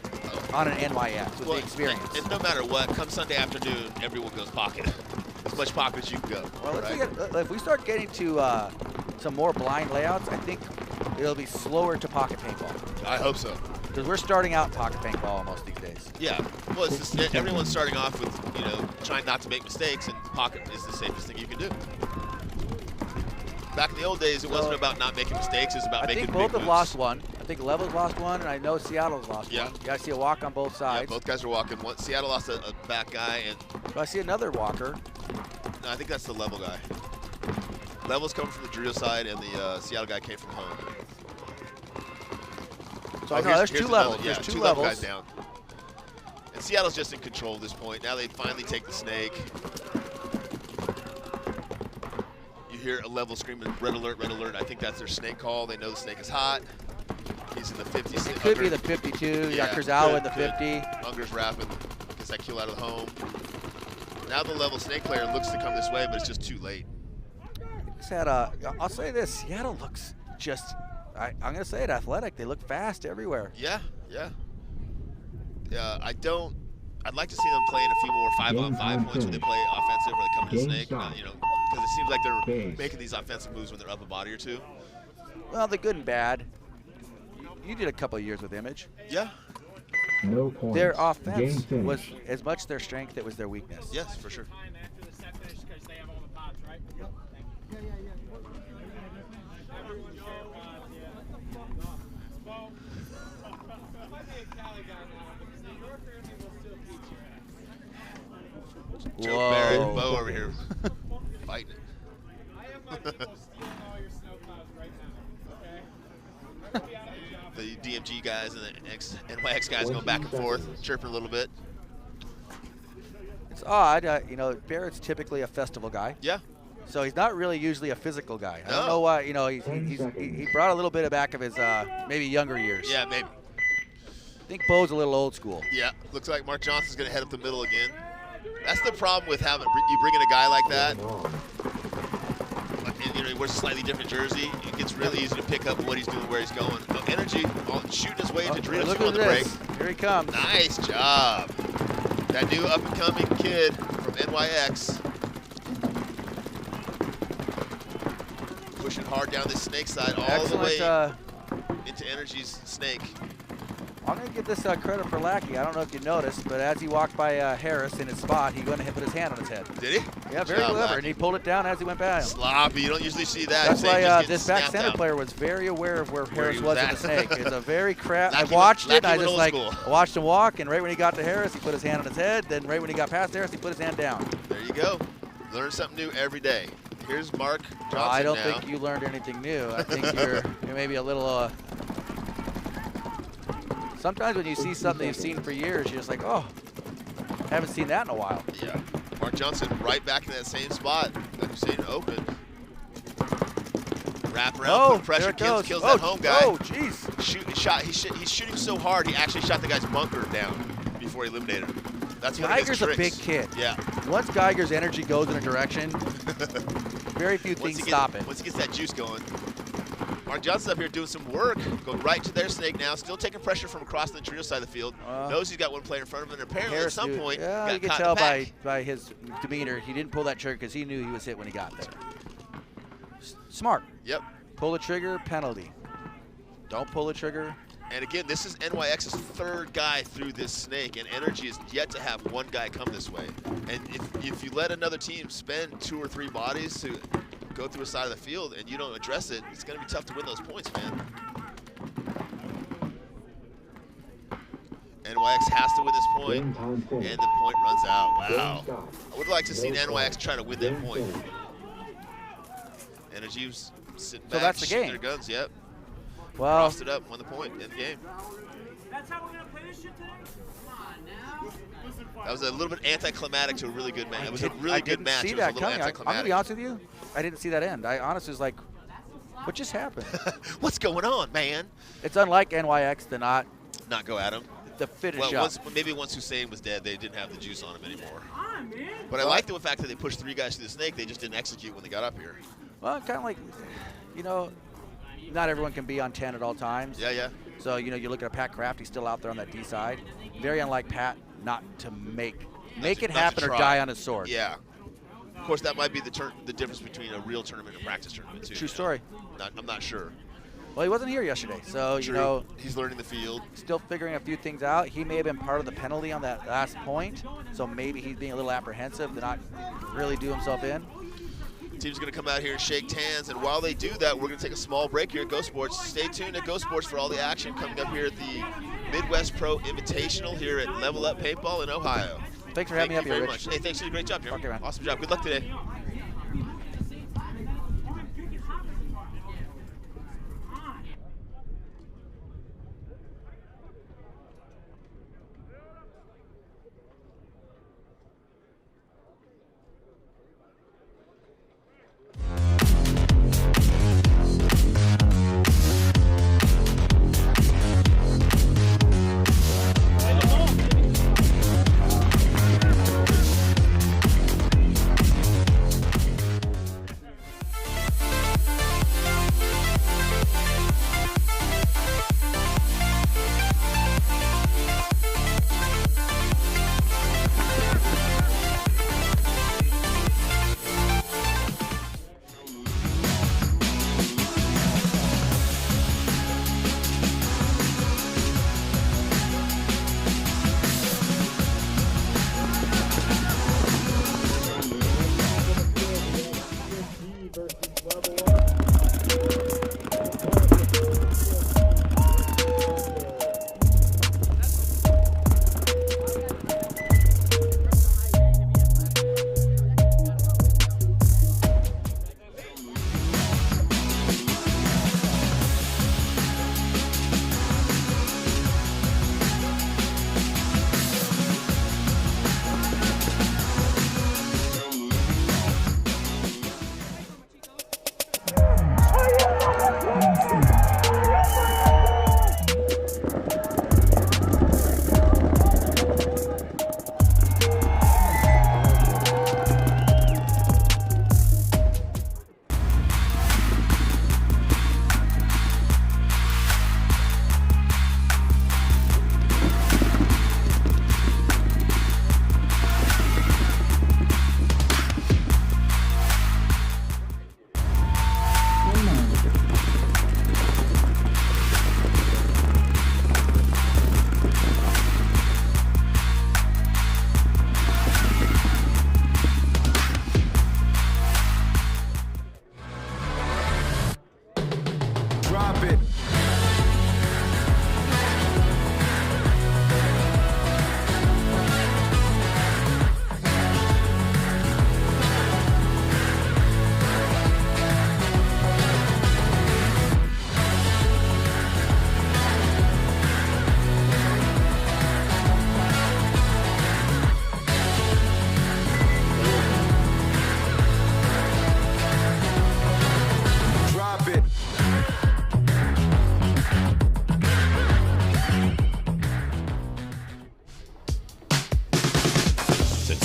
on an NYX with the experience? And no matter what, come Sunday afternoon, everyone goes pocket. As much pocket as you can go. Well, right? if we start getting to some more blind layouts, I think it'll be slower to pocket paintball. I hope so. Because we're starting out pocket paintball almost these days. Yeah, well, it's just, everyone's starting off with, trying not to make mistakes, and pocket is the safest thing you can do. Back in the old days, it wasn't about not making mistakes, it was about making I think big both have moves. lost one. I think Level's lost one, and I know Seattle's lost Yeah. one. Yeah, I see a walk on both Yeah, sides. both guys are walking. Seattle lost a back guy, and But I see another walker. no, I think that's the Level guy. Level's coming from the Dorito side, and the Seattle guy came from home. So I know there's here's two the levels. Yeah, There's two two level levels. guys down. And Seattle's just in control at this point. Now they finally take the snake. You hear a Level screaming, red alert, red alert. I think that's their snake call. They know the snake is hot. He's in the 50. It could be the 52. You got Kurzawa in the 50. Unger's rapping. Gets that kill out of the home. Now the Level snake player looks to come this way, but it's just too late. I'll say this. Seattle looks just, I'm going to say it, athletic. They look fast everywhere. Yeah, yeah. I'd like to see them playing a few more 5-on-5 points when they play offensive or they come to snake. Because it seems like they're making these offensive moves when they're up a body or two. Well, the good and bad. You did a couple of years with Image. Yeah. No points. Their Game offense finished. was as much their strength, it was their weakness. Yes, for sure. Time after the set finish because they have all the pods, right? Yep. Thank you. Everyone share pods, yeah. Well, I might be a Cali guy now because the Yorker in me will still beat your ass. Joe Barrett, Bo over here fighting it. I have my people stealing all your snow clouds right now, okay? I'm gonna be out of a job. The DMG guys and the NYX guys going back and forth, chirping a little bit. It's odd. Barrett's typically a festival guy. Yeah. So he's not really usually a physical guy. I don't No. know why. He brought a little bit back of his maybe younger years. Yeah, maybe. I think Bo's a little old school. Yeah, looks like Mark Johnson's going to head up the middle again. That's the problem with you bring in a guy like that. And, he wears a slightly different jersey. It gets really easy to pick up what he's doing, where he's going. NRG shooting his way into Dorito Look on at the break. this. Here he comes. Nice job. That new up-and-coming kid from NYX. Pushing hard down this snake side all the way into NRG's snake. I'm going to give this credit for Lackey. I don't know if you noticed, but as he walked by Harris in his spot, he went and put his hand on his head. Did he? Yeah, very Good job, clever, Lackey. and he pulled it down as he went by him. Sloppy. You don't usually see that. That's Snake why just gets this back snapped center out. player was very aware of where Harris he was was in the at. snake. It's a very I Lackey watched it, and I went just old like school. I watched him walk, and right when he got to Harris, he put his hand on his head. Then right when he got past Harris, he put his hand down. There you go. Learn something new every day. Here's Mark Johnson I don't now. think you learned anything new. I think you're maybe a little. Sometimes when you see something you've seen for years, you're just like, oh, I haven't seen that in a while. Yeah. Mark Johnson right back in that same spot that Hussein opened. Wrap around, put pressure, there it kills goes. that home guy. Oh, jeez. He's shooting so hard, he actually shot the guy's bunker down before he eliminated him. That's one of his Geiger's a tricks. big kid. Yeah. Once Geiger's energy goes in a direction, very few things stop it. Once he gets that juice going. Mark Johnson's up here doing some work, going right to their snake now, still taking pressure from across the Dorito side of the field. Knows he's got one player in front of him, and apparently Harris at some point yeah, got you can caught in tell the pack. by his demeanor, he didn't pull that trigger because he knew he was hit when he got there. Smart. Yep. Pull the trigger, penalty. Don't pull the trigger, And again, this is NYX's third guy through this snake, and NRG is yet to have one guy come this way. And if you let another team spend 2 or 3 bodies to go through a side of the field and you don't address it, it's going to be tough to win those points, man. NYX has to win this point, and the point runs out. Wow. I would like to see NYX try to win that point. NRG's sitting back, that's the shooting game. their guns, yep. Well, Crossed it up, won the point in the game. That's how we're gonna play this shit today? Come on now. That was a little bit anticlimactic to a really good match. It was a really good match. See It was a that little coming. I'm anticlimactic. gonna be honest with you. I didn't see that end. I honestly was like, what just happened? What's going on, man? It's unlike NYX to not go at him. The finish Well, up. maybe once Hussein was dead, they didn't have the juice on him anymore. Come on, man. But I like the fact that they pushed 3 guys through the snake. They just didn't execute when they got up here. Well, kind of like, you know, not everyone can be on 10 at all times. Yeah, yeah. So, you know, you look at Pat Kraft, he's still out there on that D side. Very unlike Pat not to make it happen or die on his sword. Yeah. Of course, that might be the difference between a real tournament and a practice tournament, too. True story. I'm not sure. Well, he wasn't here yesterday, so, True. you know. He's learning the field. Still figuring a few things out. He may have been part of the penalty on that last point, so maybe he's being a little apprehensive to not really do himself in. Team's going to come out here and shake hands, and while they do that, we're going to take a small break here at Go Sports. Stay tuned at Go Sports for all the action coming up here at the Midwest Pro Invitational here at LVL Up Paintball in Ohio. Thanks for having me up Thank you here, very Rich. much. Hey, thanks for your great job, Jeremy. Okay, man. Awesome job. Good luck today.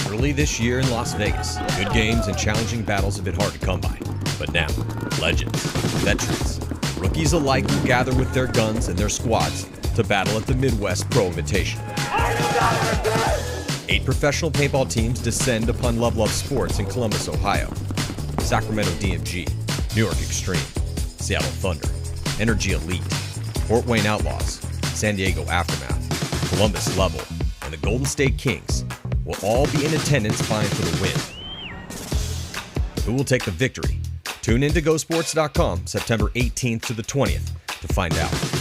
Early this year in Las Vegas, good games and challenging battles have been hard to come by. But now, legends, veterans, rookies alike will gather with their guns and their squads to battle at the Midwest Pro Invitational. 8 professional paintball teams descend upon LVL Up Sports in Columbus, Ohio. Sacramento DMG, New York Xtreme, Seattle Thunder, NRG Elite, Wayne Outlaws, San Diego Aftermath, Columbus Level, and the Golden State Kings will all be in attendance vying for the win. Who will take the victory? Tune in to GoSports.com September 18th to the 20th to find out.